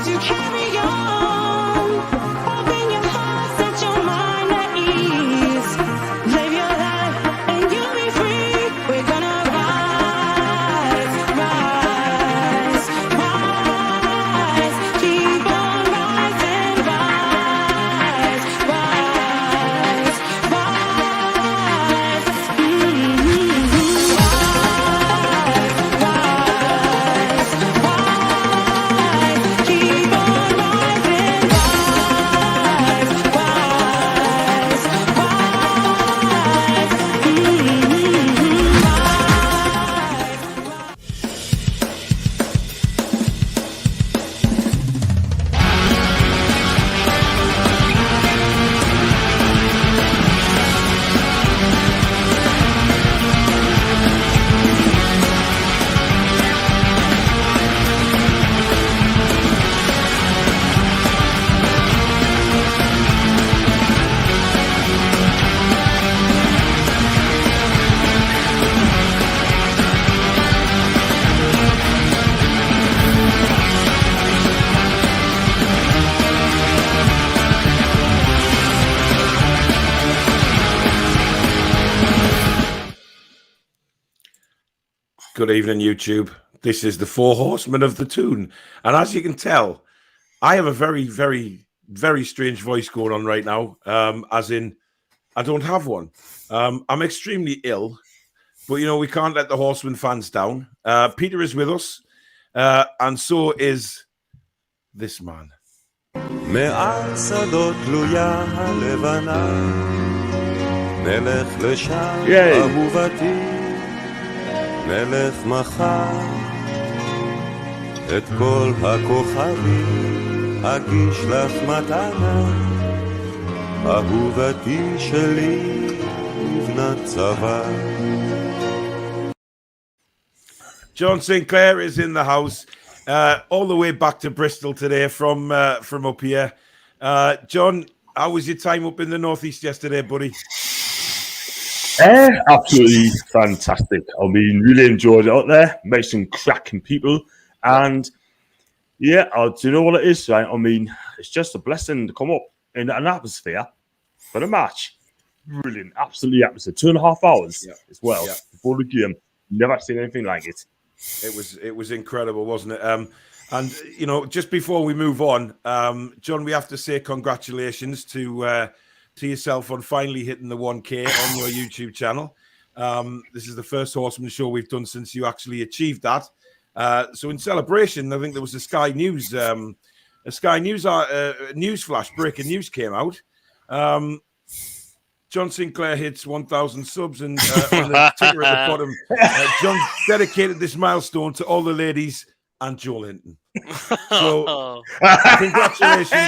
to carry on. Open your heart, set your mind at ease. Live your life and you'll be free. We're gonna rise, rise, rise. Keep on rising, rise, rise, rise. Keep on rising, rise, rise, Good evening, YouTube. This is the Four Horsemen of the Toon. And as you can tell, I have a very, very, very strange voice going on right now, as in I don't have one. I'm extremely ill, but, you know, we can't let the Horsemen fans down. Peter is with us, and so is this man. מעל שדות תלויה הלבנה, נלך לשם אהובתי, נלך מחר, את כל הכוכבים אגיש לך מתנה, אהובתי שלי לבנת צבא. John Sinclair is in the house, all the way back to Bristol today from up here. John, how was your time up in the northeast yesterday, buddy? Absolutely fantastic. I mean, really enjoyed it out there. Met some cracking people, and yeah, do you know what it is, right? I mean, it's just a blessing to come up in an atmosphere for the match. Brilliant, absolutely atmosphere. 2.5 hours as well before the game. Never seen anything like it. It was incredible, wasn't it? And you know, just before we move on, John, we have to say congratulations to yourself on finally hitting the 1K on your YouTube channel. This is the first Horseman show we've done since you actually achieved that. So in celebration, I think there was a Sky News news flash, breaking news came out. John Sinclair hits 1,000 subs, and on the ticker at the bottom, John dedicated this milestone to all the ladies and Joel Hinton. So, congratulations.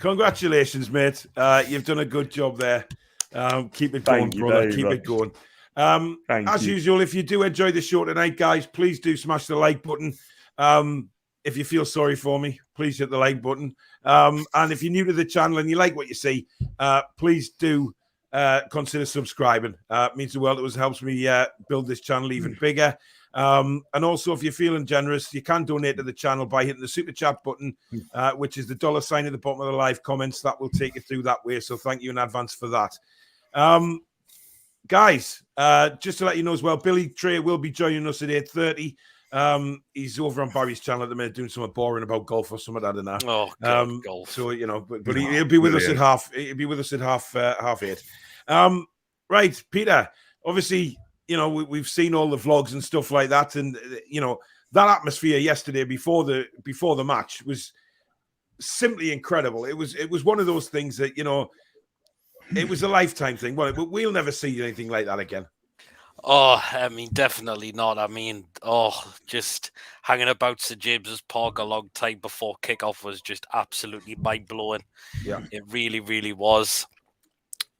Congratulations, mate. You've done a good job there. Keep it going, brother. Keep it going. As usual, if you do enjoy the show tonight, guys, please do smash the like button. If you feel sorry for me, please hit the like button. And if you're new to the channel and you like what you see, please do consider subscribing. It means the world. It helps me build this channel even bigger. And also, if you're feeling generous, you can donate to the channel by hitting the super chat button, which is the $ at the bottom of the live comments. That will take you through that way. So thank you in advance for that. Guys, just to let you know as well, Billy Trey will be joining us at 8:30. He's over on Barry's channel at the minute doing something boring about golf or something. I don't know. Oh, God, golf. So you know, but he'll be with us at half. He'll be with us at half 8. Right, Peter. Obviously, you know we've seen all the vlogs and stuff like that, and you know that atmosphere yesterday before the match was simply incredible. It was one of those things that you know it was a lifetime thing, wasn't it? But we'll never see anything like that again. Oh, I mean, definitely not. I mean, just hanging about St. James's Park a long time before kickoff was just absolutely mind-blowing. Yeah. It really, really was.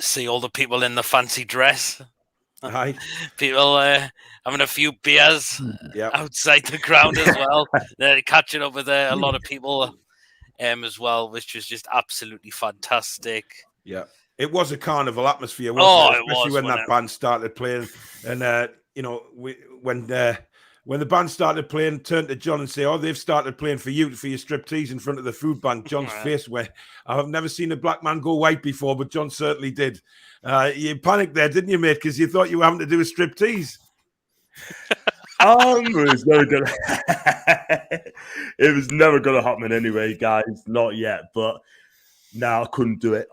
See all the people in the fancy dress. Hi. People having a few beers outside the ground as well. They're catching up with a lot of people as well, which was just absolutely fantastic. Yeah. It was a carnival atmosphere, wasn't it? Especially it was when that band started playing. And, you know, when when the band started playing, turned to John and say, "Oh, they've started playing for you for your striptease in front of the food bank." John's face went. I've never seen a black man go white before, but John certainly did. You panicked there, didn't you, mate? Because you thought you were having to do a striptease. It was never gonna. It was never gonna happen anyway, guys. Not yet, but now I couldn't do it.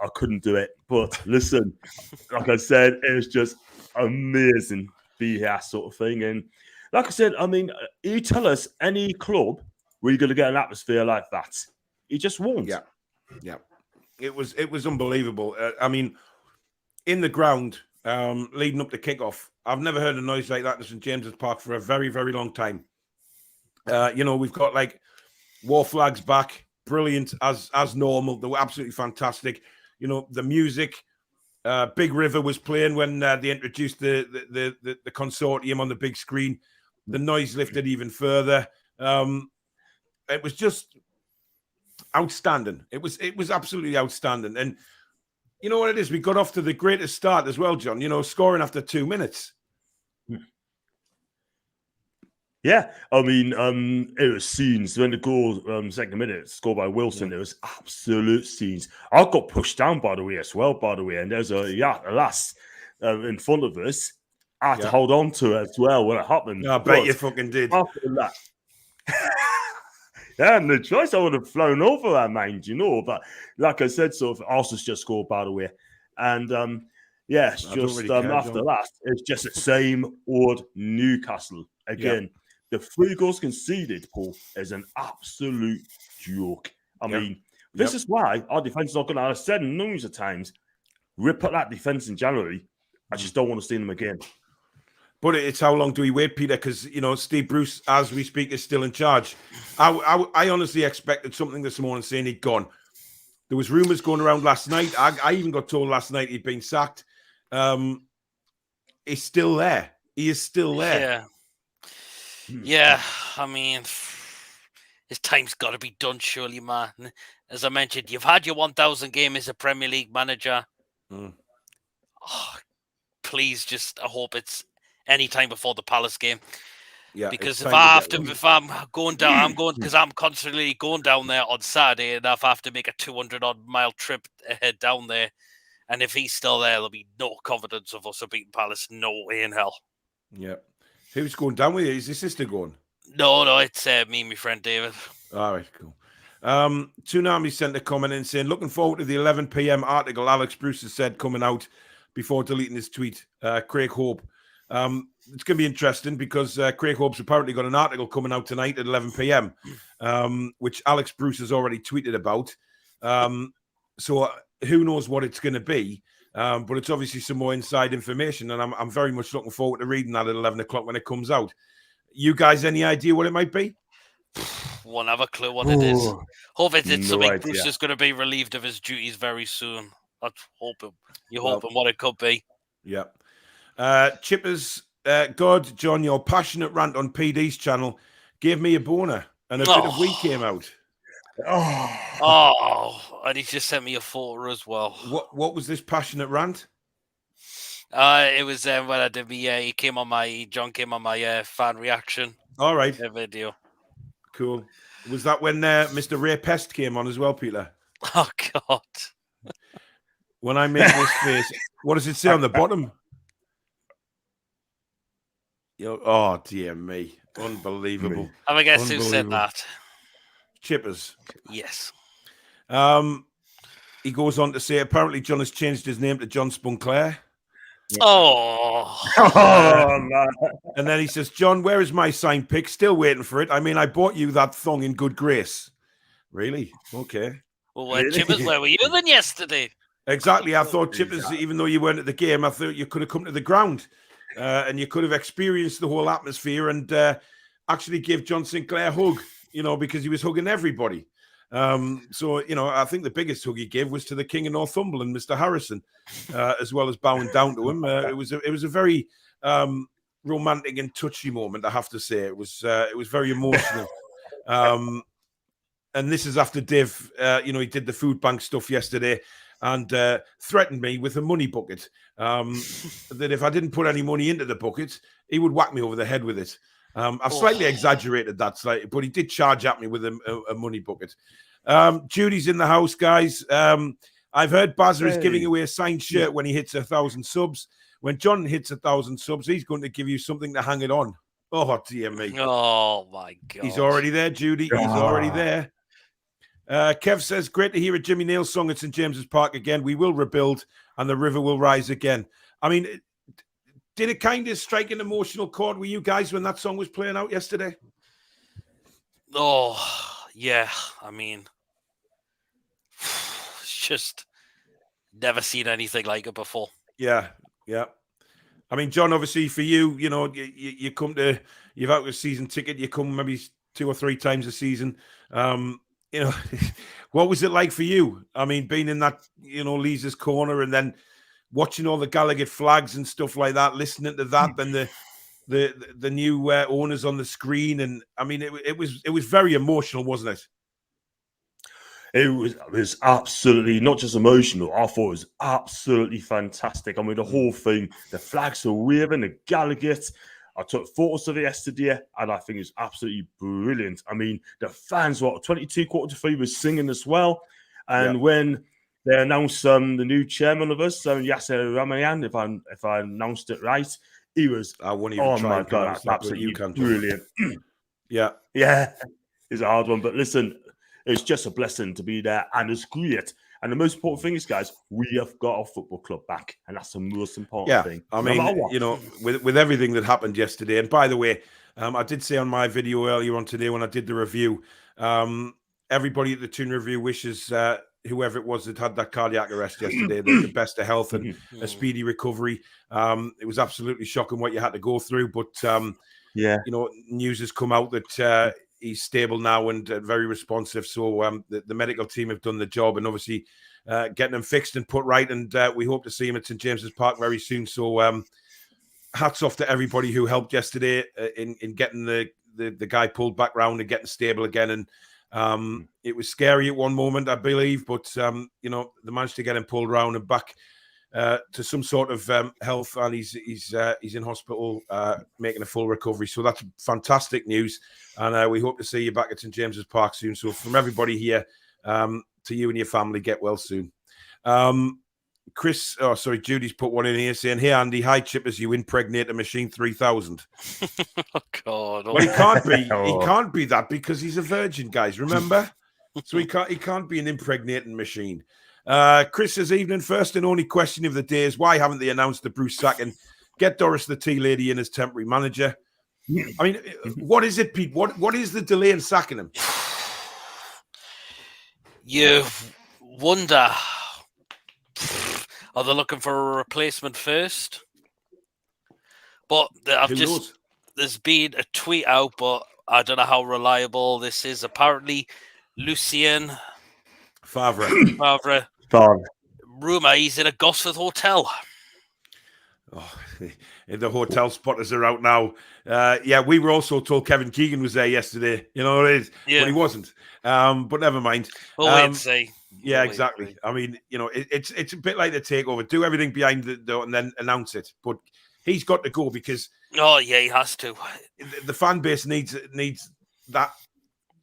But listen, like I said, it was just amazing, be here sort of thing. And like I said, I mean, you tell us any club where you're gonna get an atmosphere like that, you just won't. Yeah. It was unbelievable. I mean, in the ground, leading up to kickoff, I've never heard a noise like that in St James's Park for a very, very long time. We've got like war flags back, brilliant as normal. They were absolutely fantastic. The music. Big River was playing when they introduced the consortium on the big screen. The noise lifted even further. It was just outstanding. It was absolutely outstanding. And you know what it is? We got off to the greatest start as well, John. Scoring after 2 minutes. Yeah, I mean, it was scenes when the goal, second minute, scored by Wilson. It was absolute scenes. I got pushed down, by the way, and there's a lass in front of us. I had to hold on to it as well when it happened. I bet you fucking did. After that, and the choice, I would have flown over that, mind, but like I said, sort of, Arsenal's just scored, by the way, and it's just after that, it's just the same old Newcastle again. Yeah. The 3 goals conceded, Paul, is an absolute joke. I mean, this is why our defence is not going to. I've said numerous of times, rip up that defence in January. I just don't want to see them again. But it's how long do we wait, Peter? Because, Steve Bruce, as we speak, is still in charge. I honestly expected something this morning saying he'd gone. There was rumours going around last night. I even got told last night he'd been sacked. He's still there. He is still there. Yeah. Yeah, I mean, his time's got to be done, surely, man. As I mentioned, you've had your 1,000 game as a Premier League manager. Oh, please, I hope it's any time before the Palace game. Yeah, because if I'm going down, because I'm constantly going down there on Saturday, and if I have to make a 200-odd mile trip ahead down there, and if he's still there, there'll be no confidence of us beating Palace. No way in hell. Yeah. Who's going down with you? Is your sister going? No, it's me and my friend David. All right, cool. Toon sent a comment in saying, looking forward to the 11 p.m. article Alex Bruce has said coming out before deleting his tweet. Craig Hope. It's going to be interesting because Craig Hope's apparently got an article coming out tonight at 11 p.m., which Alex Bruce has already tweeted about. So who knows what it's going to be. But it's obviously some more inside information, and I'm very much looking forward to reading that at 11 o'clock when it comes out. You guys, any idea what it might be? Won't have a clue what it is. Hope it's something idea. Bruce is going to be relieved of his duties very soon. That's hoping. You're hoping what it could be. Yeah. Chippers, God, John, your passionate rant on PD's channel gave me a boner, and a bit of wee came out. And he just sent me a photo as well. What was this passionate rant? It was when I did John came on my fan reaction. All right. Video. Cool. Was that when Mr. Ray Pest came on as well, Peter? Oh, God. When I make this face, what does it say on the bottom? Oh, dear me. Unbelievable. I guess who said that? Chippers. Yes. He goes on to say, apparently John has changed his name to John Spunclair. Man. And then he says, John, where is my signed pick? Still waiting for it. I mean, I bought you that thong in good grace. Really? Okay. Well, Chippers, where were you then yesterday? Exactly. I thought, Chippers, even though you weren't at the game, I thought you could have come to the ground and you could have experienced the whole atmosphere and actually give John Sinclair a hug, because he was hugging everybody. I think the biggest hug he gave was to the King of Northumberland, Mr. Harrison, as well as bowing down to him. It was a very romantic and touchy moment, I have to say. It was very emotional. And this is after Dave, he did the food bank stuff yesterday and threatened me with a money bucket. That if I didn't put any money into the bucket, he would whack me over the head with it. I've slightly exaggerated that slightly, but he did charge at me with a money bucket. Judy's in the house, guys. I've heard Bazza is giving away a signed shirt when he hits 1,000 subs. When John hits 1,000 subs, he's going to give you something to hang it on. Oh, dear me. Oh, my God. He's already there, Judy. He's already there. Kev says, great to hear a Jimmy Nail song at St. James's Park again. We will rebuild and the river will rise again. I mean, did it kind of strike an emotional chord with you guys when that song was playing out yesterday? Oh, yeah. I mean, it's just never seen anything like it before. Yeah. I mean, John, obviously for you, you know, you come to, you've out a season ticket, you come maybe 2 or 3 times a season. You know, what was it like for you? I mean, being in that, you know, Lisa's corner and then watching all the Gallagher flags and stuff like that, listening to that, then the new owners on the screen, and I mean, it was very emotional, wasn't it? It was absolutely not just emotional. I thought it was absolutely fantastic. I mean, the whole thing, the flags were waving, the Gallagher. I took photos of it yesterday, and I think it's absolutely brilliant. I mean, the fans, 22 quarter to 3 was singing as well. And when they announced the new chairman of us, Yasser Ramayan, if I announced it right, he was, I won't even try. My God, that's absolutely brilliant. Yeah. It's a hard one. But listen, it's just a blessing to be there, and it's great. And the most important thing is, guys, we have got our football club back, and that's the most important thing. I mean, you know, with everything that happened yesterday, and by the way, I did say on my video earlier on today when I did the review, everybody at the Toon review wishes whoever it was that had that cardiac arrest yesterday the best of health and a speedy recovery. It was absolutely shocking what you had to go through, but you know, news has come out that he's stable now and very responsive. So the medical team have done the job, and obviously getting him fixed and put right. And we hope to see him at St. James's Park very soon. So hats off to everybody who helped yesterday in getting the guy pulled back round and getting stable again. And it was scary at one moment, I believe, but you know, they managed to get him pulled round and back to some sort of health, and he's in hospital making a full recovery. So that's fantastic news, and we hope to see you back at St. James's Park soon. So from everybody here, to you and your family, get well soon. Judy's put one in here saying, "Hey Andy, hi Chippers, you impregnate a machine 3000." Oh God! Well, he can't be. He can't be that because he's a virgin, guys. Remember, so he can't be an impregnating machine. Chris says, evening, first and only question of the day is why haven't they announced the Bruce sacking? Get Doris the tea lady in as temporary manager. I mean, what is it, Pete? What is the delay in sacking him? You wonder, are they looking for a replacement first? But there's been a tweet out, but I don't know how reliable this is. Apparently, Lucien Favre. Rumour he's in a Gosforth hotel. Oh, the hotel spotters are out now. We were also told Kevin Keegan was there yesterday. You know what it is, but he wasn't. But never mind. We'll wait and see. Yeah, exactly. I mean, you know, it's a bit like the takeover. Do everything behind the door and then announce it. But he's got to go because he has to. The fan base needs that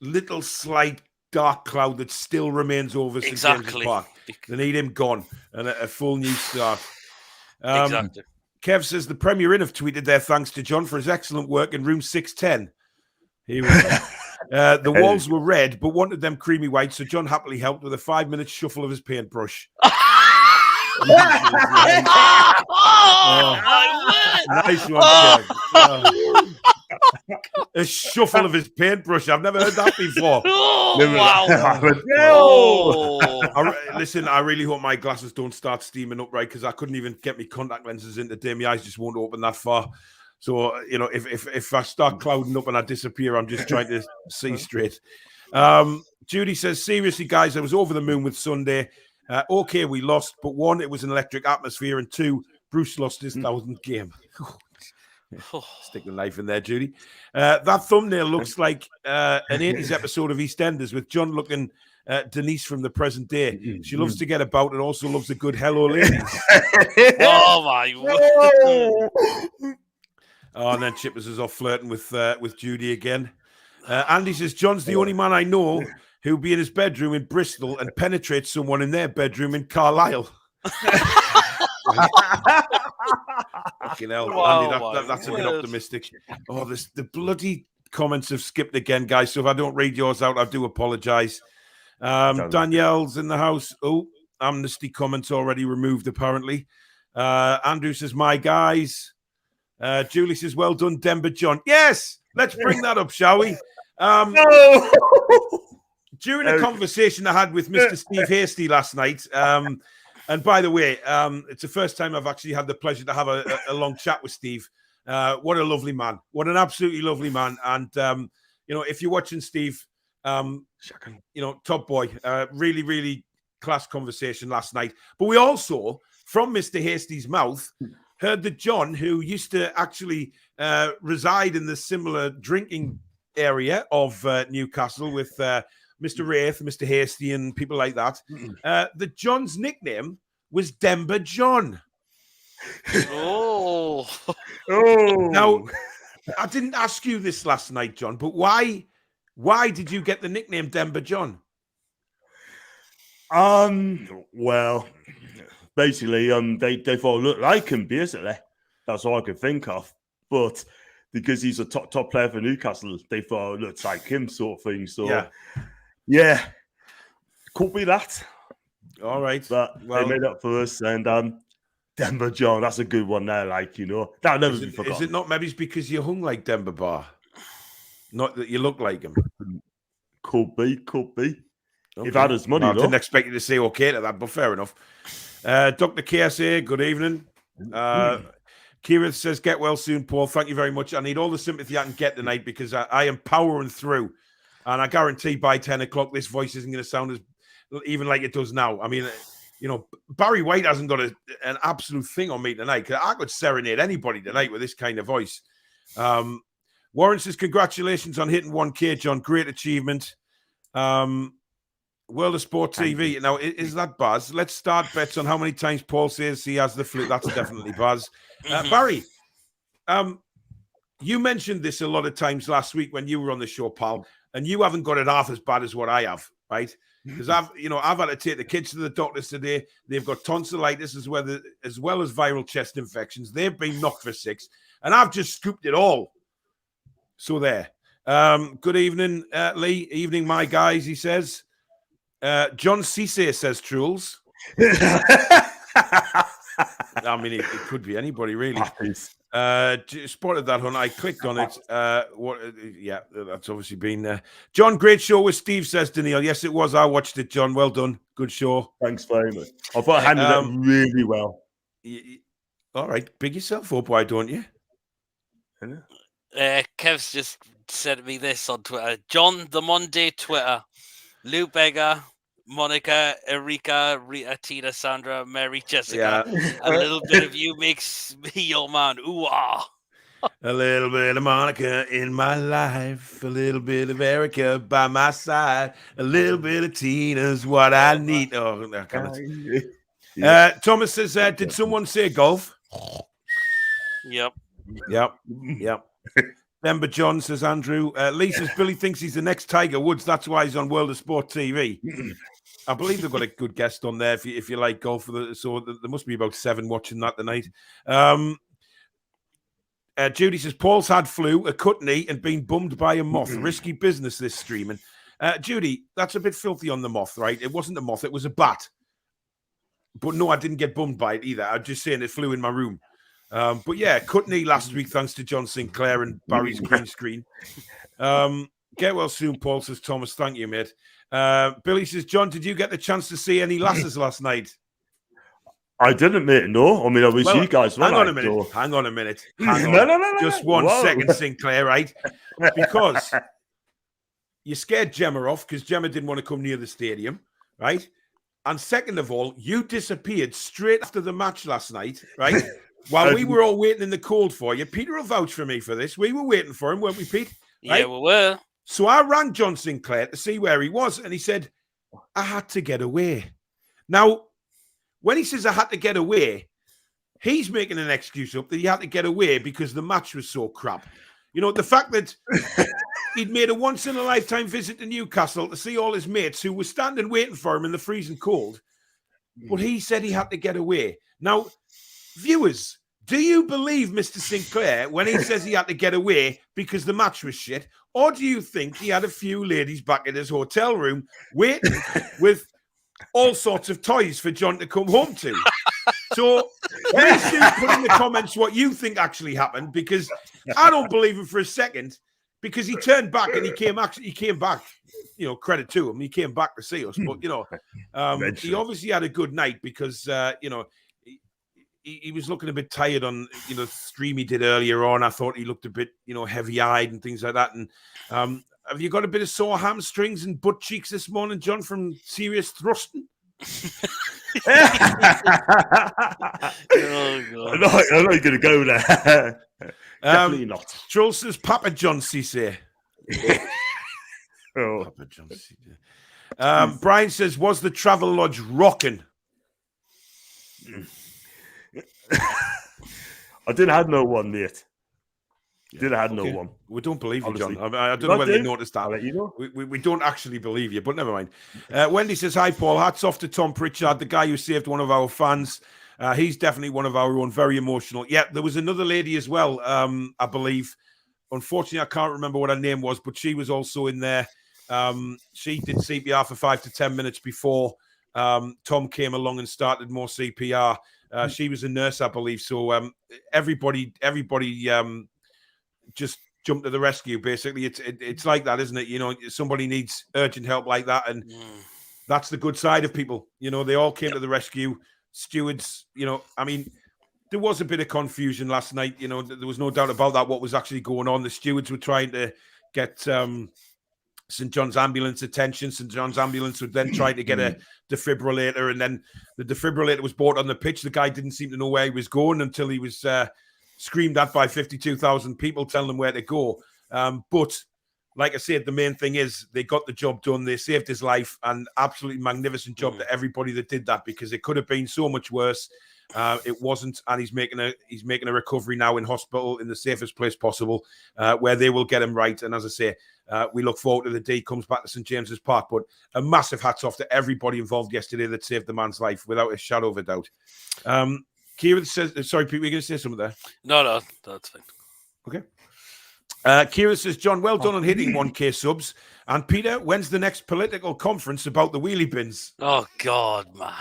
little slight dark cloud that still remains over St. James's Park. They need him gone and a full new start. Exactly. Kev says the Premier Inn have tweeted their thanks to John for his excellent work in room 610. Here we go. The walls were red, but wanted them creamy white, so John happily helped with a 5-minute shuffle of his paintbrush. Nice one, Kev. A shuffle of his paintbrush. I've never heard that before. Listen, I really hope my glasses don't start steaming up, right? Because I couldn't even get my contact lenses in today. My eyes just won't open that far. So, you know, if I start clouding up and I disappear, I'm just trying to see straight. Judy says, seriously, guys, I was over the moon with Sunday. Okay, we lost, but 1, it was an electric atmosphere, and 2, Bruce lost his 1000th game. Stick the knife in there, Judy. That thumbnail looks like an 80s episode of EastEnders with John looking Denise from the present day. She loves to get about and also loves a good hello, ladies. Oh, my Oh, and then Chippers is off flirting with Judy again. Andy says, John's the only man I know who'll be in his bedroom in Bristol and penetrate someone in their bedroom in Carlisle. Fucking hell, Wow, Andy, that's a bit optimistic. Oh, the bloody comments have skipped again, guys. So if I don't read yours out, I do apologise. Danielle's in the house. Oh, amnesty comments already removed, apparently. Andrew says, my guys. Julie says, well done, Denver John. Yes, let's bring that up, shall we? During a conversation I had with Mr. Steve Hasty last night, and by the way, it's the first time I've actually had the pleasure to have a long chat with Steve. What a lovely man. What an absolutely lovely man. And, if you're watching Steve, top boy, really, really class conversation last night. But we also, from Mr. Hasty's mouth, heard that John, who used to actually reside in the similar drinking area of Newcastle with Mr. Wraith, Mr. Hasty, and people like that, that John's nickname was Denver John. Oh. Now, I didn't ask you this last night, John, but why did you get the nickname Denver John? Well, basically, they thought look like him, basically. That's all I could think of. But because he's a top player for Newcastle, they thought it looks like him, sort of thing. So, yeah, could be that. All right, but they made up for us, and Denver John, that's a good one there. That'll never be forgotten. Is it not maybe it's because you hung like Denver Bar, not that you look like him? Could be. Okay. If I had his money, I didn't expect you to say okay to that, but fair enough. Dr. KSA, good evening. Kira says, get well soon, Paul. Thank you very much. I need all the sympathy I can get tonight because I am powering through. And I guarantee by 10 o'clock, this voice isn't going to sound as even like it does now. I mean, Barry White hasn't got an absolute thing on me tonight. I could serenade anybody tonight with this kind of voice. Warren says, congratulations on hitting 1K, John. Great achievement. World of Sport TV. Now, is that Buzz? Let's start bets on how many times Paul says he has the flu. That's definitely Buzz. Barry, you mentioned this a lot of times last week when you were on the show, pal, and you haven't got it half as bad as what I have, right? Because I've had to take the kids to the doctors today. They've got tonsillitis as well as viral chest infections. They've been knocked for 6, and I've just scooped it all. So there. Good evening, Lee. Evening, my guys, he says. John Cisse says Truls. I mean, it could be anybody, really. Spotted that one. I clicked on it. Yeah, that's obviously been John, great show with Steve, says Daniil. Yes, it was. I watched it, John. Well done. Good show. Thanks very much. I thought I handled it really well. All right. Big yourself up, why don't you? Kev's just sent me this on Twitter. John the Monday Twitter. Lou Beggar, Monica, Erika, Rita, Tina, Sandra, Mary, Jessica. Yeah. A little bit of you makes me your man. Ooh, ah. A little bit of Monica in my life. A little bit of Erica by my side. A little bit of Tina's what I need. Oh, I can't. Thomas says, did someone say golf? Yep. Denver John, says Andrew. Lee says Billy thinks he's the next Tiger Woods. That's why he's on World of Sport TV. I believe they've got a good guest on there if you like golf. So there must be about 7 watching that tonight. Judy says Paul's had flu, a cut knee, and been bummed by a moth. Risky business, this streaming. Judy, that's a bit filthy on the moth, right? It wasn't a moth, it was a bat. But no, I didn't get bummed by it either. I'm just saying it flew in my room. But yeah, cut knee last week thanks to John Sinclair and Barry's green screen. Get well soon, Paul, says Thomas. Thank you, mate. Billy says, John, did you get the chance to see any lasses last night? I didn't, mate. No. I mean, I wish you guys. Hang on a minute. No. Just 1 second, Sinclair, right? Because you scared Gemma off because Gemma didn't want to come near the stadium, right? And second of all, you disappeared straight after the match last night, right? While we were all waiting in the cold for you. Peter will vouch for me for this. We were waiting for him, weren't we, Pete? Right? Yeah, we were. So I rang John Sinclair to see where he was, and he said, I had to get away. Now, when he says I had to get away, He's making an excuse up that he had to get away because the match was so crap. You know, the fact that he'd made a once-in-a-lifetime visit to Newcastle to see all his mates who were standing waiting for him in the freezing cold, but he said he had to get away. Now, viewers, do you believe Mr. Sinclair when he says he had to get away because the match was shit, or do you think he had a few ladies back in his hotel room waiting with all sorts of toys for John to come home to? So please do put in the comments what you think actually happened, because I don't believe him for a second, because he turned back and he came back, you know, credit to him. He came back to see us, but, you know, he obviously had a good night because, you know, he was looking a bit tired on, you know, the stream he did earlier on. I thought he looked a bit, you know, heavy-eyed and things like that. And have you got a bit of sore hamstrings and butt cheeks this morning, John, from serious thrusting? Oh, God. I'm not going to go there. Definitely not. Troll says Papa John Cisse. Oh. Papa John Cisse. Brian says, was the Travel Lodge rocking? I didn't have no one, mate. Didn't have no one. We don't believe you, Honestly. John. I don't know whether you noticed that. I'll let you know. We don't actually believe you, but never mind. Wendy says, hi, Paul. Hats off to Tom Pritchard, the guy who saved one of our fans. He's definitely one of our own, very emotional. Yeah, there was another lady as well, I believe. Unfortunately, I can't remember what her name was, but she was also in there. She did CPR for 5 to 10 minutes before Tom came along and started more CPR. She was a nurse, I believe. So everybody just jumped to the rescue. Basically, it's like that, isn't it? You know, somebody needs urgent help like that, and that's the good side of people. You know, they all came to the rescue. Stewards, you know, I mean, there was a bit of confusion last night. You know, there was no doubt about that. What was actually going on? The stewards were trying to get St. John's Ambulance attention. St. John's Ambulance would then try to get a defibrillator, and then the defibrillator was brought on the pitch. The guy didn't seem to know where he was going until he was screamed at by 52,000 people telling him where to go. But like I said, the main thing is they got the job done. They saved his life, and absolutely magnificent job to everybody that did that, because it could have been so much worse. It wasn't, and he's making a recovery now in hospital in the safest place possible, where they will get him right. And as I say, we look forward to the day he comes back to St. James's Park. But a massive hats off to everybody involved yesterday that saved the man's life without a shadow of a doubt. Kira says, sorry, Pete, were you going to say something there? No, that's fine. Okay. Kira says, John, well done on hitting 1K subs. And Peter, when's the next political conference about the wheelie bins? Oh, God, man.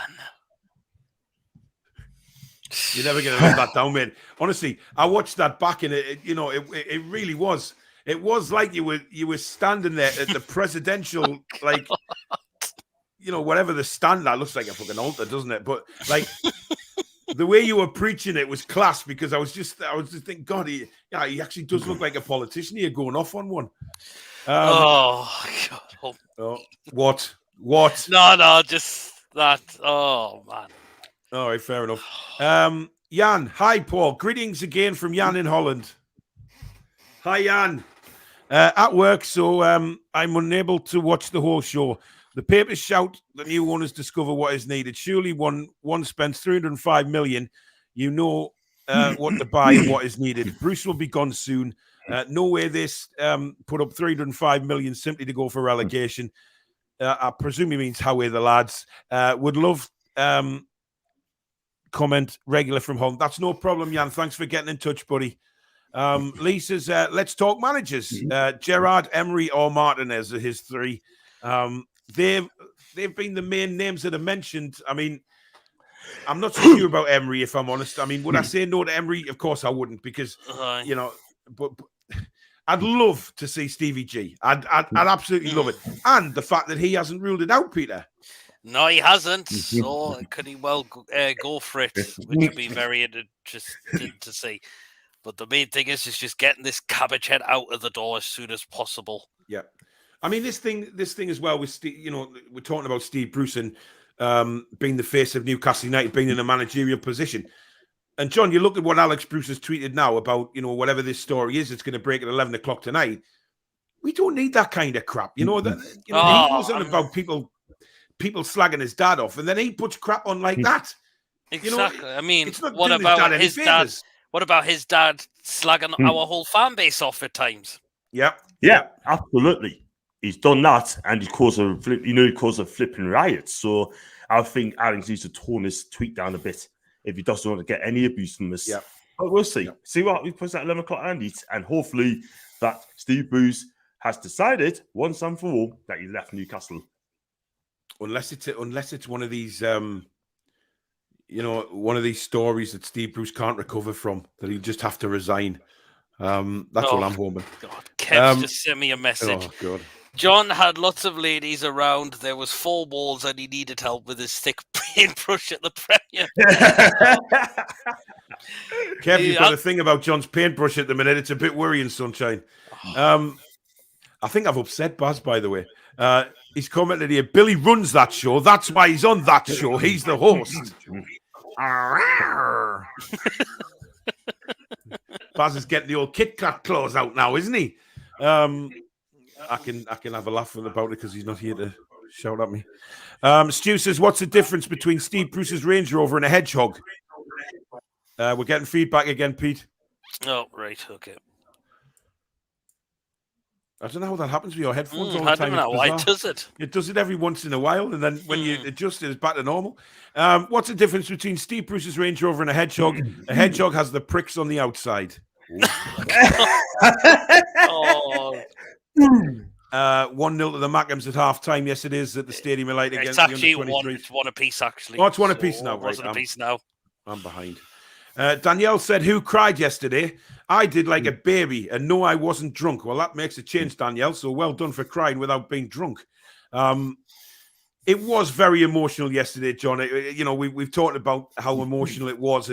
You're never going to live that down, man. Honestly, I watched that back, and it really was. It was like you were standing there at the presidential, like, you know, whatever the stand. That looks like a fucking altar, doesn't it? But like the way you were preaching it was class, because I was just thinking, God, he actually does look like a politician here going off on one. Oh God! Oh, what? No, just that. Oh man. All right, fair enough. Jan, hi, Paul. Greetings again from Jan in Holland. Hi, Jan. At work, so I'm unable to watch the whole show. The papers shout the new owners discover what is needed. Surely one spends 305 million. You know what to buy and what is needed. Bruce will be gone soon. No way this put up 305 million simply to go for relegation. I presume he means how are the lads. Would love comment regular from home. That's no problem, Jan. Thanks for getting in touch, buddy. Lee says, let's talk managers. Gerrard, Emery, or Martinez are his three. They've been the main names that are mentioned. I mean, I'm not so sure about Emery, if I'm honest. I mean, would I say no to Emery? Of course I wouldn't, because, you know, but I'd love to see Stevie G. I'd absolutely love it. And the fact that he hasn't ruled it out, Peter. No, he hasn't. So could he well go for it, which would be very interesting to see. But the main thing is just getting this cabbage head out of the door as soon as possible. Yeah. I mean, this thing as well with Steve, you know, we're talking about Steve Bruce and being the face of Newcastle United, being in a managerial position. And John, you look at what Alex Bruce has tweeted now about, you know, whatever this story is, it's going to break at 11 o'clock tonight. We don't need that kind of crap. You know, he goes on about people slagging his dad off, and then he puts crap on like that. Exactly. I mean, it's not what doing about any his dad? favours. What about his dad slagging our whole fan base off at times? Yeah, absolutely. He's done that, and he caused a flipping riot. So I think Alex needs to tone his tweet down a bit if he doesn't want to get any abuse from this. Yeah. But we'll see. See what he puts at 11 o'clock, Andy, and hopefully that Steve Bruce has decided once and for all that he left Newcastle. Unless it's one of these, one of these stories that Steve Bruce can't recover from, that he'll just have to resign. That's all I'm hoping. God, Kev just sent me a message. Oh God. John had lots of ladies around. There was 4 balls, and he needed help with his thick paintbrush at the Premier. Kev, you've got a thing about John's paintbrush at the minute. It's a bit worrying, sunshine. I think I've upset Baz, by the way. He's commented here, Billy runs that show. That's why he's on that show. He's the host. Baz is getting the old Kit Kat claws out now, isn't he? I can have a laugh about it because he's not here to shout at me. Stu says, what's the difference between Steve Bruce's Range Rover and a hedgehog? We're getting feedback again, Pete. Oh, right, okay. I don't know how that happens with your headphones all the time. I don't know why does it. It does it every once in a while, and then when you adjust it, it's back to normal. What's the difference between Steve Bruce's Range Rover and a hedgehog? A hedgehog has the pricks on the outside. 1-0 to the Mackems at half-time. Yes, it is at the Stadium of Light against it's actually the under-23s. It's one apiece, actually. Oh, it's one apiece now. Right, a piece now. I'm behind. Danielle said, who cried yesterday? I did like a baby, and no, I wasn't drunk. Well, that makes a change, Danielle, so well done for crying without being drunk. It was very emotional yesterday, John. We've talked about how emotional it was,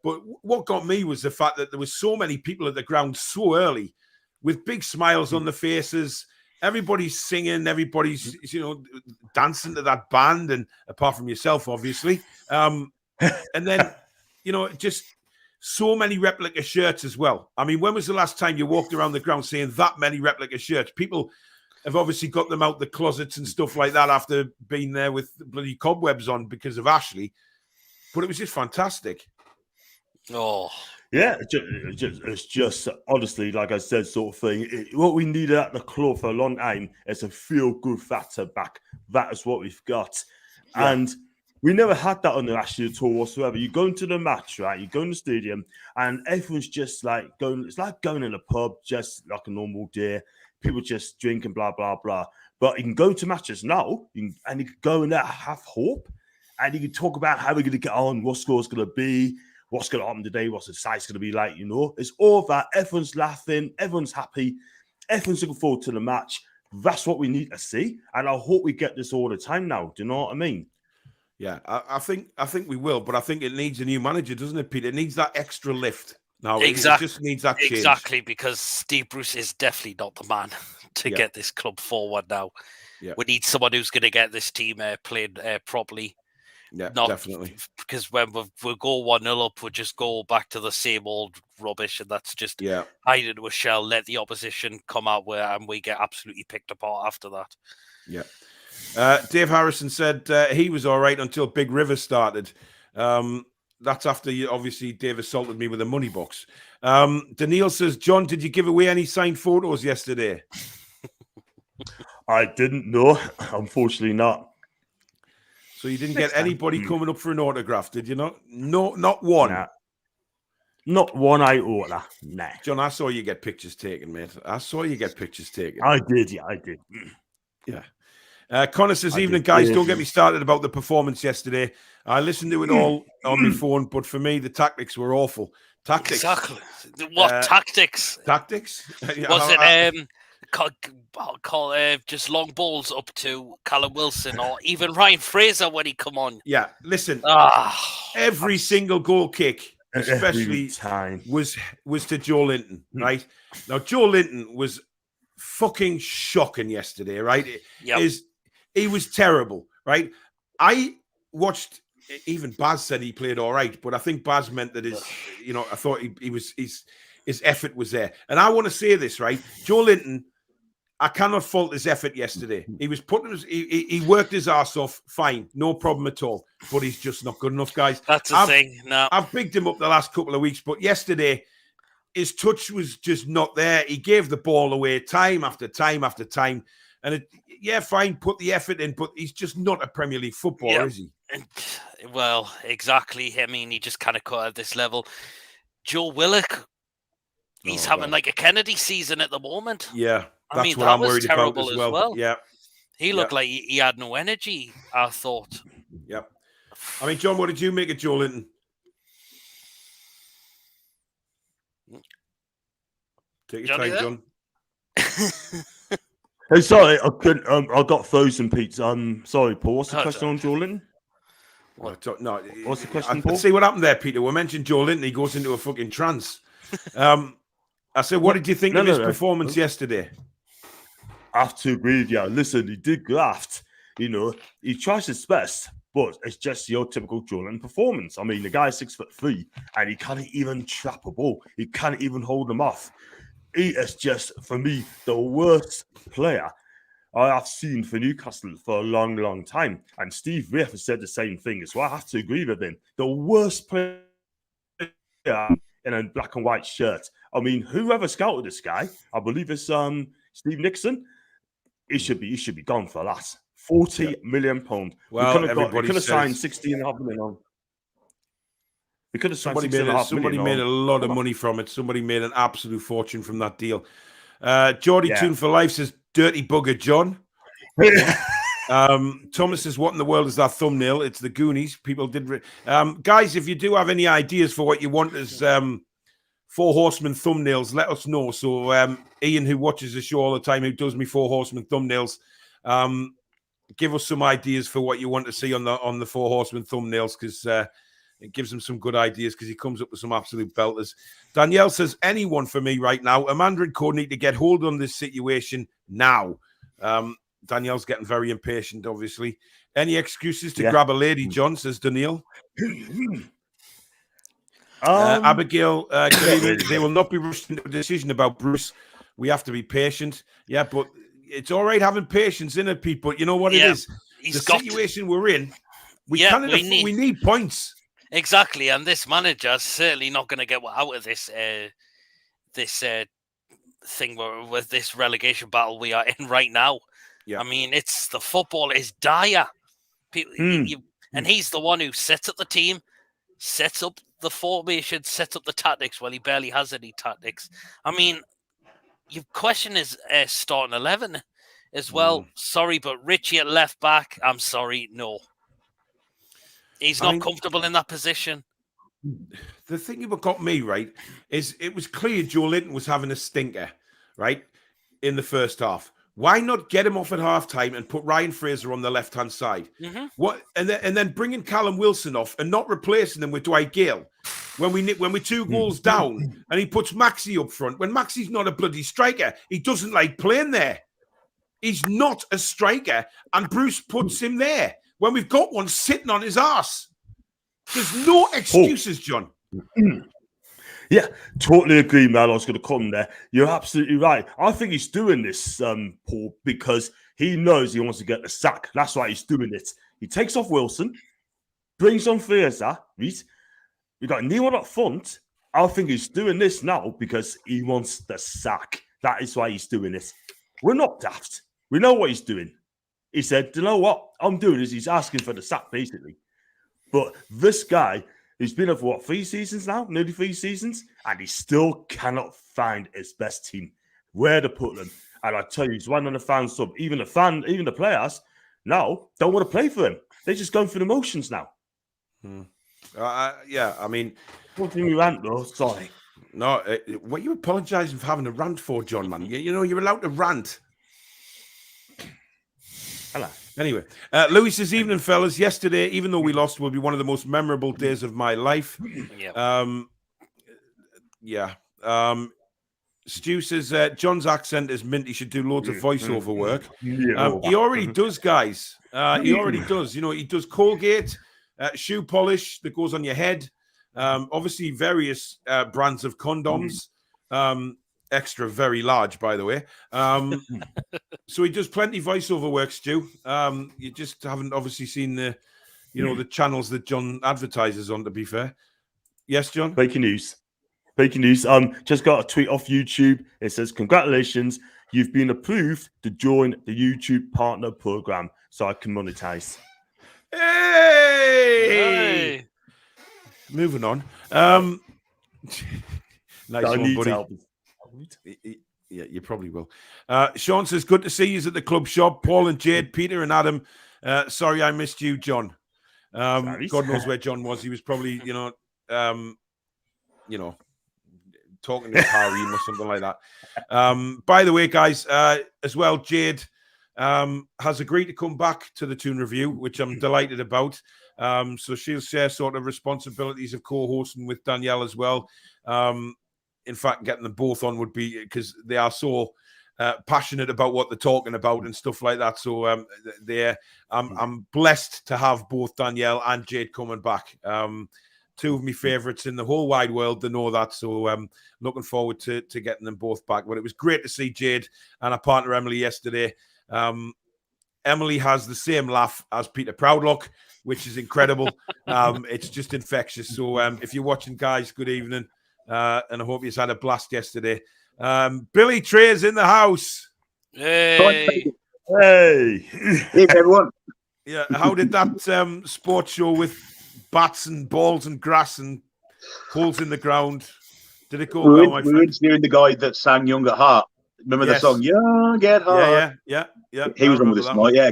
but what got me was the fact that there was so many people at the ground so early with big smiles on their faces. Everybody's singing, everybody's dancing to that band, and apart from yourself, obviously. And then, just so many replica shirts as well. I mean, when was the last time you walked around the ground seeing that many replica shirts? People have obviously got them out the closets and stuff like that after being there with bloody cobwebs on because of Ashley. But it was just fantastic. Oh, yeah, it's just honestly, like I said, sort of thing. What we needed at the club for a long time is a feel-good factor back. That is what we've got. Yeah. And we never had that on the last year tour whatsoever. You go into the match, right? You go in the stadium, and everyone's just like going. It's like going in a pub, just like a normal day. People just drinking, blah blah blah. But you can go to matches now, and you can go in there, have hope, and you can talk about how we're going to get on, what score's going to be, what's going to happen today, what's the site's going to be like. It's all that. Everyone's laughing, everyone's happy, everyone's looking forward to the match. That's what we need to see, and I hope we get this all the time now. Do you know what I mean? Yeah, I think we will, but I think it needs a new manager, doesn't it, Peter? It needs that extra lift. Now, exactly. It just needs that change. Exactly, because Steve Bruce is definitely not the man to get this club forward now. Yeah. We need someone who's going to get this team playing properly. Yeah, definitely. Because when we'll go 1-0 up, we'll just go back to the same old rubbish, and that's just hide into a shell, let the opposition come out and we get absolutely picked apart after that. Yeah. Dave Harrison said he was all right until Big River started. That's after obviously Dave assaulted me with a money box. Daniil says, John, did you give away any signed photos yesterday? I didn't know. Unfortunately not. So you didn't get anybody coming up for an autograph, did you not? No, not one. Nah. Not one iota. Nah. John, I saw you get pictures taken, mate. I saw you get pictures taken. I did, yeah, I did. Yeah. Connor says, evening, guys. Don't get me started about the performance yesterday. I listened to it all on my phone, but for me, the tactics were awful. Tactics. Exactly. What tactics? Tactics? Was it just long balls up to Callum Wilson or even Ryan Fraser when he come on? Yeah. Listen, every single goal kick, especially was to Joe Linton, right? Now, Joe Linton was fucking shocking yesterday, right? He was terrible, right? I watched, even Baz said he played all right, but I think Baz meant that I thought his effort was there. And I want to say this, right? Joe Linton, I cannot fault his effort yesterday. He was he worked his ass off, fine, no problem at all. But he's just not good enough, guys. That's the thing. No, I've bigged him up the last couple of weeks, but yesterday his touch was just not there. He gave the ball away time after time after time, and fine, put the effort in, but he's just not a Premier League footballer, is he? Well, exactly. I mean, he just kind of cut at this level. Joe Willock, he's having like a Kennedy season at the moment. Yeah. I mean, that was terrible as well. Yeah. He looked like he had no energy, I thought. Yep. I mean, John, what did you make of Joe Linton? Take your time, John. Hey, sorry, I couldn't. I got frozen, Pete. Sorry, Paul. What's the question on Joe Linton? What's the question, Paul? See what happened there, Peter. We mentioned Joe Linton. He goes into a fucking trance. I said, what did you think of his performance yesterday? I have to agree with you. Listen, he did graft. You know, he tries his best, but it's just your typical Joe Linton performance. I mean, the guy's 6'3", and he can't even trap a ball. He can't even hold them off. He is just, for me, the worst player I have seen for Newcastle for a long, long time. And Steve Riff has said the same thing as well. I have to agree with him. The worst player in a black and white shirt. I mean, whoever scouted this guy, I believe it's Steve Nixon, he should be gone for that. £40 million. Well, we could have signed 16.5 million on. We could have signed somebody made a lot of money from it. Somebody made an absolute fortune from that deal. Geordie Toon for Life says, dirty bugger, John. Thomas says, what in the world is that thumbnail? It's the Goonies. People did. Guys, if you do have any ideas for what you want as Four Horsemen thumbnails, let us know. So Ian, who watches the show all the time, who does me Four Horsemen thumbnails, give us some ideas for what you want to see on the Four Horsemen thumbnails, because it gives him some good ideas, because he comes up with some absolute belters. Danielle says, anyone for me right now. Amanda and Co need to get hold on this situation now. Danielle's getting very impatient, obviously. Any excuses to grab a lady, John, says Danielle. Abigail, they will not be rushed into a decision about Bruce. We have to be patient. Yeah, but it's all right having patience, isn't it, Pete? But you know what it is? The situation we're in, we need points. Exactly, and this manager's certainly not going to get out of this thing with this relegation battle we are in right now. Yeah. I mean, the football is dire. And he's the one who sets up the team, sets up the formation, sets up the tactics. Well, he barely has any tactics. I mean, you question his starting 11 as well. Sorry, but Richie at left back, I'm sorry, no. He's not comfortable in that position. The thing that got me, right, is it was clear Joe Linton was having a stinker, right, in the first half. Why not get him off at halftime and put Ryan Fraser on the left-hand side? What and then bringing Callum Wilson off and not replacing him with Dwight Gale when we 2 goals down, and he puts Maxi up front when Maxi's not a bloody striker. He doesn't like playing there. He's not a striker, and Bruce puts him there when we've got one sitting on his ass. There's no excuses, John. Yeah, totally agree, man. I was going to come there. You're absolutely right. I think he's doing this, Paul, because he knows he wants to get the sack. That's why he's doing it. He takes off Wilson, brings on Fraser, right? We got Neil up front. I think he's doing this now because he wants the sack. That is why he's doing it. We're not daft. We know what he's doing. He said, you know what I'm doing is he's asking for the sack, basically. But this guy, he's been here for, 3 seasons now? Nearly 3 seasons? And he still cannot find his best team. Where to put them. And I tell you, he's one on the fan sub. Even the players now don't want to play for him. They're just going through the motions now. Yeah, I mean... What do you rant, though? Sorry. No, what are you apologising for having a rant for, John, man? You know, you're allowed to rant. Hello. Anyway, Louis says, evening, fellas. Yesterday, even though we lost, will be one of the most memorable days of my life. Stu says, John's accent is mint. He should do loads of voiceover work. He already does, guys. He already does. You know, he does Colgate, shoe polish that goes on your head. Obviously, various brands of condoms. extra very large, by the way. So he does plenty of voiceover work, Stu. You just haven't obviously seen the channels that John advertises on, to be fair. Yes, John? Breaking news. Just got a tweet off YouTube. It says, congratulations, you've been approved to join the YouTube partner program so I can monetize. Hey! Moving on. Nice one, buddy. Yeah, you probably will. Sean says, good to see you at the club shop. Paul and Jade, Peter and Adam. Sorry I missed you, John. God knows where John was. He was probably, talking to Kareem or something like that. By the way, guys, as well, Jade has agreed to come back to the Toon review, which I'm delighted about. So she'll share sort of responsibilities of co-hosting with Danielle as well. In fact, getting them both on would be, because they are so passionate about what they're talking about and stuff like that. So I'm blessed to have both Danielle and Jade coming back. Two of my favourites in the whole wide world, they know that. So looking forward to getting them both back. But it was great to see Jade and her partner Emily yesterday. Emily has the same laugh as Peter Proudlock, which is incredible. It's just infectious. So if you're watching, guys, good evening. And I hope you had a blast yesterday. Billy Trey's in the house. Hey. Hey, everyone. Yeah, how did that sports show with bats and balls and grass and holes in the ground, did it go well, my friend? We were interviewing the guy that sang Young at Heart. Remember the song Young at Heart? Yeah. He was on with us tonight. Yeah,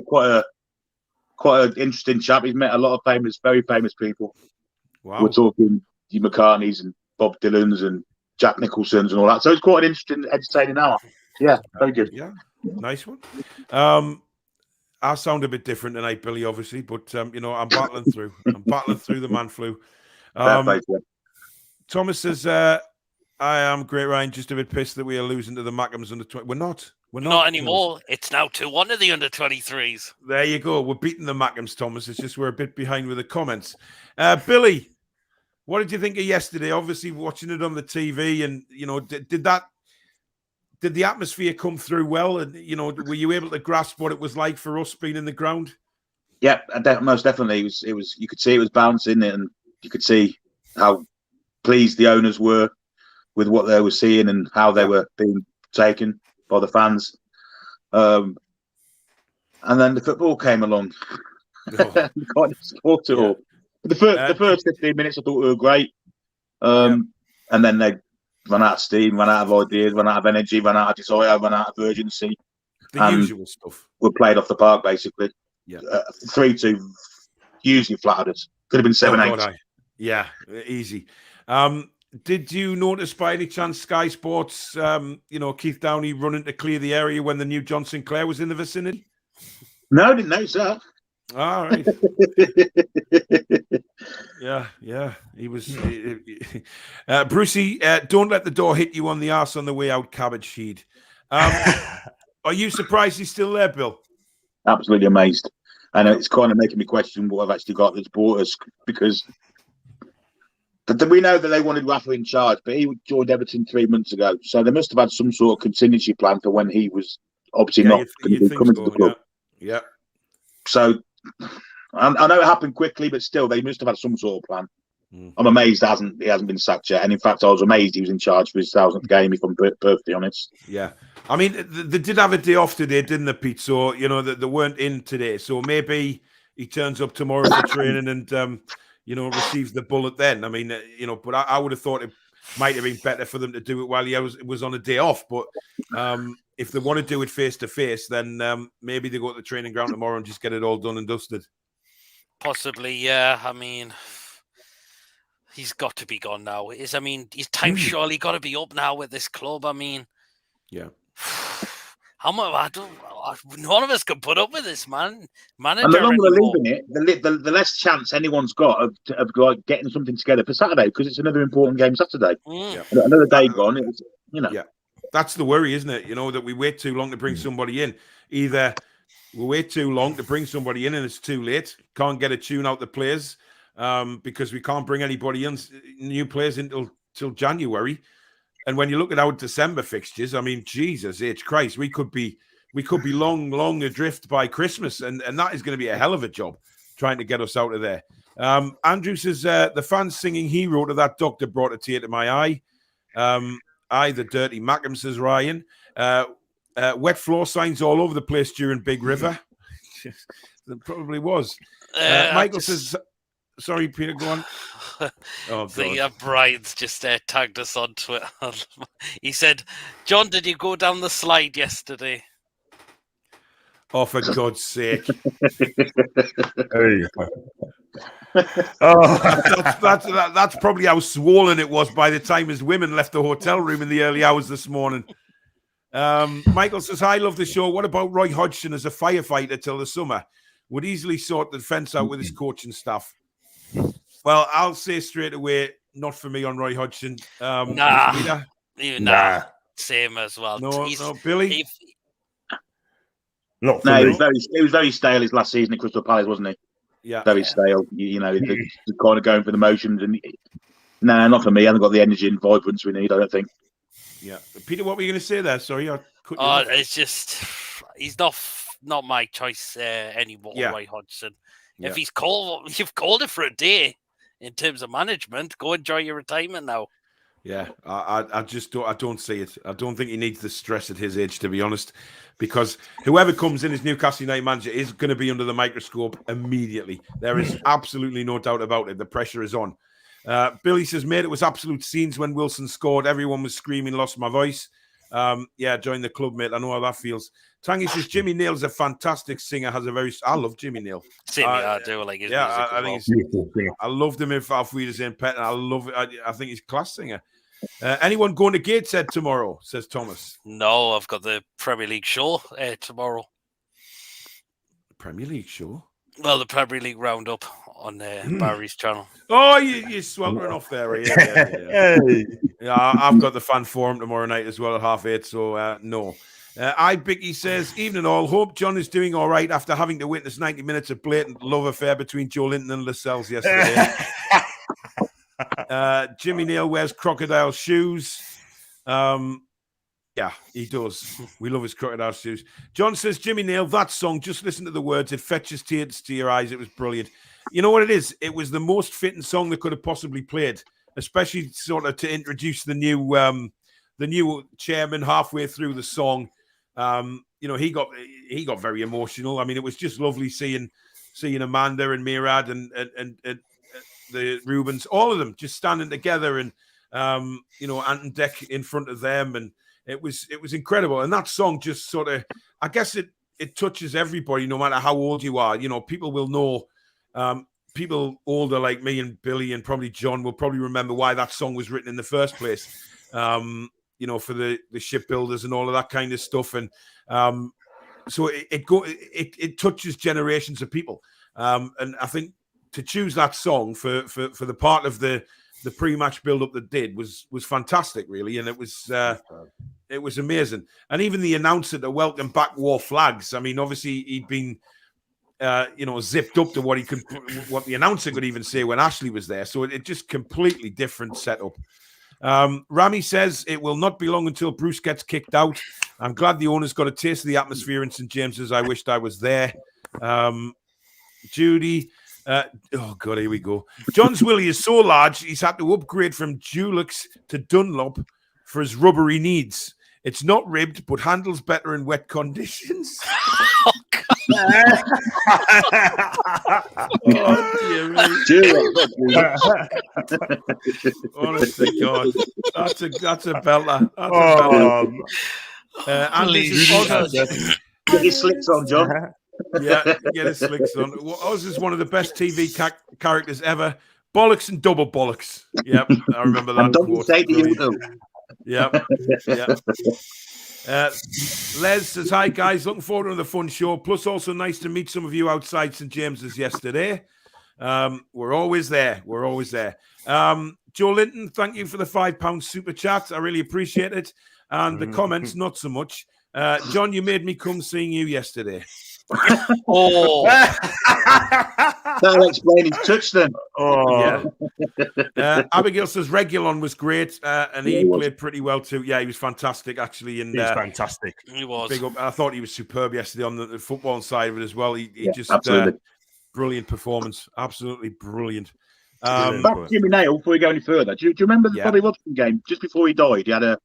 quite an interesting chap. He's met a lot of very famous people. Wow. We're talking Hugh McCartney's and Bob Dylan's and Jack Nicholson's and all that. So it's quite an interesting, entertaining hour. Yeah, very good. Yeah, nice one. I sound a bit different tonight, Billy, obviously, but I'm battling through. I'm battling through the man flu. Thomas says, I am great, Ryan. Just a bit pissed that we are losing to the Mackhams under 20. We're not anymore. It's now 2-1 of the under 23s. There you go. We're beating the Mackhams, Thomas. It's just we're a bit behind with the comments. Billy, what did you think of yesterday? Obviously, watching it on the TV, and did the atmosphere come through well? And were you able to grasp what it was like for us being in the ground? Yeah, most definitely. It was. You could see it was bouncing, and you could see how pleased the owners were with what they were seeing and how they were being taken by the fans. And then the football came along. Oh. Kind of support it all. The first 15 minutes I thought were great. And then they ran out of steam, ran out of ideas, ran out of energy, ran out of desire, ran out of urgency. The usual stuff. Were played off the park, basically. Yeah. 3-2 hugely flattered us. Could have been 7-8. Yeah, easy. Did you notice by any chance Sky Sports, Keith Downey running to clear the area when the new John Sinclair was in the vicinity? No, I didn't notice that. All right. Yeah. He was. Brucey, don't let the door hit you on the arse on the way out, cabbage seed. Are you surprised he's still there, Bill? Absolutely amazed. And it's kind of making me question what I've actually got that's brought us, because we know that they wanted Rafa in charge, but he joined Everton 3 months ago. So they must have had some sort of contingency plan for when he was obviously not going to be coming to the club. Yeah. So I know it happened quickly, but still, they must have had some sort of plan. I'm amazed he hasn't been sacked yet. And in fact, I was amazed he was in charge for his 1000th game, if I'm perfectly honest. Yeah. I mean, they did have a day off today, didn't they, Pete? So, they weren't in today. So maybe he turns up tomorrow for training and, receives the bullet then. I mean, but I would have thought it might have been better for them to do it while he was on a day off. But if they want to do it face to face, then maybe they go to the training ground tomorrow and just get it all done and dusted. Possibly, yeah. I mean, he's got to be gone now. His time surely got to be up now with this club. I mean, yeah. How much? None of us can put up with this, man. Manager and the longer they're leaving it, the less chance anyone's got of like getting something together for Saturday, because it's another important game Saturday. Yeah. Another day gone. Yeah, that's the worry, isn't it? That we wait too long to bring somebody in. Either we wait too long to bring somebody in and it's too late. Can't get a tune out the players because we can't bring anybody in, new players until January. And when you look at our December fixtures, I mean, Jesus H Christ, we could be long adrift by Christmas, and that is going to be a hell of a job trying to get us out of there. Andrew says the fans singing "Hero" to that doctor brought a tear to my eye. Aye, the dirty Mackham, says Ryan. Wet floor signs all over the place during Big River. There probably was. Michael says, sorry, Peter, go on. Oh, God. Brian's just tagged us on Twitter. He said, John, did you go down the slide yesterday? Oh, for God's sake. That's probably how swollen it was by the time his women left the hotel room in the early hours this morning. Michael says, I love the show. What about Roy Hodgson as a firefighter till the summer? Would easily sort the defence out with his coaching staff. Well, I'll say straight away, not for me on Roy Hodgson. Nah. Same as well. No, Billy? No, he was very stale his last season at Crystal Palace, wasn't he? Yeah. Very stale. The kind of going for the motions. And not for me. I haven't got the energy and vibrance we need, I don't think. Yeah. Peter, what were you going to say there? Sorry. It's just, he's not my choice anymore, Roy Hodgson. If you've called it for a day in terms of management, go enjoy your retirement now. Yeah, I just don't see it. I don't think he needs the stress at his age, to be honest, because whoever comes in as Newcastle United manager is going to be under the microscope immediately. There is absolutely no doubt about it. The pressure is on. Billy says, mate, it was absolute scenes when Wilson scored. Everyone was screaming, lost my voice. Join the club, mate. I know how that feels. Tangy says, Jimmy Neal's a fantastic singer. I love Jimmy Neal. Same, I do like his music. I think I loved him in Auf Wiedersehen, Pet, and I love it. I think he's a class singer. Anyone going to Gateshead tomorrow, says Thomas? No, I've got the Premier League show tomorrow. Premier League show? Well, the Premier League roundup on Barry's channel. Oh, you're sweltering off there. Yeah, I've got the fan forum tomorrow night as well at 8:30, so no. Bicky says, evening all. Hope John is doing all right after having to witness 90 minutes of blatant love affair between Joe Linton and Lascelles yesterday. Jimmy Neal wears crocodile shoes. Yeah, he does. We love his crocodile shoes. John says, Jimmy Neal, that song, just listen to the words. It fetches tears to your eyes. It was brilliant. You know what it is? It was the most fitting song that could have possibly played, especially sort of to introduce the new chairman halfway through the song. He got very emotional. I mean, it was just lovely seeing Amanda and Mirad and the Rubens, all of them just standing together, and Ant Deck in front of them, and it was incredible. And that song just sort of, I guess it touches everybody, no matter how old you are. People will know. People older like me and Billy and probably John will probably remember why that song was written in the first place. For the shipbuilders and all of that kind of stuff, and so it touches generations of people. And I think to choose that song for the part of the pre-match build-up that did was fantastic, really, and it was amazing. And even the announcer to welcome back war flags. I mean, obviously he'd been zipped up to what the announcer could even say when Ashley was there. So it just completely different setup. Rami says it will not be long until Bruce gets kicked out. I'm glad the owners got a taste of the atmosphere in St. James's. I wished I was there. Judy. Oh, God, here we go. John's Willie is so large, he's had to upgrade from Dulux to Dunlop for his rubbery needs. It's not ribbed, but handles better in wet conditions. Oh, dear me. Honestly, God, that's a belter. Get your slicks on, John. Yeah, get his slicks on. Oz is one of the best TV characters ever. Bollocks and double bollocks. Yep, I remember that. Don't say to you. Yep. Les says, hi guys, looking forward to the fun show. Plus, also nice to meet some of you outside St. James's yesterday. We're always there. Joe Linton, thank you for the £5 super chat. I really appreciate it. And the comments, not so much. John, you made me come seeing you yesterday. Oh, that'll explain his touch then. Oh, yeah. Abigail says Regulon was great, and he played pretty well too. Yeah, he was fantastic actually. And he's fantastic. he was. Big up. I thought he was superb yesterday on the football side of it as well. He just absolutely brilliant performance, absolutely brilliant. Back to Jimmy Nail before we go any further. Do you remember the Bobby Robson game just before he died? He had a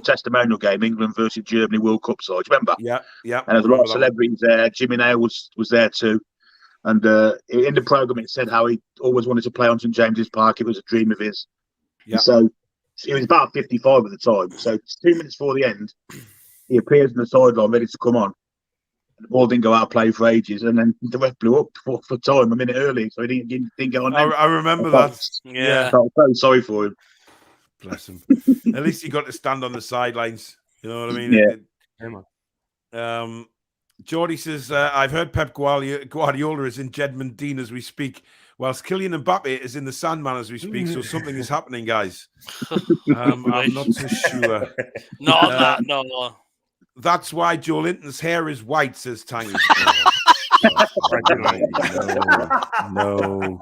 testimonial game, England versus Germany World Cup side. Do you remember? Yeah. And there's a lot of celebrities there. Jimmy Nail was there too. And in the programme, it said how he always wanted to play on St James's Park. It was a dream of his. Yeah. So he was about 55 at the time. So 2 minutes before the end, he appears on the sideline ready to come on. The ball didn't go out of play for ages, and then the ref blew up for time a minute early, so he didn't go on. I remember that. Yeah. I felt so sorry for him. Bless him. At least he got to stand on the sidelines. You know what I mean? Yeah. Geordie says, I've heard Pep Guardiola is in Jedmond Dean as we speak, whilst Kylian Mbappe is in the Sandman as we speak. So something is happening, guys. I'm not so sure. No. That's why Joe Linton's hair is white, says Tangy. No.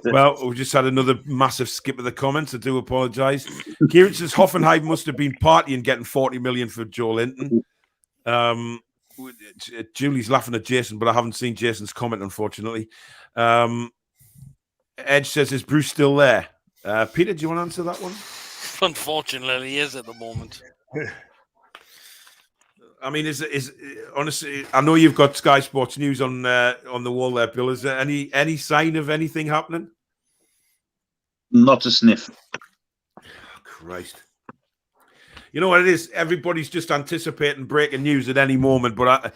Well, we just had another massive skip of the comments. I do apologise. Kieran says Hoffenheim must have been partying getting 40 million for Joe Linton. Julie's laughing at Jason, but I haven't seen Jason's comment, unfortunately. Edge says, is Bruce still there? Peter, do you want to answer that one? Unfortunately, he is at the moment. I mean, is honestly, I know you've got Sky Sports News on the wall there, Bill. Is there any sign of anything happening? Not a sniff. Oh, Christ. You know what it is? Everybody's just anticipating breaking news at any moment. But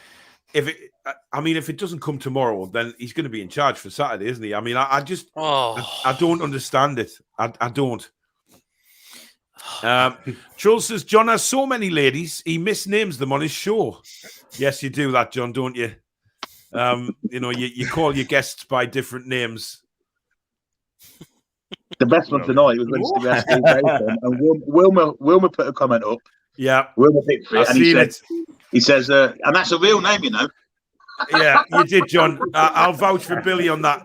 if it doesn't come tomorrow, then he's going to be in charge for Saturday, isn't he? I mean, I don't understand it. I don't. Trull says John has so many ladies he misnames them on his show. Yes, you do that, John, don't you? You call your guests by different names. The best one tonight was when Steve asked and Wilmer put a comment up. Yeah, Wilmer Pickford, and he says, and that's a real name, you know. Yeah, you did, John. I'll vouch for Billy on that.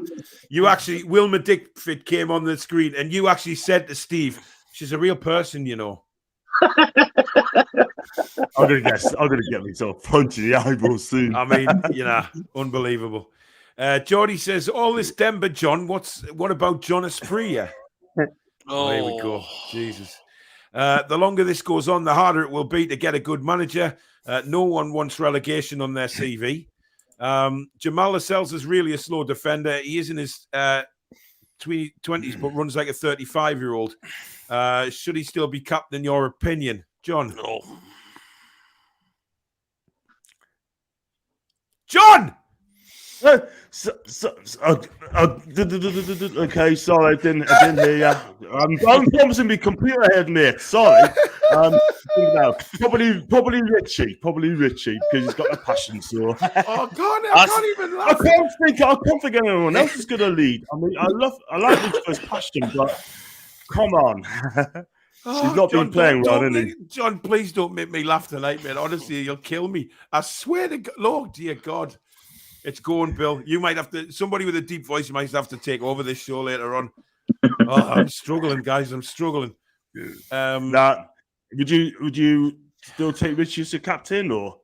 You actually, Wilmer Dickford came on the screen, and you actually said to Steve, she's a real person, you know. I'm gonna get myself punched in the eyeball soon. I mean, unbelievable. Geordie says, all this Denver, John. What about John Espria? Oh, here we go. Jesus. The longer this goes on, the harder it will be to get a good manager. No one wants relegation on their CV. Jamal Lascelles is really a slow defender. He is in his 20s, but runs like a 35-year-old. Should he still be captain, in your opinion? John? No. John! Okay, sorry, I didn't hear you. I'm promising me computer head, mate. Sorry. Probably Richie, because he's got a passion. So. Oh God, I can't even laugh. I can't think anyone else is going to lead. I mean, I like Richie for his passion, but come on. He's not been playing well, isn't he? John, please don't make me laugh tonight, man. Honestly, you'll kill me. I swear to God, Lord, dear God. It's going, Bill. You might have to, somebody with a deep voice, you might have to take over this show later on. Oh, I'm struggling, guys. I'm struggling. Would you still take Richie as a captain or?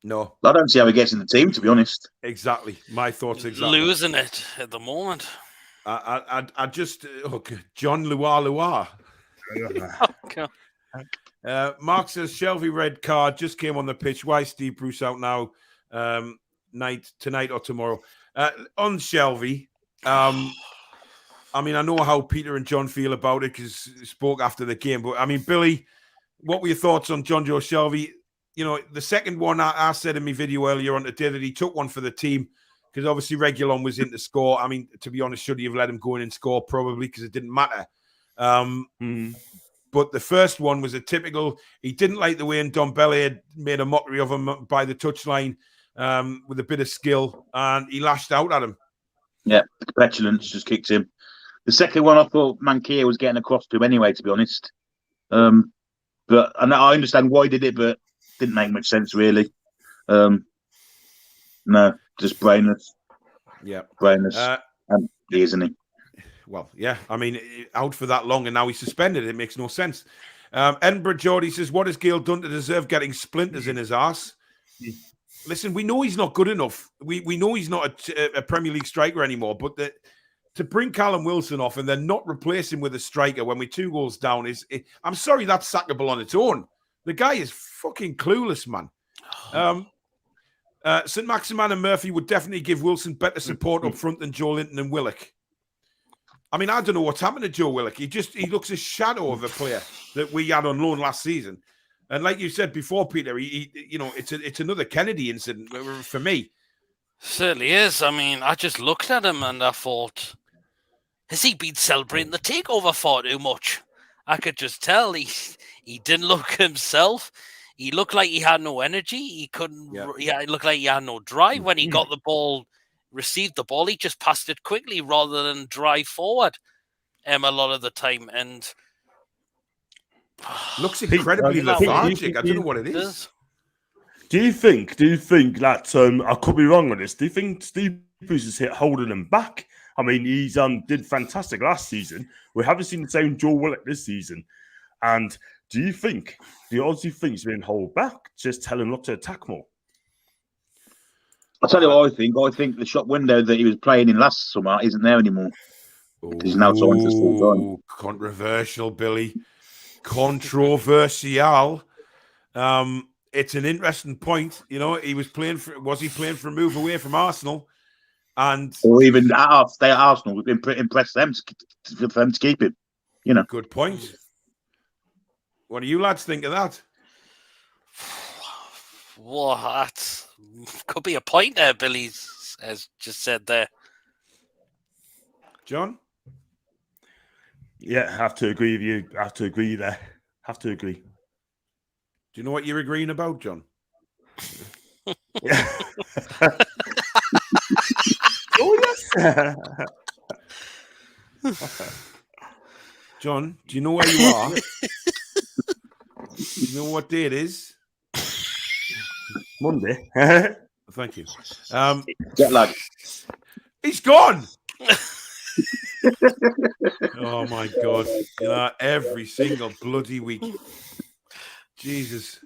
No. I don't see how he gets in the team, to be honest. Exactly. My thoughts exactly. Losing it at the moment. I just, John Lua. Mark says, Shelby red card just came on the pitch. Why is Steve Bruce out now? Tonight or tomorrow on Shelby. I mean, I know how Peter and John feel about it because spoke after the game. But I mean, Billy, what were your thoughts on John Joe Shelby? You know, the second one I said in my video earlier on today that he took one for the team because obviously Regulon was in to score. I mean, to be honest, should he have let him go in and score? Probably because it didn't matter. But the first one was a typical. He didn't like the way Ndombele had made a mockery of him by the touchline. With a bit of skill, and he lashed out at him. Yeah, the petulance just kicked him. The second one, I thought Mankia was getting across to him anyway, to be honest. But I understand why he did it, but didn't make much sense really. No, just brainless. Yeah, brainless. Isn't he? Well, yeah. I mean, out for that long and now he's suspended. It makes no sense. Edinburgh Geordie says, what has Gale done to deserve getting splinters in his arse? Listen, we know he's not good enough. We know he's not a Premier League striker anymore, but to bring Callum Wilson off and then not replace him with a striker when we're 2 goals down I'm sorry, that's sackable on its own. The guy is fucking clueless, man. St. Maximan and Murphy would definitely give Wilson better support up front than Joe Linton and Willock. I mean, I don't know what's happened to Joe Willock. He looks a shadow of a player that we had on loan last season. And like you said before, Peter, it's another Kennedy incident for me. Certainly is. I mean, I just looked at him and I thought, has he been celebrating the takeover far too much? I could just tell he didn't look himself. He looked like he had no energy. He couldn't. Yeah, it looked like he had no drive when he got the ball. Received the ball, he just passed it quickly rather than drive forward a lot of the time, and looks incredibly lethargic. I don't know what it is. Do you think that I could be wrong on this? Do you think Steve Bruce is holding him back? I mean, he's did fantastic last season. We haven't seen the same Joe Willock this season, and do you honestly think he's been held back? Just tell him not to attack more. I'll tell you what I think. I think the shop window that he was playing in last summer isn't there anymore. He's now signed for full time. Controversial, Billy. Controversial. It's an interesting point. You know, was he playing for a move away from Arsenal? Or even stay at Arsenal. We've been impressed for them to keep him. You know. Good point. What do you lads think of that? Well, that could be a point there, Billy has just said there. John? Yeah, I have to agree with you. I have to agree there. Have to agree. Do you know what you're agreeing about, John? Yeah. Oh, yes. John, do you know where you are? Do you know what day it is? Monday. Thank you. Jet lag. He's gone. Oh my God! You know, every single bloody week. Jesus.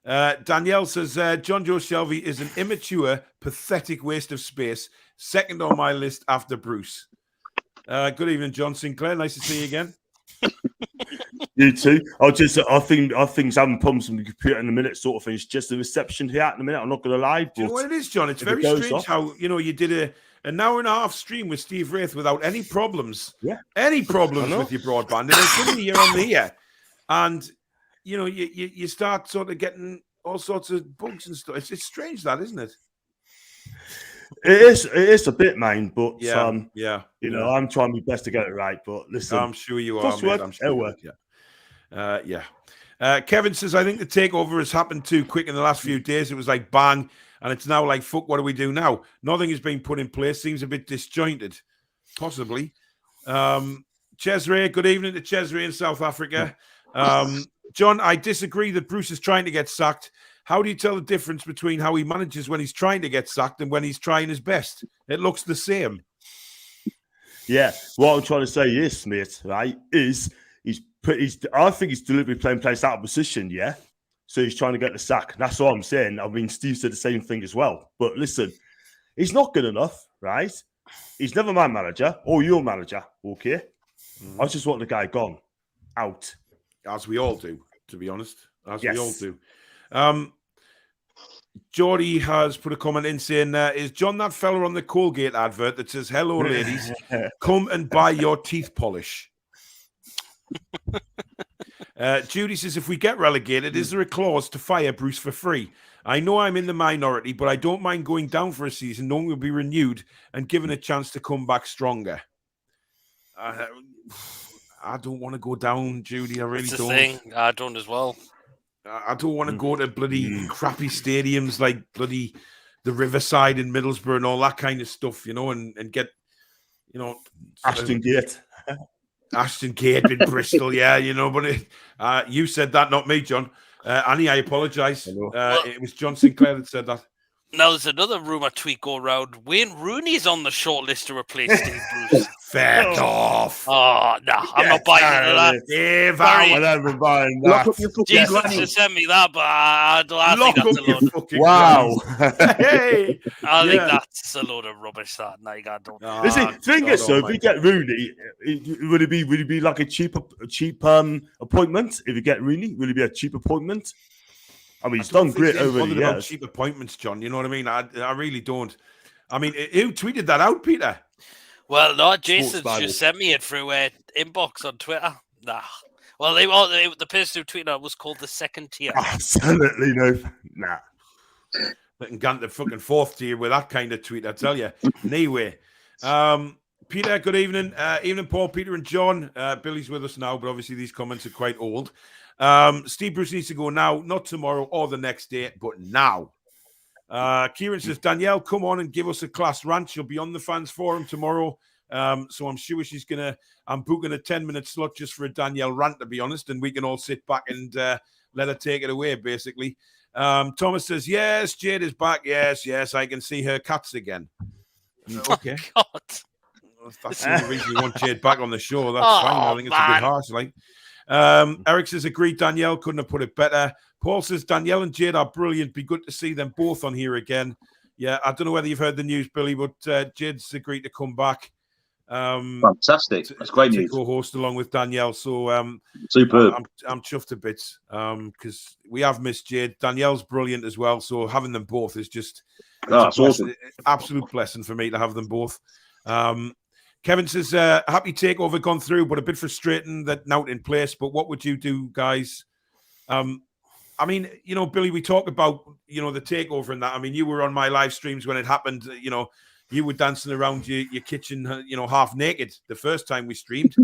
Danielle says John Joe Shelby is an immature, pathetic waste of space. Second on my list after Bruce. Good evening, John Sinclair. Nice to see you again. You too. I think having problems with the computer in a minute, sort of thing. It's just the reception here at the minute. I'm not going to lie. Do you know what it is, John? It's very strange how you did an hour and a half stream with Steve Wraith without any problems. Yeah, any problems with your broadband, and then suddenly you're on the air, and you start sort of getting all sorts of bugs and stuff. It's strange, that, isn't it? It is a bit, man, but I'm trying my best to get it right. But listen, I'm sure you are. I'm sure it'll work. Kevin says, I think the takeover has happened too quick in the last few days. It was like bang, and it's now like fuck. What do we do now? Nothing has been put in place. Seems a bit disjointed, possibly. Cesare, good evening to Cesare in South Africa. John, I disagree that Bruce is trying to get sacked. How do you tell the difference between how he manages when he's trying to get sacked and when he's trying his best? It looks the same. Yeah, what I'm trying to say is, mate, right, I think he's deliberately playing place out of position, yeah? So he's trying to get the sack. That's what I'm saying. I mean, Steve said the same thing as well. But listen, he's not good enough, right? He's never my manager or your manager, okay? I just want the guy gone, out. As we all do, to be honest. We all do. Geordie has put a comment in saying, is John that fella on the Colgate advert that says, hello, ladies, come and buy your teeth polish? Judy says, if we get relegated, is there a clause to fire Bruce for free? I know I'm in the minority, but I don't mind going down for a season knowing we'll be renewed and given a chance to come back stronger. I don't want to go down, Judy. I really don't. Thing. I don't as well. I don't want to go to bloody crappy stadiums like bloody the Riverside in Middlesbrough and all that kind of stuff, and get, Ashton Gate. Ashton Gate in Bristol, but you said that, not me, John. Annie, I apologise. It was John Sinclair that said that. Now there's another rumour tweet go around. Wayne Rooney's on the short list to replace Steve Bruce. Fuck off. Oh, no, I'm not buying into that. I'm never buying that. Lock up your fucking Jesus granny. just sent me that, but I Lock think that's up a your load. fucking Wow. Hey. I think that's a load of rubbish. That like I don't. Is it? Thing is, so if you get Rooney, would it be like a cheap appointment? If you get Rooney, will it be a cheap appointment? I mean, he's done great over the years. Cheap appointments, John. You know what I mean? I really don't. I mean, who tweeted that out, Peter? Well, no, Jason's just sent me it through inbox on Twitter. Nah. Well, the person who tweeted it was called the second tier. Absolutely no. Nah. They can get the fucking fourth tier with that kind of tweet, I tell you. Anyway, Peter, good evening. Evening, Paul, Peter, and John. Billy's with us now, but obviously these comments are quite old. Steve Bruce needs to go now, not tomorrow or the next day, but now. Kieran says, Danielle, come on and give us a class rant. She'll be on the fans forum tomorrow. So I'm sure I'm booking a 10-minute slot just for a Danielle rant, to be honest, and we can all sit back and let her take it away, basically. Thomas says, yes, Jade is back. Yes, I can see her cats again. Okay. Oh, God. That's the only reason you want Jade back on the show. That's fine. I think it's a bit harsh. Eric says, agreed, Danielle. Couldn't have put it better. Paul says, Danielle and Jade are brilliant. Be good to see them both on here again. Yeah, I don't know whether you've heard the news, Billy, but Jade's agreed to come back. Fantastic. That's great news. To co-host along with Danielle. So superb. I'm chuffed to bits because we have missed Jade. Danielle's brilliant as well. So having them both is just awesome. Absolute blessing for me to have them both. Kevin says, happy takeover gone through, but a bit frustrating that now in place. But what would you do, guys? I mean, Billy, we talk about, the takeover and that. I mean, you were on my live streams when it happened. You were dancing around your kitchen, half naked the first time we streamed.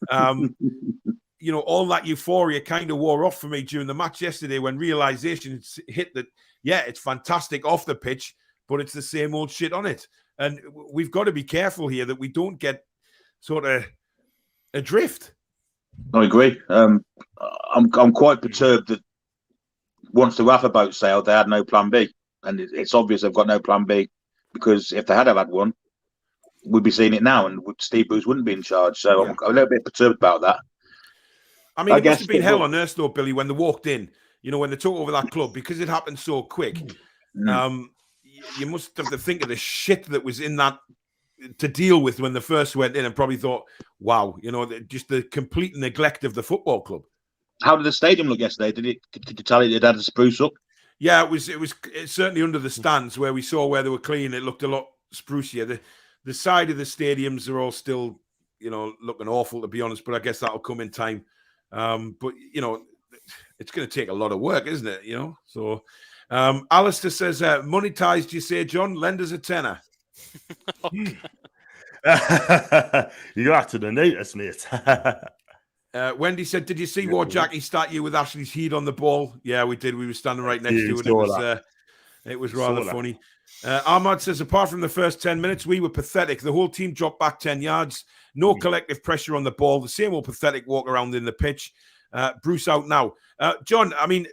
All that euphoria kind of wore off for me during the match yesterday when realization hit that, yeah, it's fantastic off the pitch, but it's the same old shit on it. And we've got to be careful here that we don't get sort of adrift. I agree. I'm quite perturbed that once the Rafa boat sailed, they had no plan B. And it's obvious they've got no plan B because if they had had one, we'd be seeing it now and Steve Bruce wouldn't be in charge. So yeah. I'm a little bit perturbed about that. I mean, it must have been hell on earth, though, Billy, when they walked in, when they took over that club, because it happened so quick. You must have to think of the shit that was in that to deal with when they first went in and probably thought, wow, just the complete neglect of the football club. How did the stadium look yesterday? Did you tell it had to spruce up? Yeah, it was certainly under the stands where we saw where they were clean. It looked a lot sprucier. The side of the stadiums are all still, looking awful, to be honest, but I guess that'll come in time. But, it's going to take a lot of work, isn't it? So Alistair says, monetized, you say, John? Lend us a tenner. You have to donate us, mate. Wendy said, did you see what Jackie start you with Ashley's heat on the ball? Yeah, we did. We were standing right next to it. It was rather funny. Ahmad says, apart from the first 10 minutes, we were pathetic. The whole team dropped back 10 yards. No collective pressure on the ball. The same old pathetic walk around in the pitch. Bruce out now. John, I mean,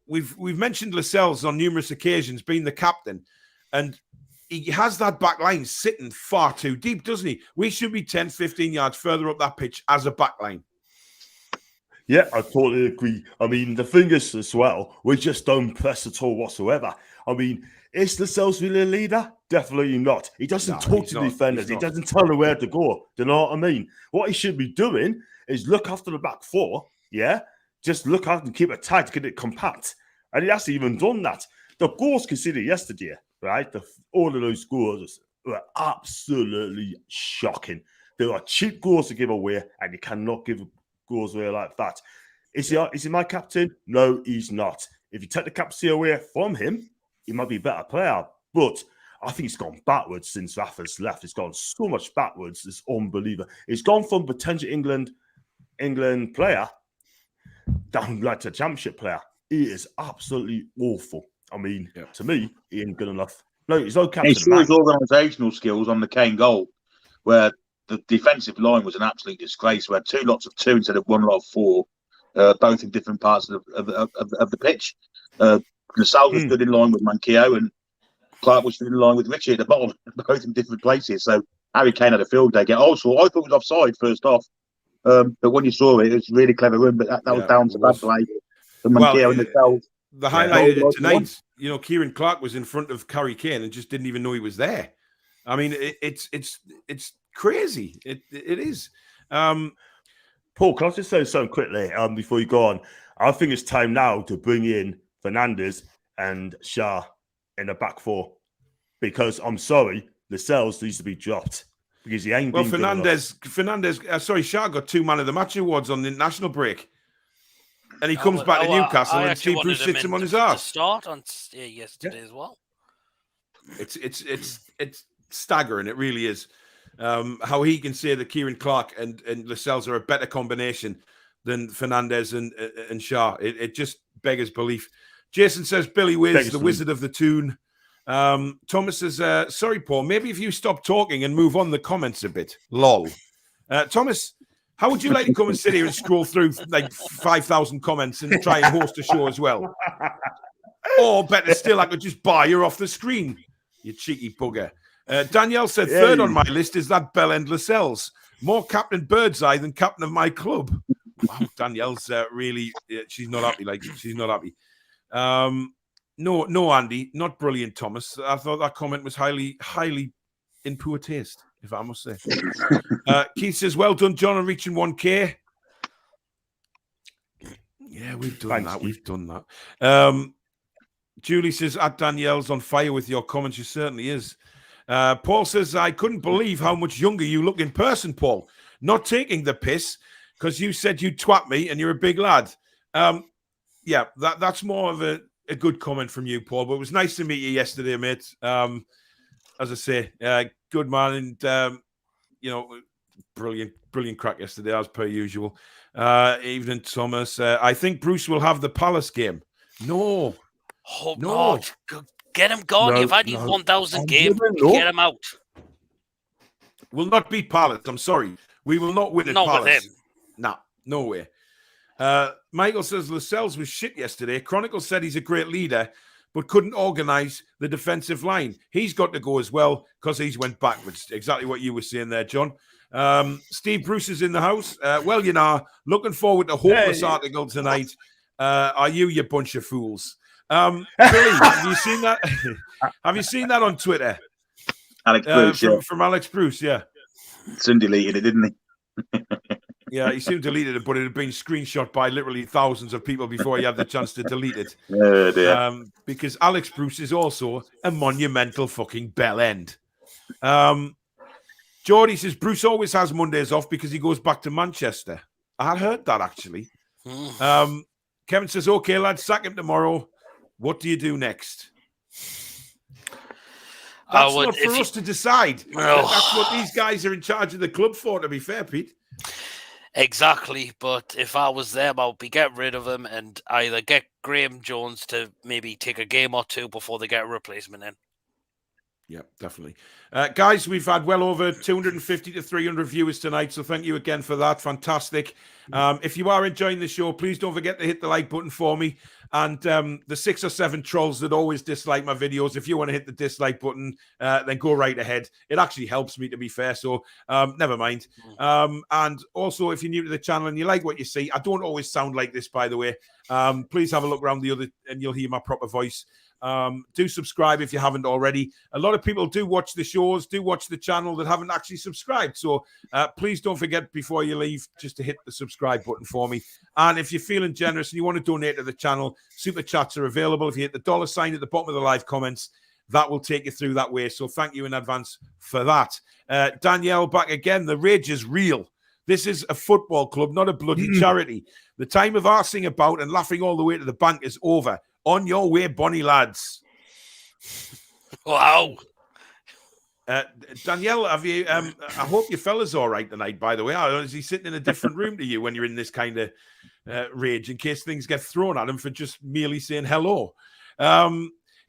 we've mentioned Lascelles on numerous occasions being the captain, and he has that back line sitting far too deep, doesn't he? We should be 10, 15 yards further up that pitch as a back line. Yeah, I totally agree. I mean, the thing is as well, we just don't press at all whatsoever. I mean, is Lascelles really a leader? Definitely not. He doesn't talk to defenders. He doesn't tell them where to go. Do you know what I mean? What he should be doing is look after the back four, yeah? Just look after and keep it tight, get it compact. And he hasn't even done that. The goals conceded yesterday, right? All of those goals were absolutely shocking. There are cheap goals to give away, and you cannot give goals away like that. Is he my captain? No, he's not. If you take the captaincy away from him, he might be a better player. But I think it's gone backwards since Rafa's left. It's gone so much backwards. It's unbelievable. It's gone from potential England player down like to championship player. He is absolutely awful. I mean, to me, he ain't good enough. No, he's no captain. He saw his organisational skills on the Kane goal, where the defensive line was an absolute disgrace. We had two lots of two instead of one lot of four, both in different parts of the pitch. Lascelles was good in line with Manquillo, and Clark was in line with Richie at the bottom, both in different places. So Harry Kane had a field day. Also, I thought it was offside first off. But when you saw it, it was a really clever run. But that was down to bad play from Mankio and the highlight of tonight, Kieran Clark was in front of Harry Kane and just didn't even know he was there. I mean, it's crazy. It is. Paul, can I just say something quickly before you go on? I think it's time now to bring in Fernandes and Shah in the back four, because I'm sorry, Lascelles needs to be dropped because he ain't. Well, Shah got 2 Man of the Match awards on the international break, and he comes back to Newcastle and Steve Bruce sits him on his ass. Start on yesterday as well. It's staggering. It really is. How he can say that Kieran Clark and Lascelles are a better combination than Fernandes and Shah. It just beggars belief. Jason says Billy Wiz, the Wizard of the Toon. Thomas says, sorry, Paul, maybe if you stop talking and move on the comments a bit. Lol. Thomas, how would you like to come and sit here and scroll through like 5,000 comments and try and host a show as well? Or better still, I could just buy you off the screen, you cheeky bugger. Danielle said, third on my list is that Bell-End Lascelles. More Captain Birdseye than captain of my club. Wow, Danielle's really, she's not happy. She's not happy. No, Andy, not brilliant, Thomas. I thought that comment was highly in poor taste, if I must say. Keith says, well done, John, on reaching 1K. Yeah, we've done that. We've done that. Julie says, at Danielle's on fire with your comments. She certainly is. Paul says, I couldn't believe how much younger you look in person, Paul. Not taking the piss, because you said you'd twat me and you're a big lad. Yeah, that's more of a good comment from you, Paul. But it was nice to meet you yesterday, mate. As I say, good man, and brilliant crack yesterday, as per usual. Evening, Thomas. I think Bruce will have the Palace game. No, hope not. Get him gone. You've had 1,000 games. Get him out. Will not beat Palace. I'm sorry. We will not win at Palace. Not with him. No way. Michael says Lascelles was shit yesterday. Chronicle said he's a great leader, but couldn't organise the defensive line. He's got to go as well because he's went backwards. Exactly what you were saying there, John. Steve Bruce is in the house. Looking forward to hopeless article tonight. Are you bunch of fools? Billy, have you seen that? Have you seen that on Twitter? Alex Bruce, from Alex Bruce, yeah. Soon deleted it, didn't he? Yeah, he soon deleted it, but it had been screenshot by literally thousands of people before he had the chance to delete it. Oh, dear. Because Alex Bruce is also a monumental fucking bell end. Geordie says Bruce always has Mondays off because he goes back to Manchester. I heard that, actually. Kevin says, okay, lads, sack him tomorrow. What do you do next? That's not for us to decide. That's what these guys are in charge of the club for, to be fair, Pete. Exactly, but if I was them, I would be getting rid of him and either get Graham Jones to maybe take a game or two before they get a replacement in. Yeah, definitely. Guys, we've had well over 250 to 300 viewers tonight, so thank you again for that. Fantastic. If you are enjoying the show, please don't forget to hit the like button for me. And the 6 or 7 trolls that always dislike my videos, if you want to hit the dislike button, then go right ahead. It actually helps me, to be fair, so never mind. And also, if you're new to the channel and you like what you see, I don't always sound like this, by the way. Please have a look around the other and you'll hear my proper voice. Do subscribe if you haven't already. A lot of people do watch the shows, do watch the channel that haven't actually subscribed. So please don't forget before you leave just to hit the subscribe button for me. And if you're feeling generous and you want to donate to the channel, super chats are available. If you hit the $ at the bottom of the live comments, that will take you through that way. So thank you in advance for that. Danielle back again. The rage is real. This is a football club, not a bloody charity. The time of arsing about and laughing all the way to the bank is over. On your way, Bonnie lads. Wow. Danielle, have you? I hope your fella's all right tonight, by the way. Or is he sitting in a different room to you when you're in this kind of rage in case things get thrown at him for just merely saying hello?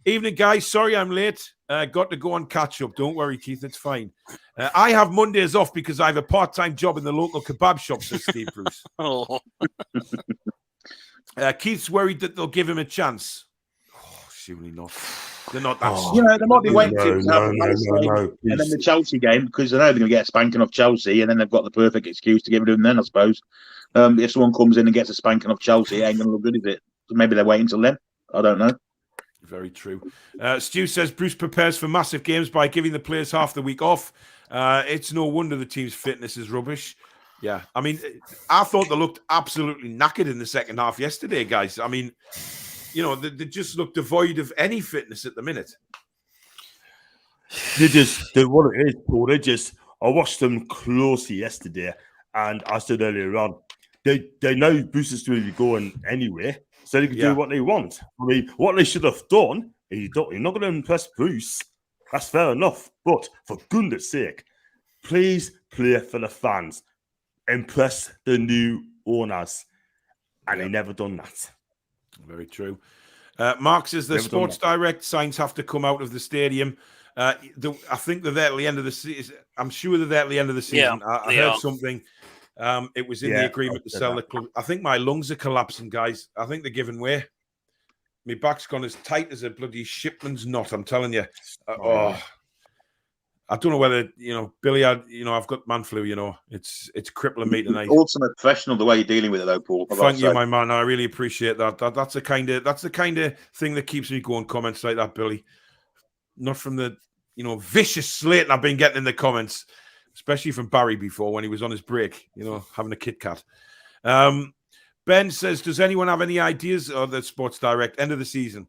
Evening, guys. Sorry I'm late. Got to go on catch up. Don't worry, Keith. It's fine. I have Mondays off because I have a part-time job in the local kebab shop, says Steve Bruce. Oh. Keith's worried that they'll give him a chance. Oh, surely not. They're not that. You know, they might be waiting to have the Palace game no, and then the Chelsea game because they know they're going to get a spanking off Chelsea, and then they've got the perfect excuse to give it to them. Then I suppose if someone comes in and gets a spanking off Chelsea, it ain't going to look good, is it? So maybe they're waiting till then. I don't know. Very true. Stu says Bruce prepares for massive games by giving the players half the week off. It's no wonder the team's fitness is rubbish. Yeah, I mean, I thought they looked absolutely knackered in the second half yesterday, guys. I mean, you know, they just look devoid of any fitness at the minute. What it is, Paul, I watched them closely yesterday, and I said earlier on, they know Bruce is going to be going anyway, so they can do what they want. I mean, what they should have done, you're not going to impress Bruce. That's fair enough. But for goodness sake, please play for the fans. Impress the new owners. And they never done that. Very true. Mark says the Sports Direct signs have to come out of the stadium. I think they're there at the end of the season. I'm sure they're there at the end of the season. I heard something. It was in the agreement to sell the club. I think my lungs are collapsing, guys. I think they're giving way. My back's gone as tight as a bloody shipman's knot. I'm telling you. I don't know whether, Billy, I've got man flu, it's crippling me tonight. Ultimate professional, the way you're dealing with it, though, Paul. Thank you, my man. I really appreciate that. That's the kind of thing that keeps me going. Comments like that, Billy. Not from the, vicious slating I've been getting in the comments, especially from Barry before when he was on his break, having a Kit Kat. Ben says, does anyone have any ideas of the Sports Direct end of the season?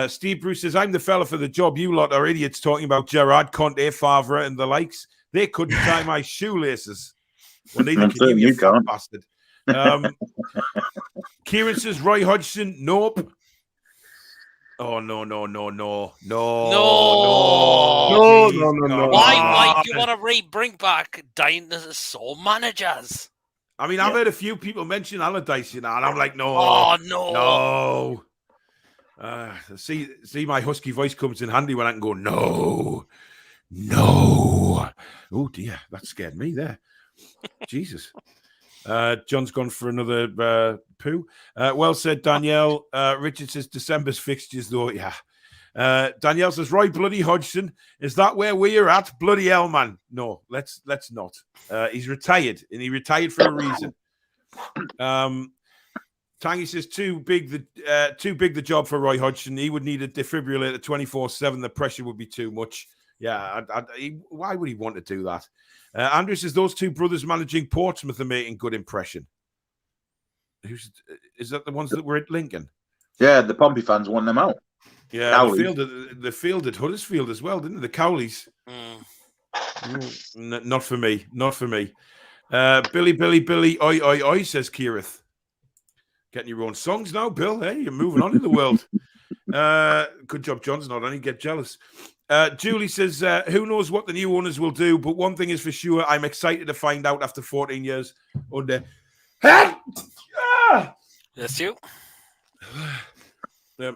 Steve Bruce says, I'm the fella for the job. You lot are idiots talking about Gerrard, Conte, Favre, and the likes. They couldn't tie my shoelaces. Well, neither can you fat bastard. Kieran says, Roy Hodgson, nope. Oh, no. Why do you want to bring back dinosaur managers? I mean, I've heard a few people mention Allardyce, and I'm like, no. Oh, no. See, my husky voice comes in handy when I can go, no. Oh, dear. That scared me there. Jesus. John's gone for another poo. Well said, Danielle. Richard says December's fixtures, though. Yeah. Danielle says, Roy bloody Hodgson. Is that where we're at? Bloody hell, man. No, let's not. He's retired, and he retired for a reason. Tangy says, too big the job for Roy Hodgson. He would need a defibrillator 24/7. The pressure would be too much. Yeah, why would he want to do that? Andrew says, those two brothers managing Portsmouth are making good impression. Is that the ones that were at Lincoln? Yeah, the Pompey fans want them out. Yeah, the field at Huddersfield as well, didn't they? The Cowleys. Not for me. Billy, oi, says Keirith. Getting your own songs now, Bill. Hey, you're moving on in the world. Good job, John's not on. He get jealous. Julie says, who knows what the new owners will do, but one thing is for sure, I'm excited to find out after 14 years under... That's you.